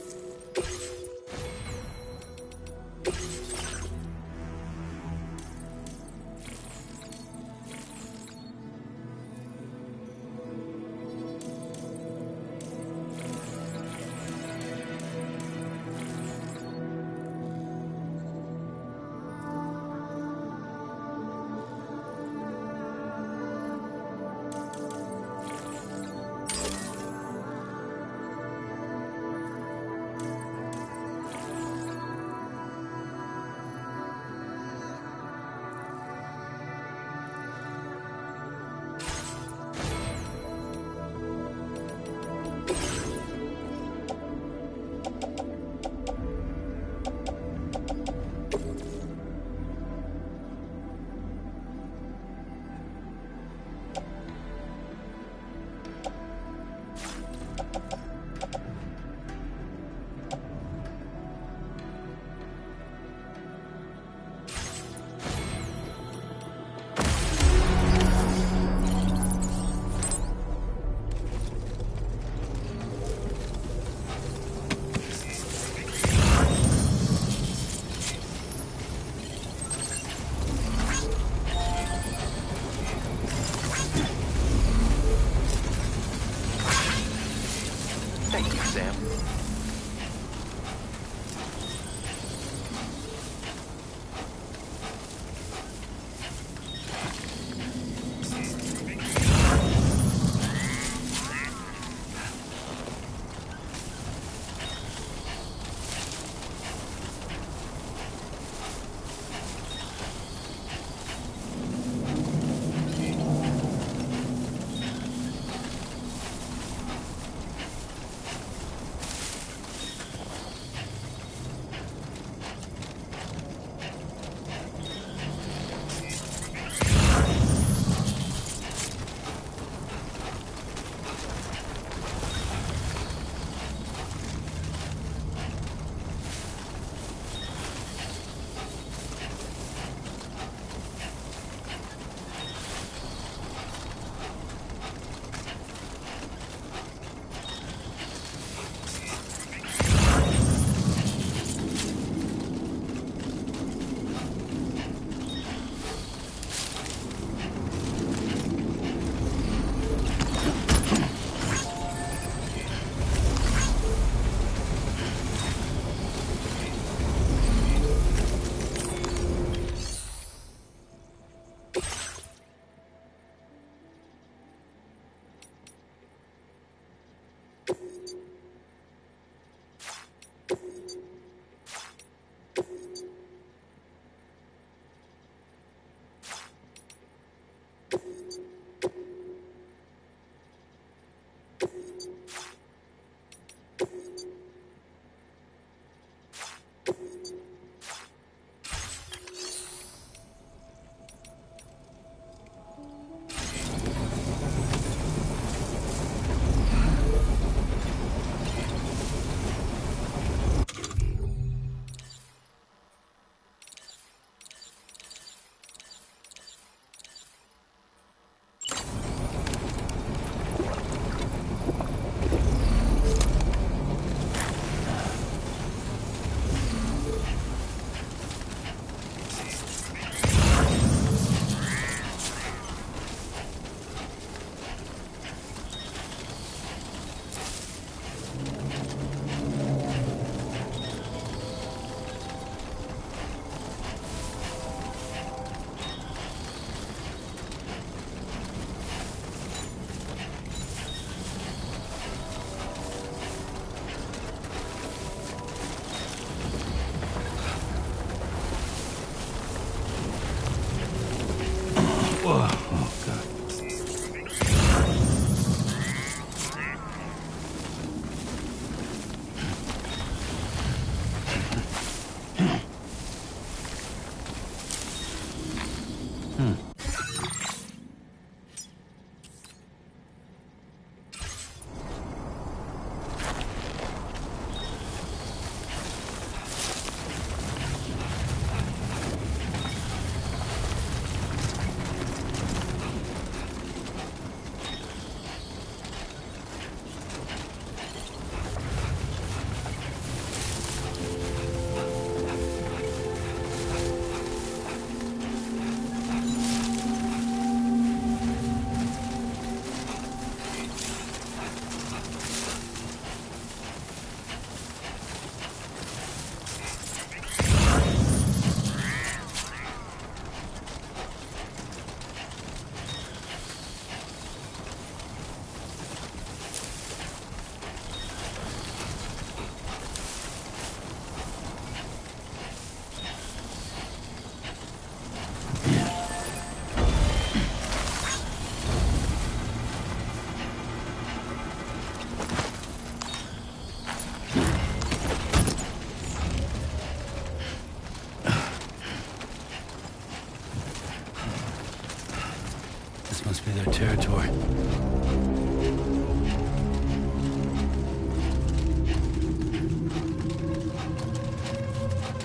This must be their territory.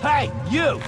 Hey, you!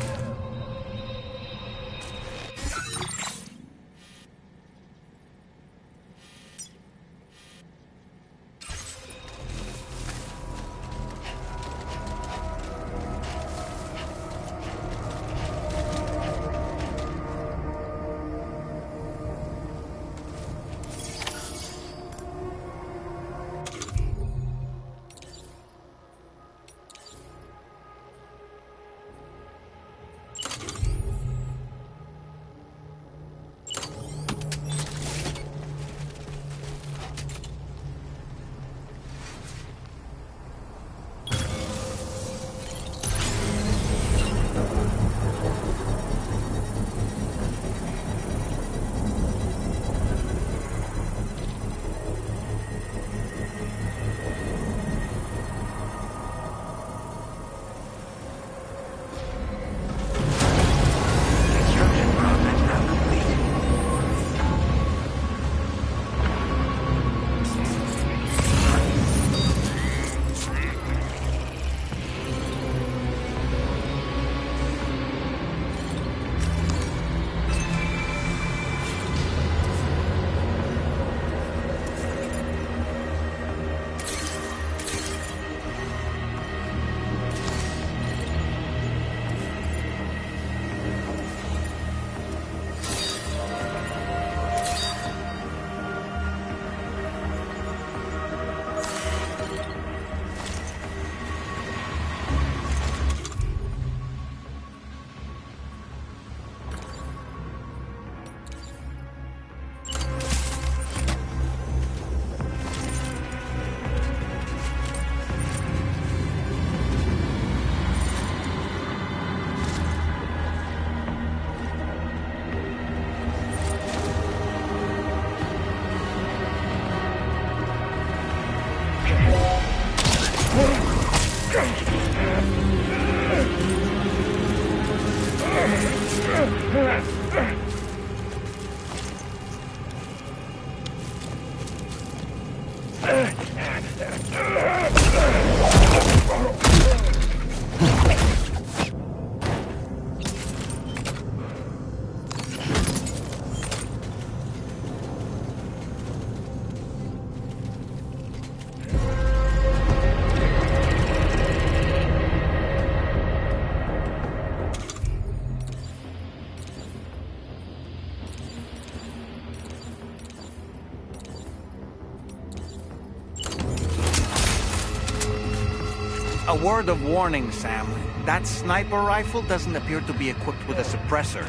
A word of warning, Sam. That sniper rifle doesn't appear to be equipped with a suppressor,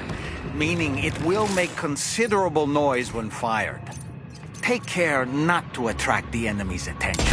meaning it will make considerable noise when fired. Take care not to attract the enemy's attention.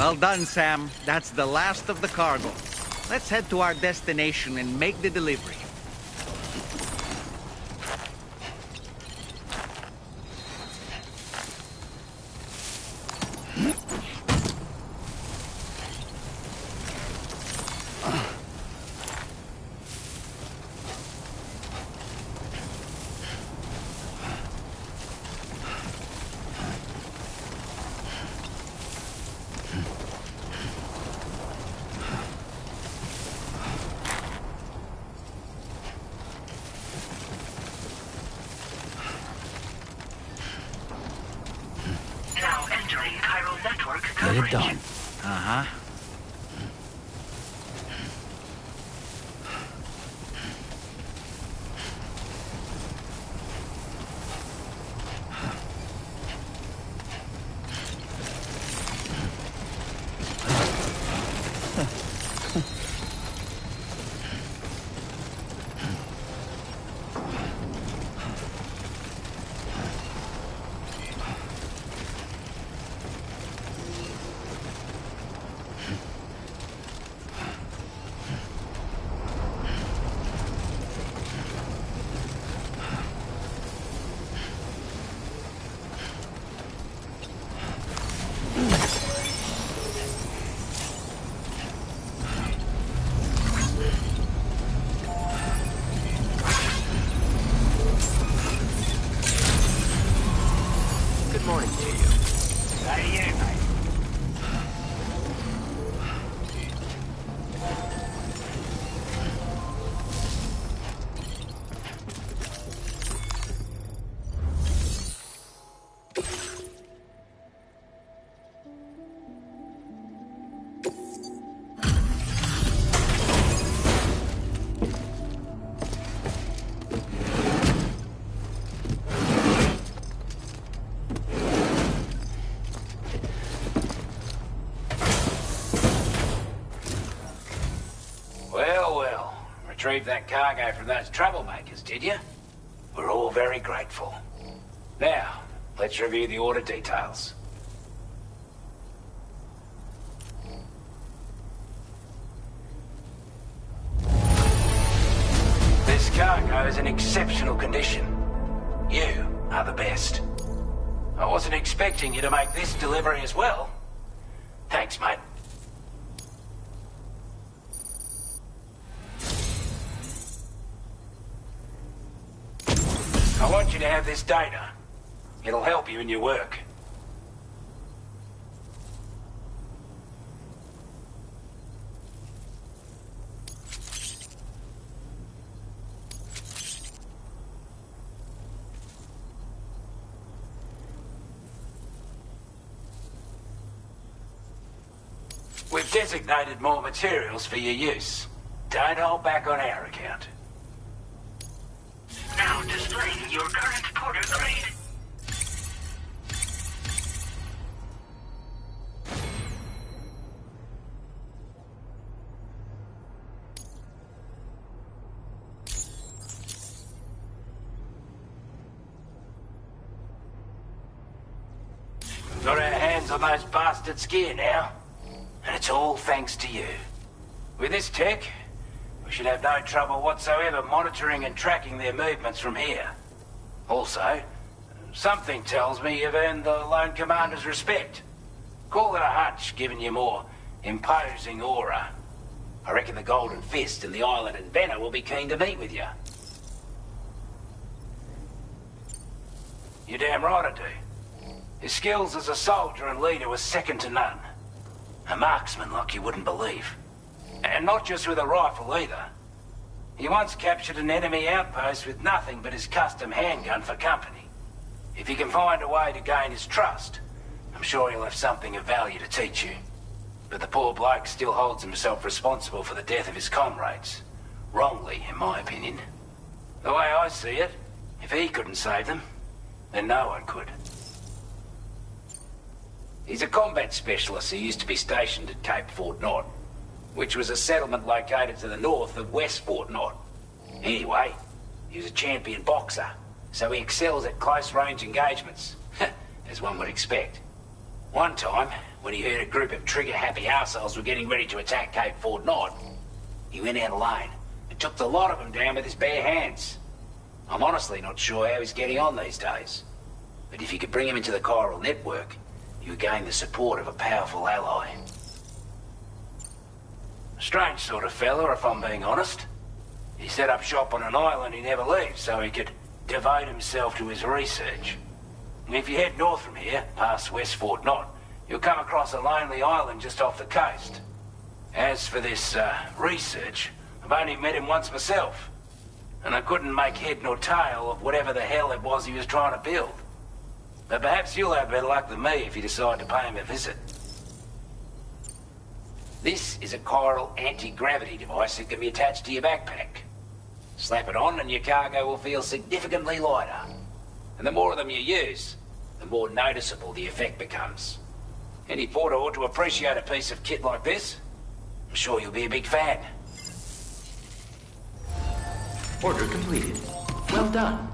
Well done, Sam. That's the last of the cargo. Let's head to our destination and make the delivery. Now entering chiral network Get coverage. it done. Uh-huh. Good morning to you. How do you, mate? Well, well. Retrieved that cargo from those troublemakers, did you? We're all very grateful. Now, let's review the order details. This cargo is in exceptional condition. You are the best. I wasn't expecting you to make this delivery as well. Thanks, mate. I want you to have this data. It'll help you in your work. We've designated more materials for your use. Don't hold back on our account. Now displaying your current porter grade. We've got our hands on those bastards' gear now. And it's all thanks to you. With this tech, we should have no trouble whatsoever monitoring and tracking their movements from here. Also, something tells me you've earned the Lone Commander's respect. Call it a hunch, given your more imposing aura. I reckon the Golden Fist and the Island Inventor will be keen to meet with you. You're damn right I do. His skills as a soldier and leader were second to none. A marksman like you wouldn't believe. And not just with a rifle either. He once captured an enemy outpost with nothing but his custom handgun for company. If you can find a way to gain his trust, I'm sure he'll have something of value to teach you. But the poor bloke still holds himself responsible for the death of his comrades. Wrongly, in my opinion. The way I see it, if he couldn't save them, then no one could. He's a combat specialist who used to be stationed at Cape Fort Knot, which was a settlement located to the north of West Fort Knot. Anyway, he was a champion boxer, so he excels at close-range engagements, as one would expect. One time, when he heard a group of trigger-happy arseholes were getting ready to attack Cape Fort Knot, he went out alone and took the lot of them down with his bare hands. I'm honestly not sure how he's getting on these days. But if you could bring him into the chiral network, you gain the support of a powerful ally. Strange sort of fella, if I'm being honest. He set up shop on an island he never leaves so he could devote himself to his research. If you head north from here, past West Fort Knot, you'll come across a lonely island just off the coast. As for this, research, I've only met him once myself, and I couldn't make head nor tail of whatever the hell it was he was trying to build. But perhaps you'll have better luck than me if you decide to pay him a visit. This is a chiral anti-gravity device that can be attached to your backpack. Slap it on and your cargo will feel significantly lighter. And the more of them you use, the more noticeable the effect becomes. Any porter ought to appreciate a piece of kit like this. I'm sure you'll be a big fan. Order completed. Well done.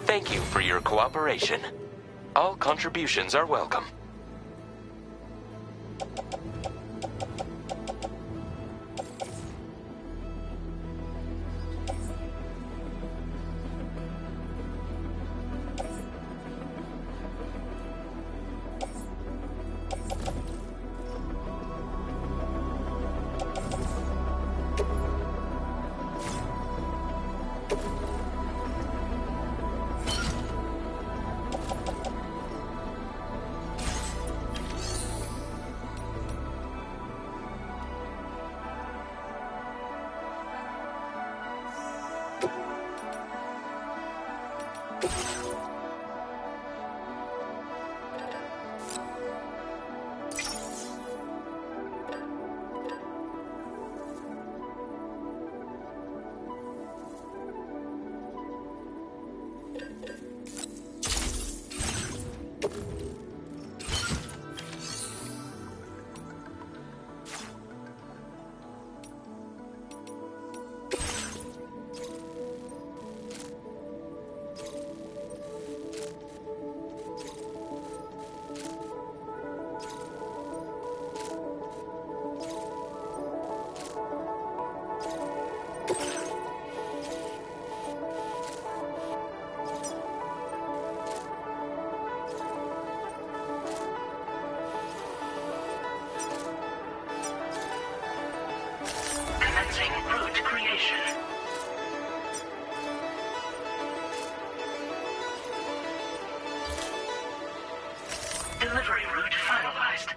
Thank you for your cooperation. All contributions are welcome. Delivery route finalized.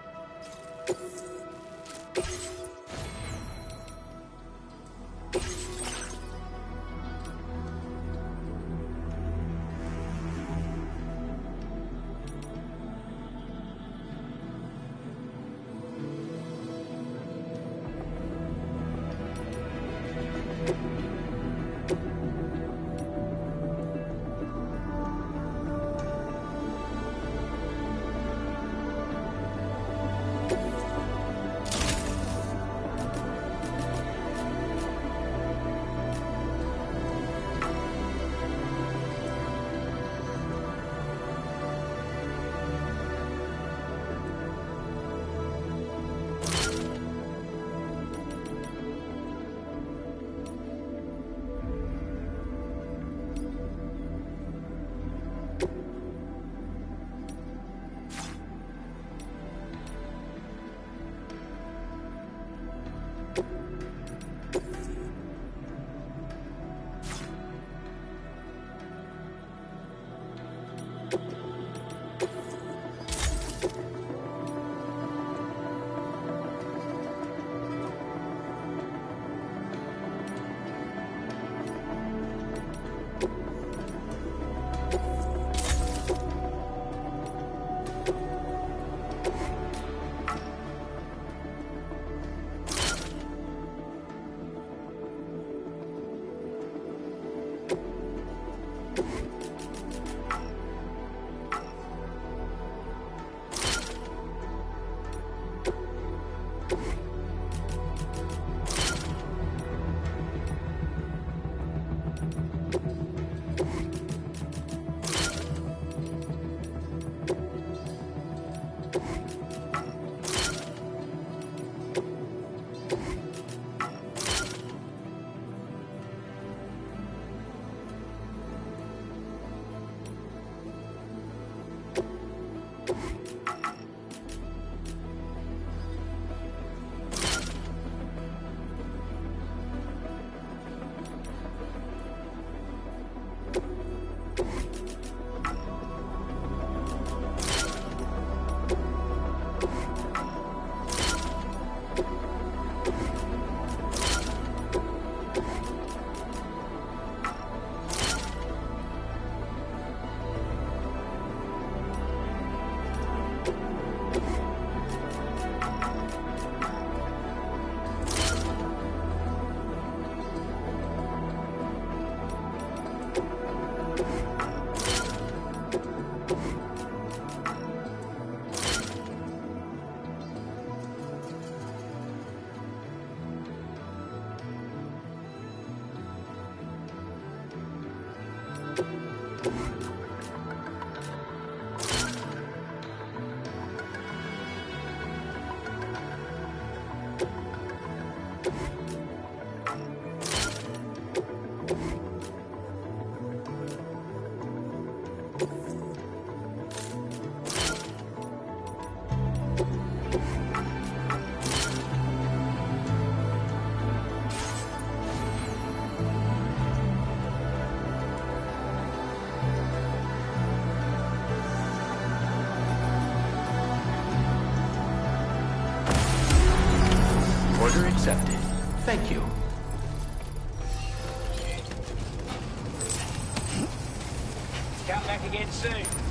Order accepted. Thank you. Come back again soon.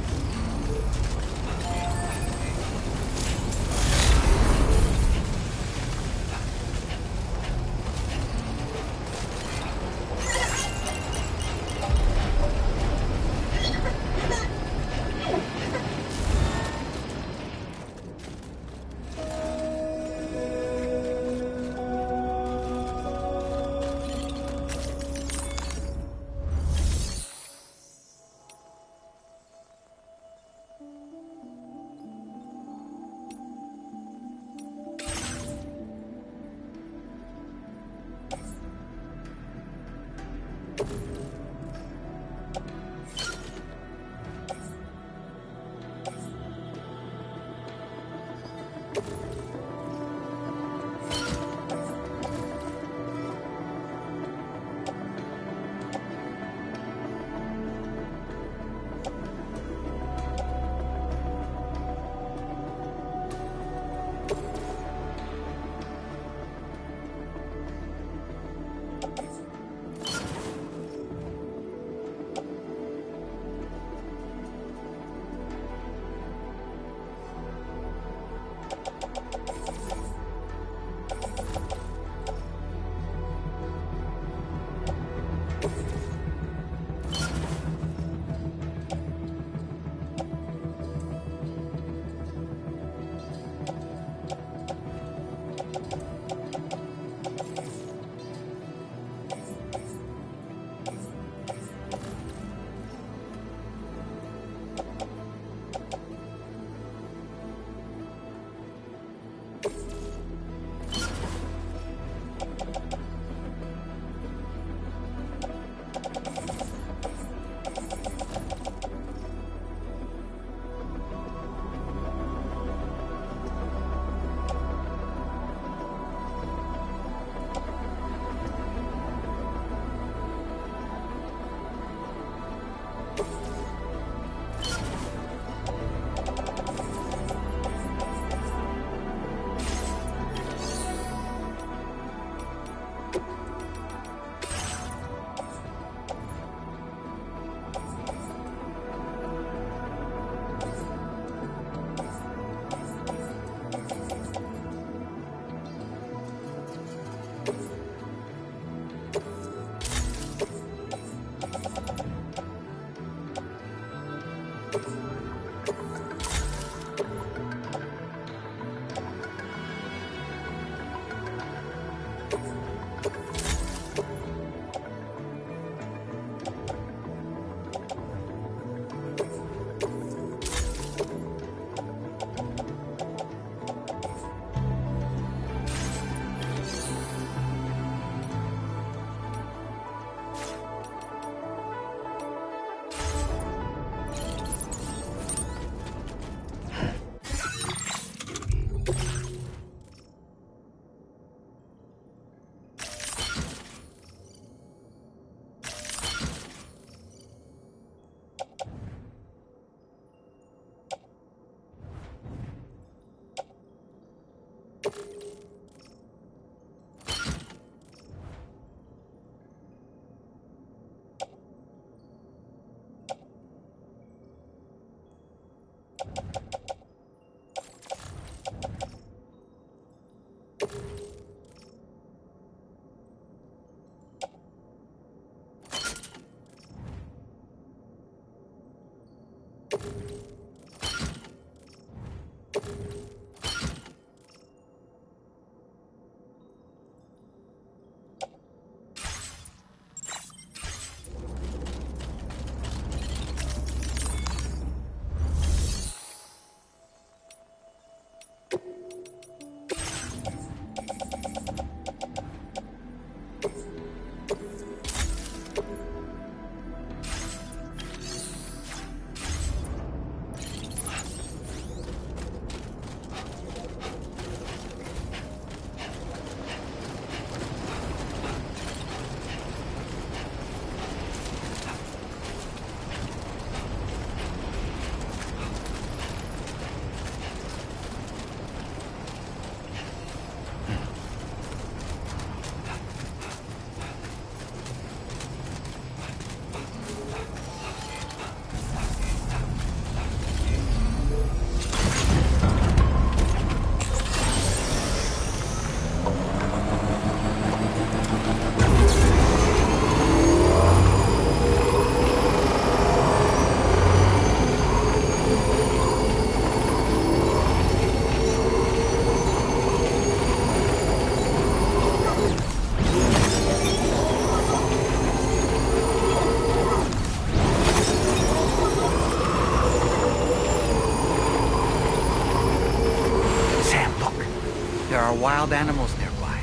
Wild animals nearby.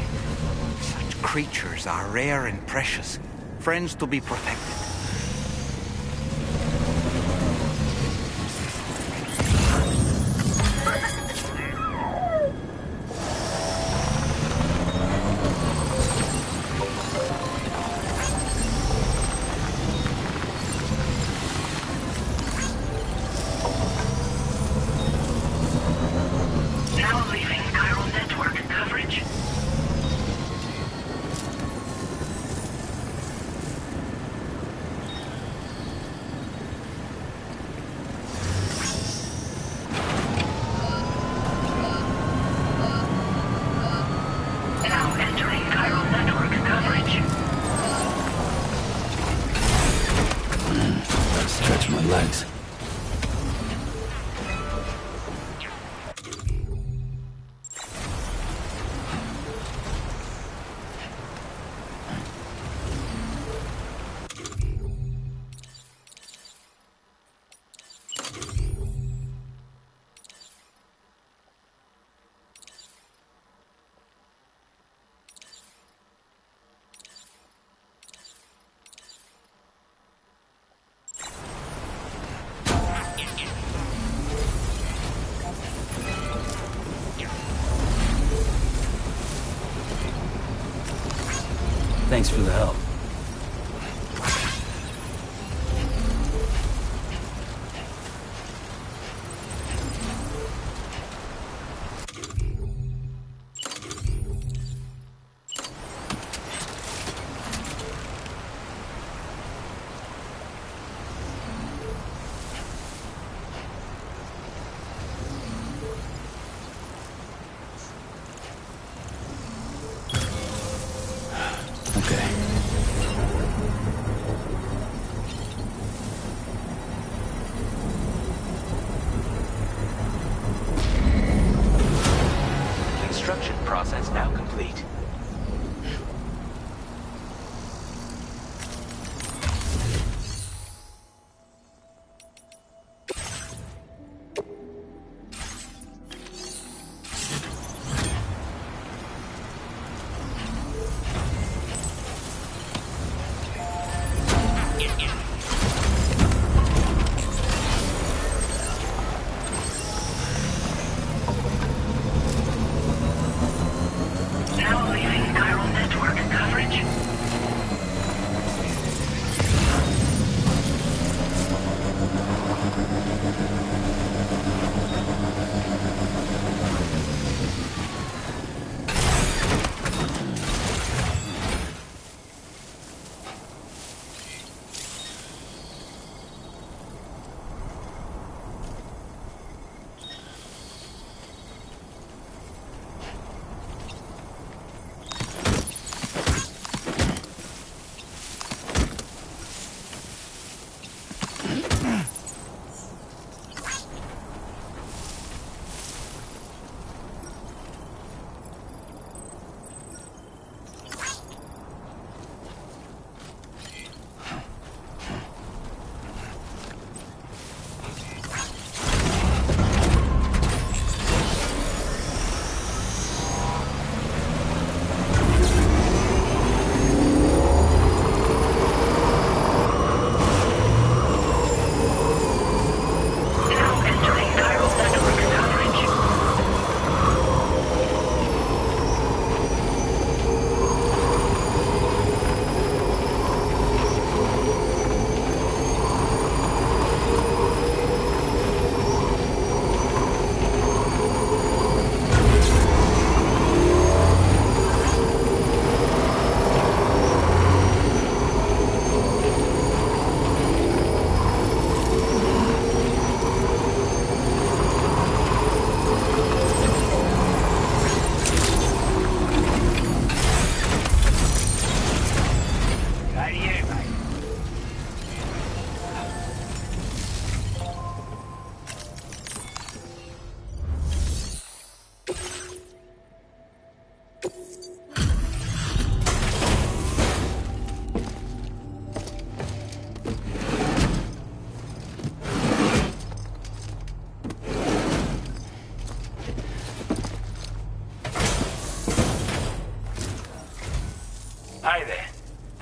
Such creatures are rare and precious, friends to be protected. Stretch my legs. Thanks for the help. Construction process now complete. Now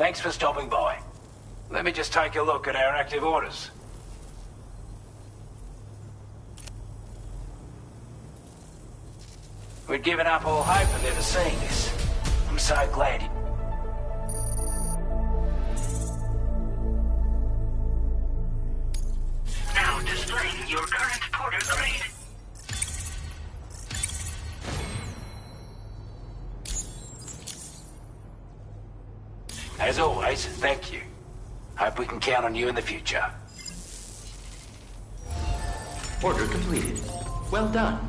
Thanks for stopping by. Let me just take a look at our active orders. We'd given up all hope of ever seeing this. I'm so glad you... Now displaying your current porter grade. As always, thank you. Hope we can count on you in the future. Order completed. Well done.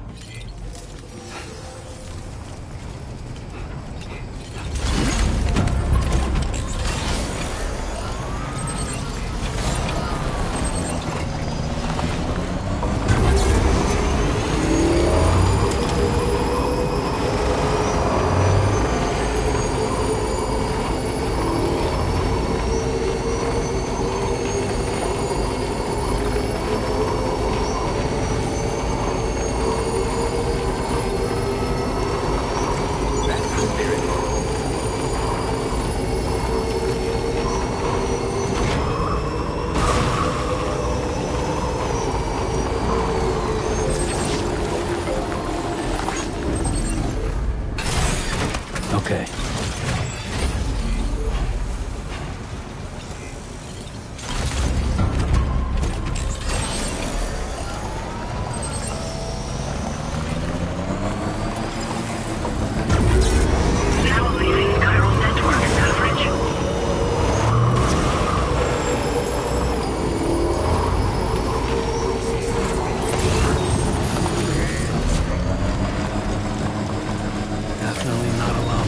Okay. Now leaving chiral network coverage. Definitely not alone.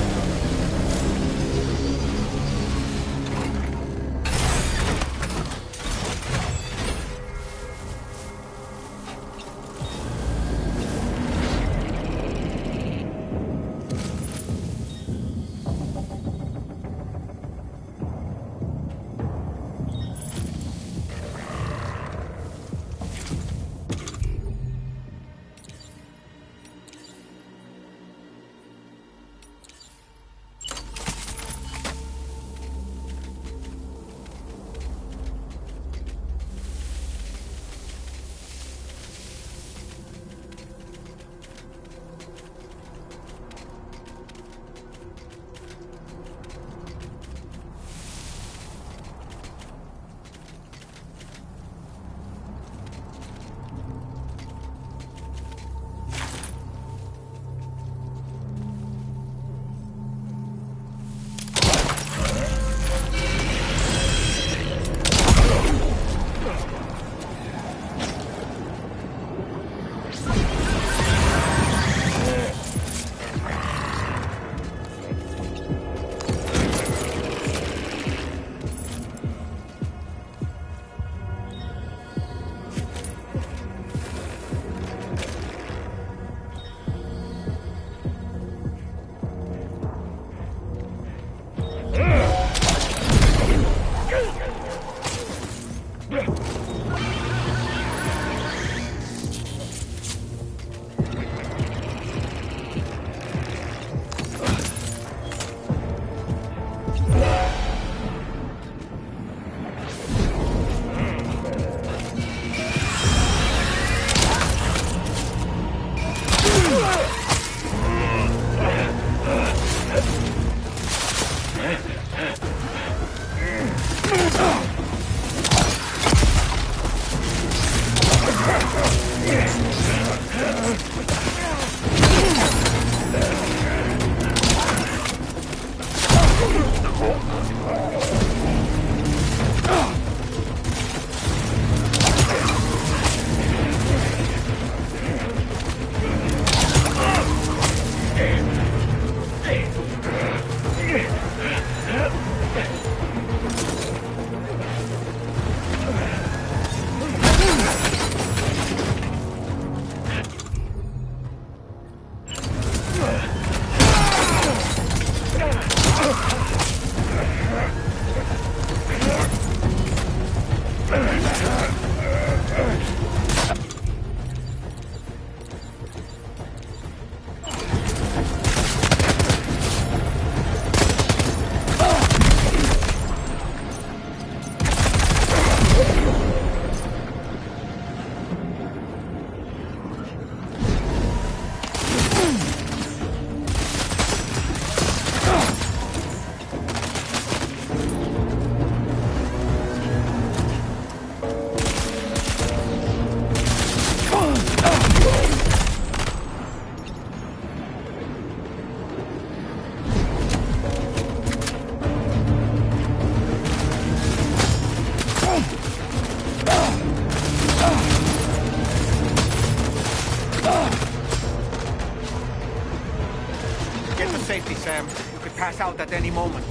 pass out at any moment.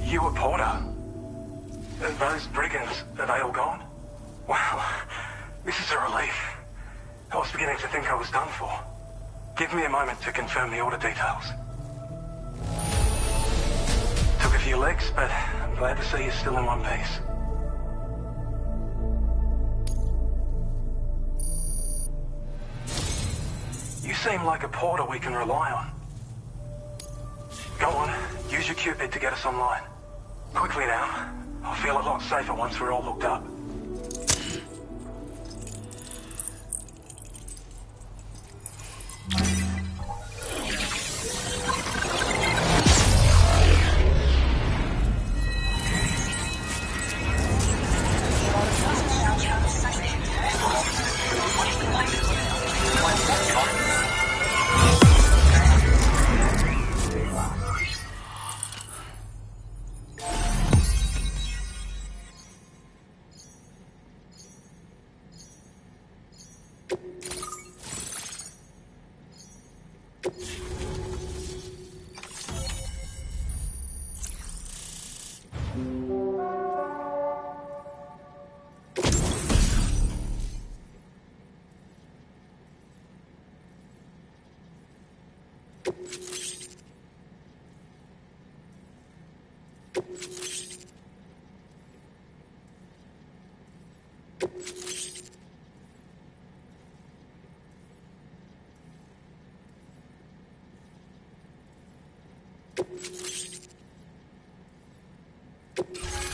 You a Porter? Those brigands, are they all gone? Wow, this is a relief. I was beginning to think I was done for. Give me a moment to confirm the order details. Took a few licks, but I'm glad to see you're still in one piece. You seem like a Porter we can rely on. Go on, use your Cupid to get us online. Quickly now. I'll feel a lot safer once we're all hooked up.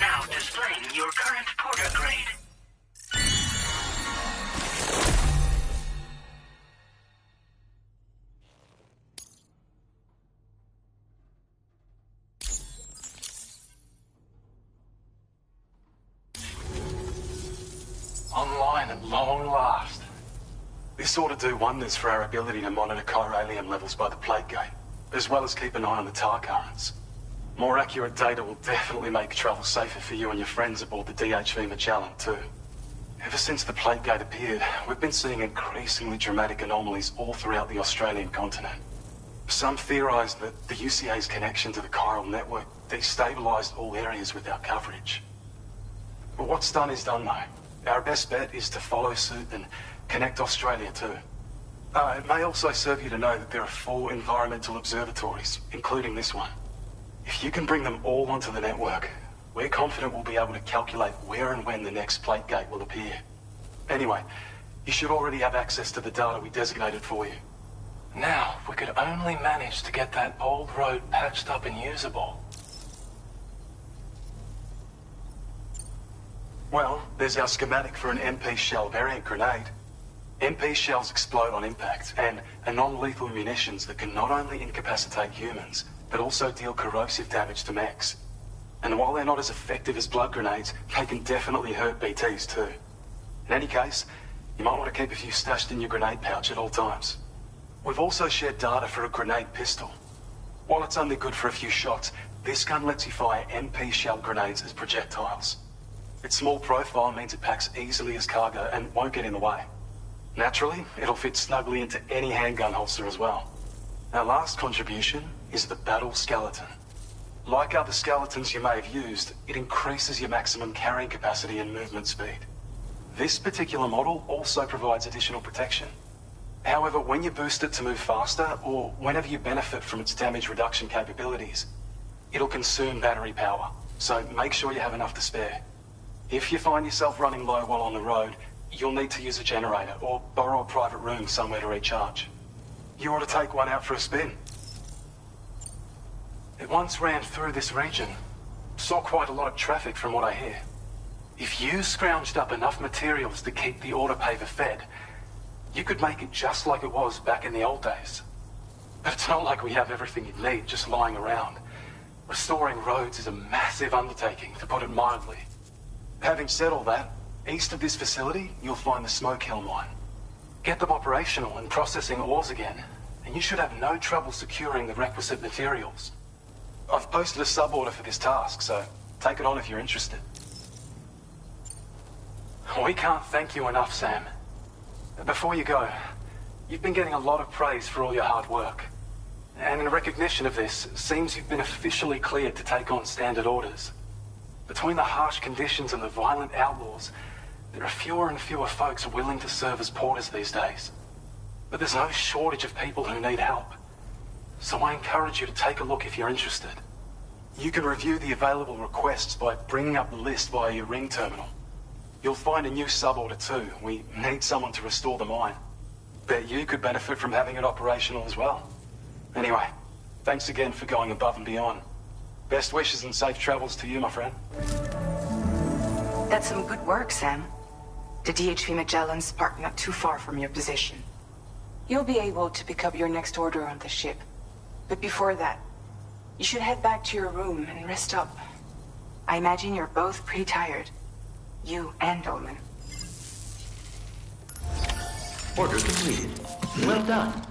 Now displaying your current Porter grade. Online at long last. This ought to do wonders for our ability to monitor chiralium levels by the plate gate, as well as keep an eye on the tar currents. More accurate data will definitely make travel safer for you and your friends aboard the DHV Magellan, too. Ever since the Plague Gate appeared, we've been seeing increasingly dramatic anomalies all throughout the Australian continent. Some theorise that the UCA's connection to the chiral network destabilised all areas with our coverage. But what's done is done, though. Our best bet is to follow suit and connect Australia too. It may also serve you to know that there are 4 environmental observatories, including this one. If you can bring them all onto the network, we're confident we'll be able to calculate where and when the next Plague Gate will appear. Anyway, you should already have access to the data we designated for you. Now, if we could only manage to get that old road patched up and usable. Well, there's our schematic for an MP shell variant grenade. MP shells explode on impact, and are non-lethal munitions that can not only incapacitate humans, but also deal corrosive damage to mechs. And while they're not as effective as blood grenades, they can definitely hurt BTs too. In any case, you might want to keep a few stashed in your grenade pouch at all times. We've also shared data for a grenade pistol. While it's only good for a few shots, this gun lets you fire MP shell grenades as projectiles. Its small profile means it packs easily as cargo and won't get in the way. Naturally, it'll fit snugly into any handgun holster as well. Our last contribution is the Battle Skeleton. Like other skeletons you may have used, it increases your maximum carrying capacity and movement speed. This particular model also provides additional protection. However, when you boost it to move faster, or whenever you benefit from its damage reduction capabilities, it'll consume battery power, so make sure you have enough to spare. If you find yourself running low while on the road, you'll need to use a generator or borrow a private room somewhere to recharge. You ought to take one out for a spin. It once ran through this region. Saw quite a lot of traffic from what I hear. If you scrounged up enough materials to keep the autopaver fed, you could make it just like it was back in the old days. But it's not like we have everything you'd need just lying around. Restoring roads is a massive undertaking, to put it mildly. Having said all that, east of this facility, you'll find the Smoke Hill mine. Get them operational and processing ores again, and you should have no trouble securing the requisite materials. I've posted a sub-order for this task, so take it on if you're interested. We can't thank you enough, Sam. Before you go, you've been getting a lot of praise for all your hard work. And in recognition of this, it seems you've been officially cleared to take on standard orders. Between the harsh conditions and the violent outlaws, there are fewer and fewer folks willing to serve as porters these days. But there's no shortage of people who need help. So I encourage you to take a look if you're interested. You can review the available requests by bringing up the list via your ring terminal. You'll find a new sub-order too. We need someone to restore the mine. Bet you could benefit from having it operational as well. Anyway, thanks again for going above and beyond. Best wishes and safe travels to you, my friend. That's some good work, Sam. The DHV Magellan's parked not too far from your position. You'll be able to pick up your next order on the ship. But before that, you should head back to your room and rest up. I imagine you're both pretty tired. You and Dolman. Order completed. Well done.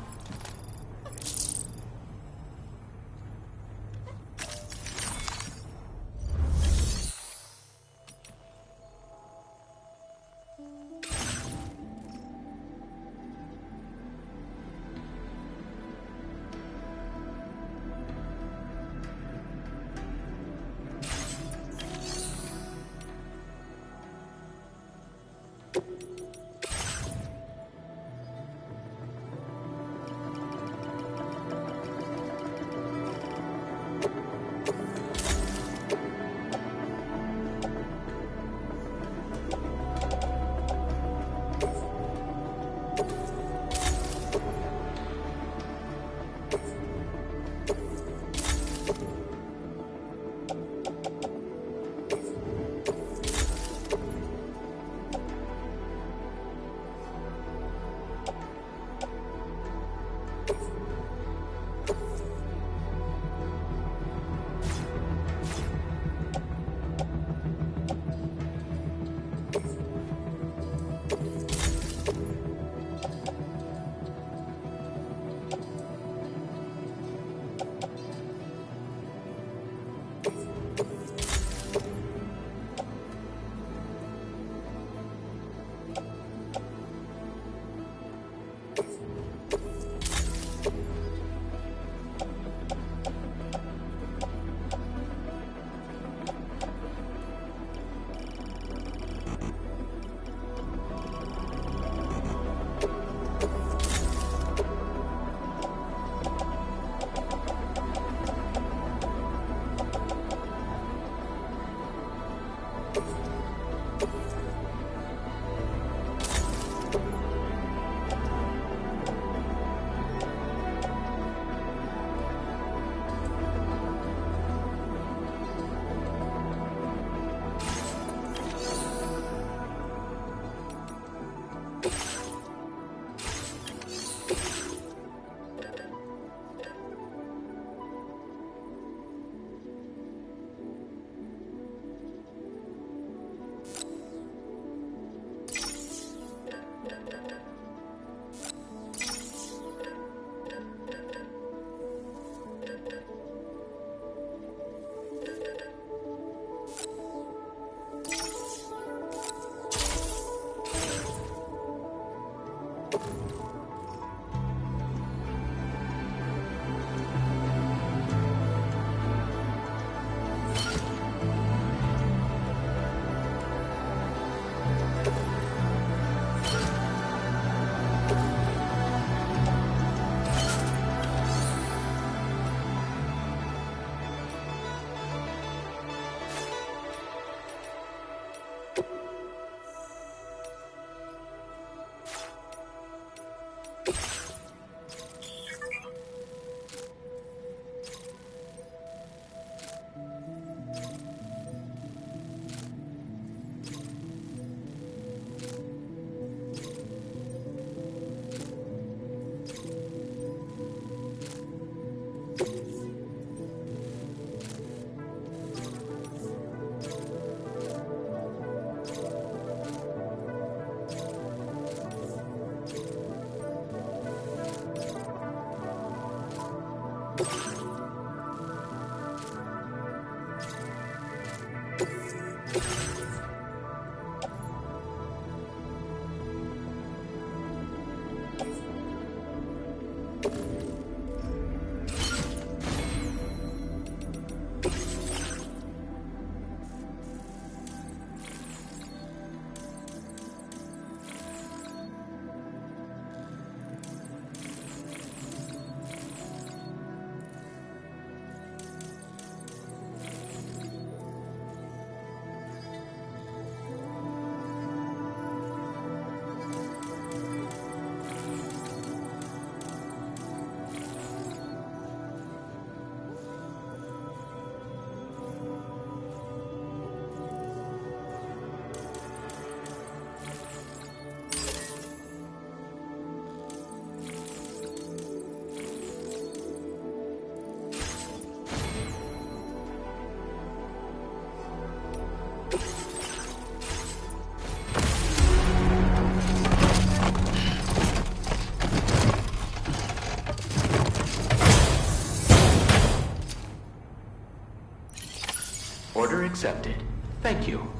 Order accepted. Thank you.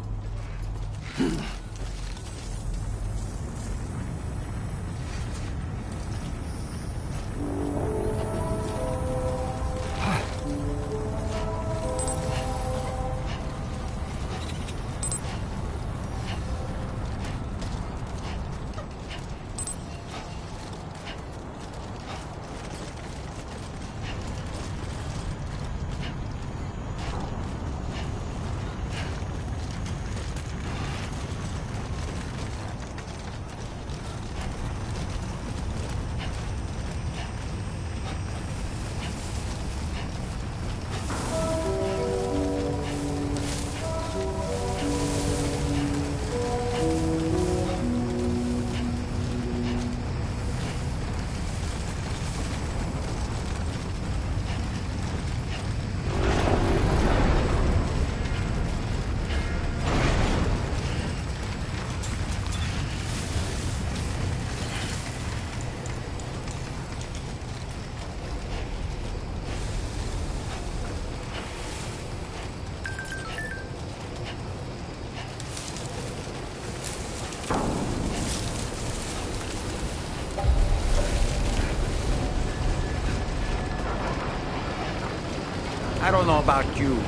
I don't know about you,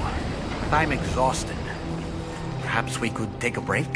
but I'm exhausted. Perhaps we could take a break?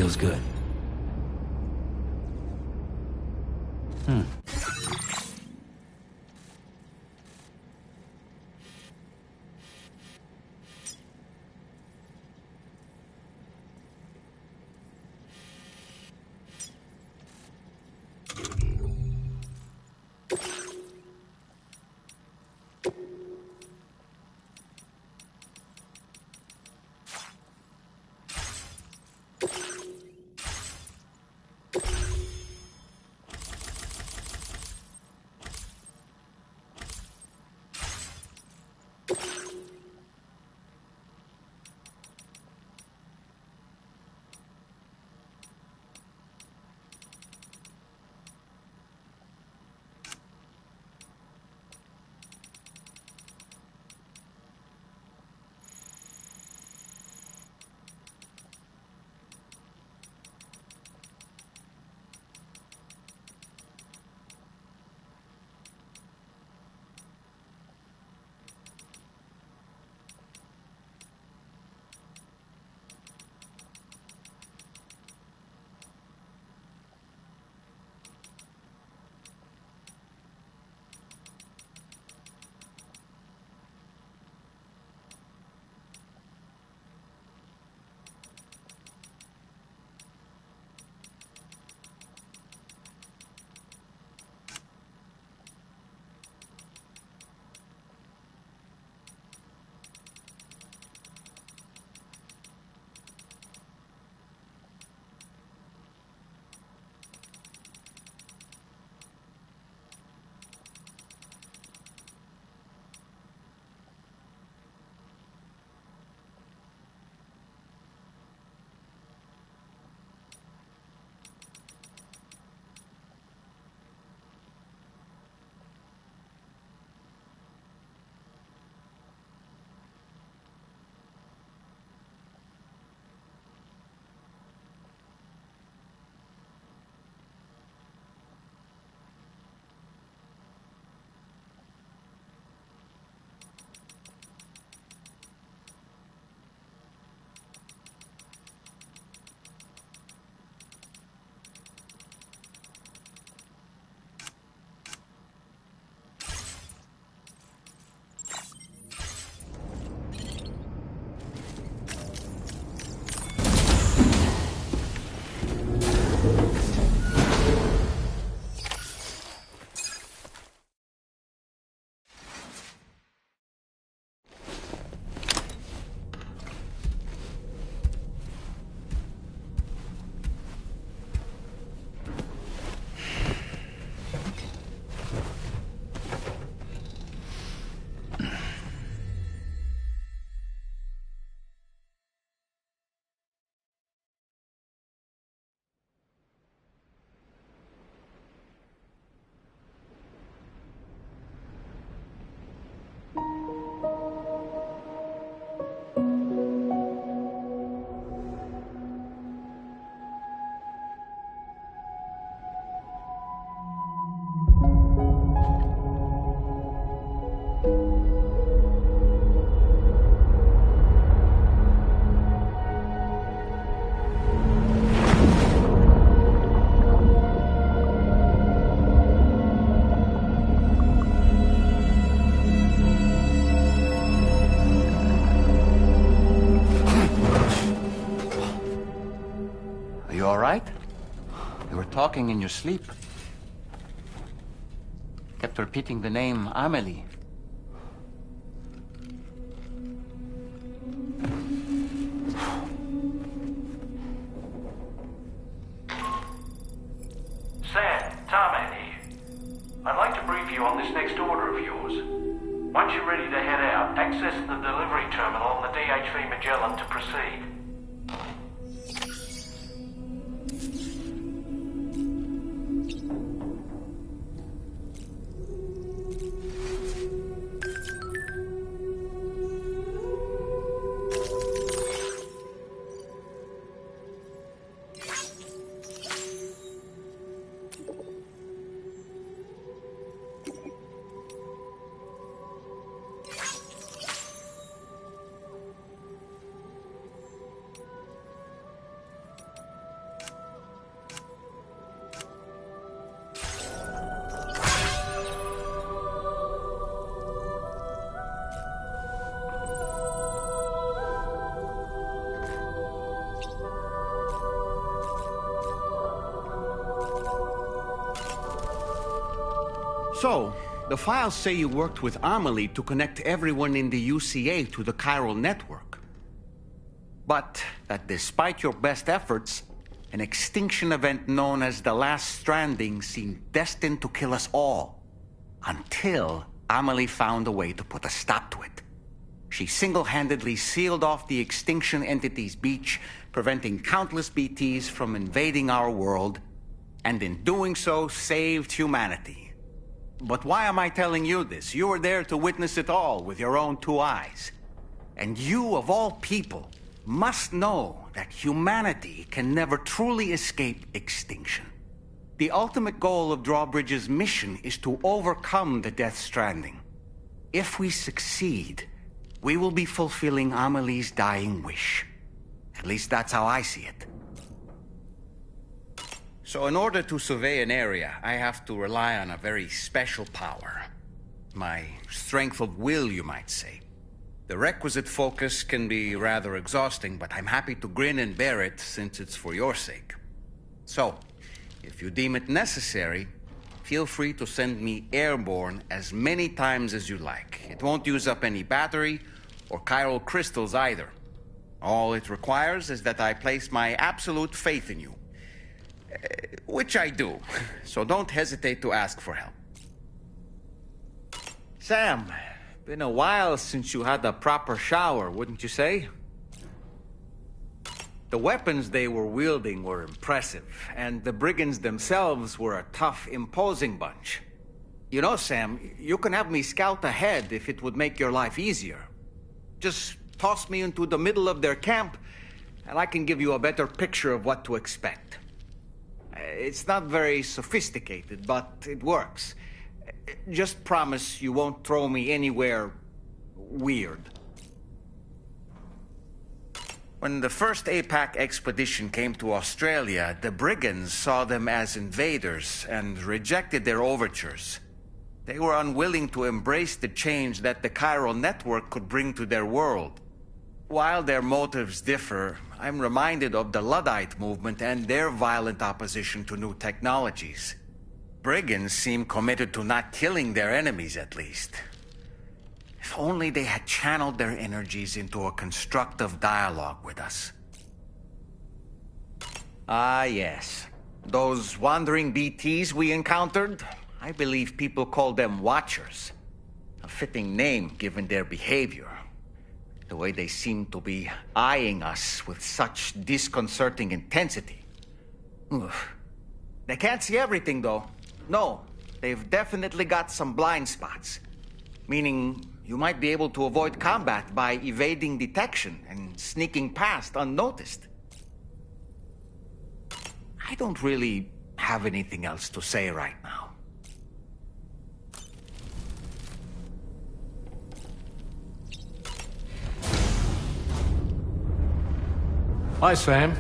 Feels good. Talking in your sleep. Kept repeating the name Amelie. Sam, Tarman here. I'd like to brief you on this next order of yours. Once you're ready to head out, access the delivery terminal on the DHV Magellan to proceed. So, the files say you worked with Amelie to connect everyone in the UCA to the chiral network. But that despite your best efforts, an extinction event known as the Last Stranding seemed destined to kill us all. Until Amelie found a way to put a stop to it. She single-handedly sealed off the extinction entity's beach, preventing countless BTs from invading our world, and in doing so, saved humanity. But why am I telling you this? You were there to witness it all with your own 2 eyes. And you, of all people, must know that humanity can never truly escape extinction. The ultimate goal of Drawbridge's mission is to overcome the Death Stranding. If we succeed, we will be fulfilling Amelie's dying wish. At least that's how I see it. So in order to survey an area, I have to rely on a very special power. My strength of will, you might say. The requisite focus can be rather exhausting, but I'm happy to grin and bear it since it's for your sake. So, if you deem it necessary, feel free to send me airborne as many times as you like. It won't use up any battery or chiral crystals either. All it requires is that I place my absolute faith in you. Which I do, so don't hesitate to ask for help. Sam, been a while since you had a proper shower, wouldn't you say? The weapons they were wielding were impressive, and the brigands themselves were a tough, imposing bunch. You know, Sam, you can have me scout ahead if it would make your life easier. Just toss me into the middle of their camp, and I can give you a better picture of what to expect. It's not very sophisticated, but it works. Just promise you won't throw me anywhere weird. When the first APAC expedition came to Australia, the brigands saw them as invaders and rejected their overtures. They were unwilling to embrace the change that the chiral network could bring to their world. While their motives differ, I'm reminded of the Luddite movement and their violent opposition to new technologies. Brigands seem committed to not killing their enemies, at least. If only they had channeled their energies into a constructive dialogue with us. Ah, yes. Those wandering BTs we encountered, I believe people call them Watchers. A fitting name given their behavior. The way they seem to be eyeing us with such disconcerting intensity. Oof. They can't see everything, though. No, they've definitely got some blind spots. Meaning, you might be able to avoid combat by evading detection and sneaking past unnoticed. I don't really have anything else to say right now. Hi, Sam.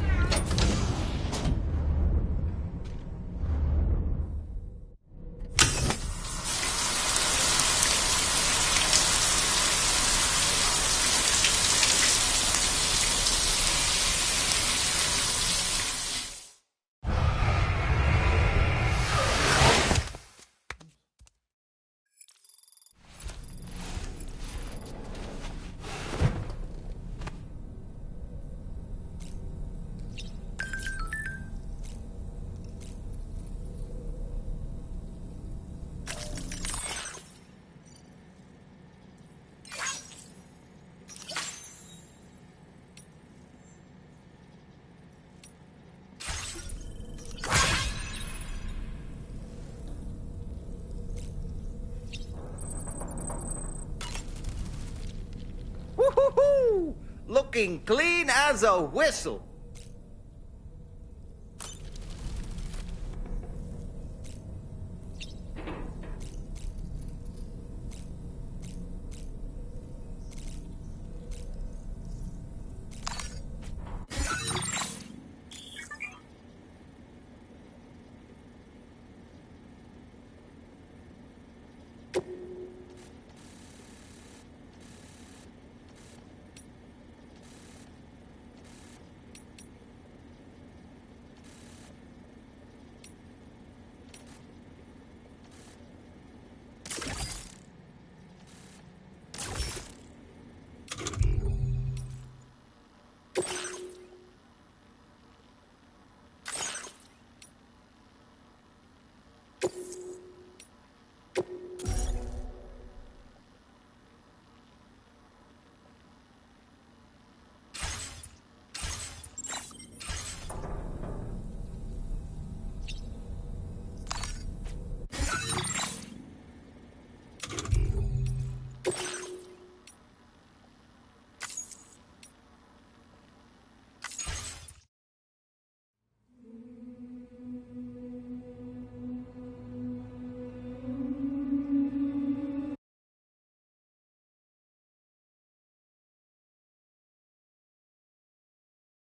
Woo-hoo-hoo! Looking clean as a whistle.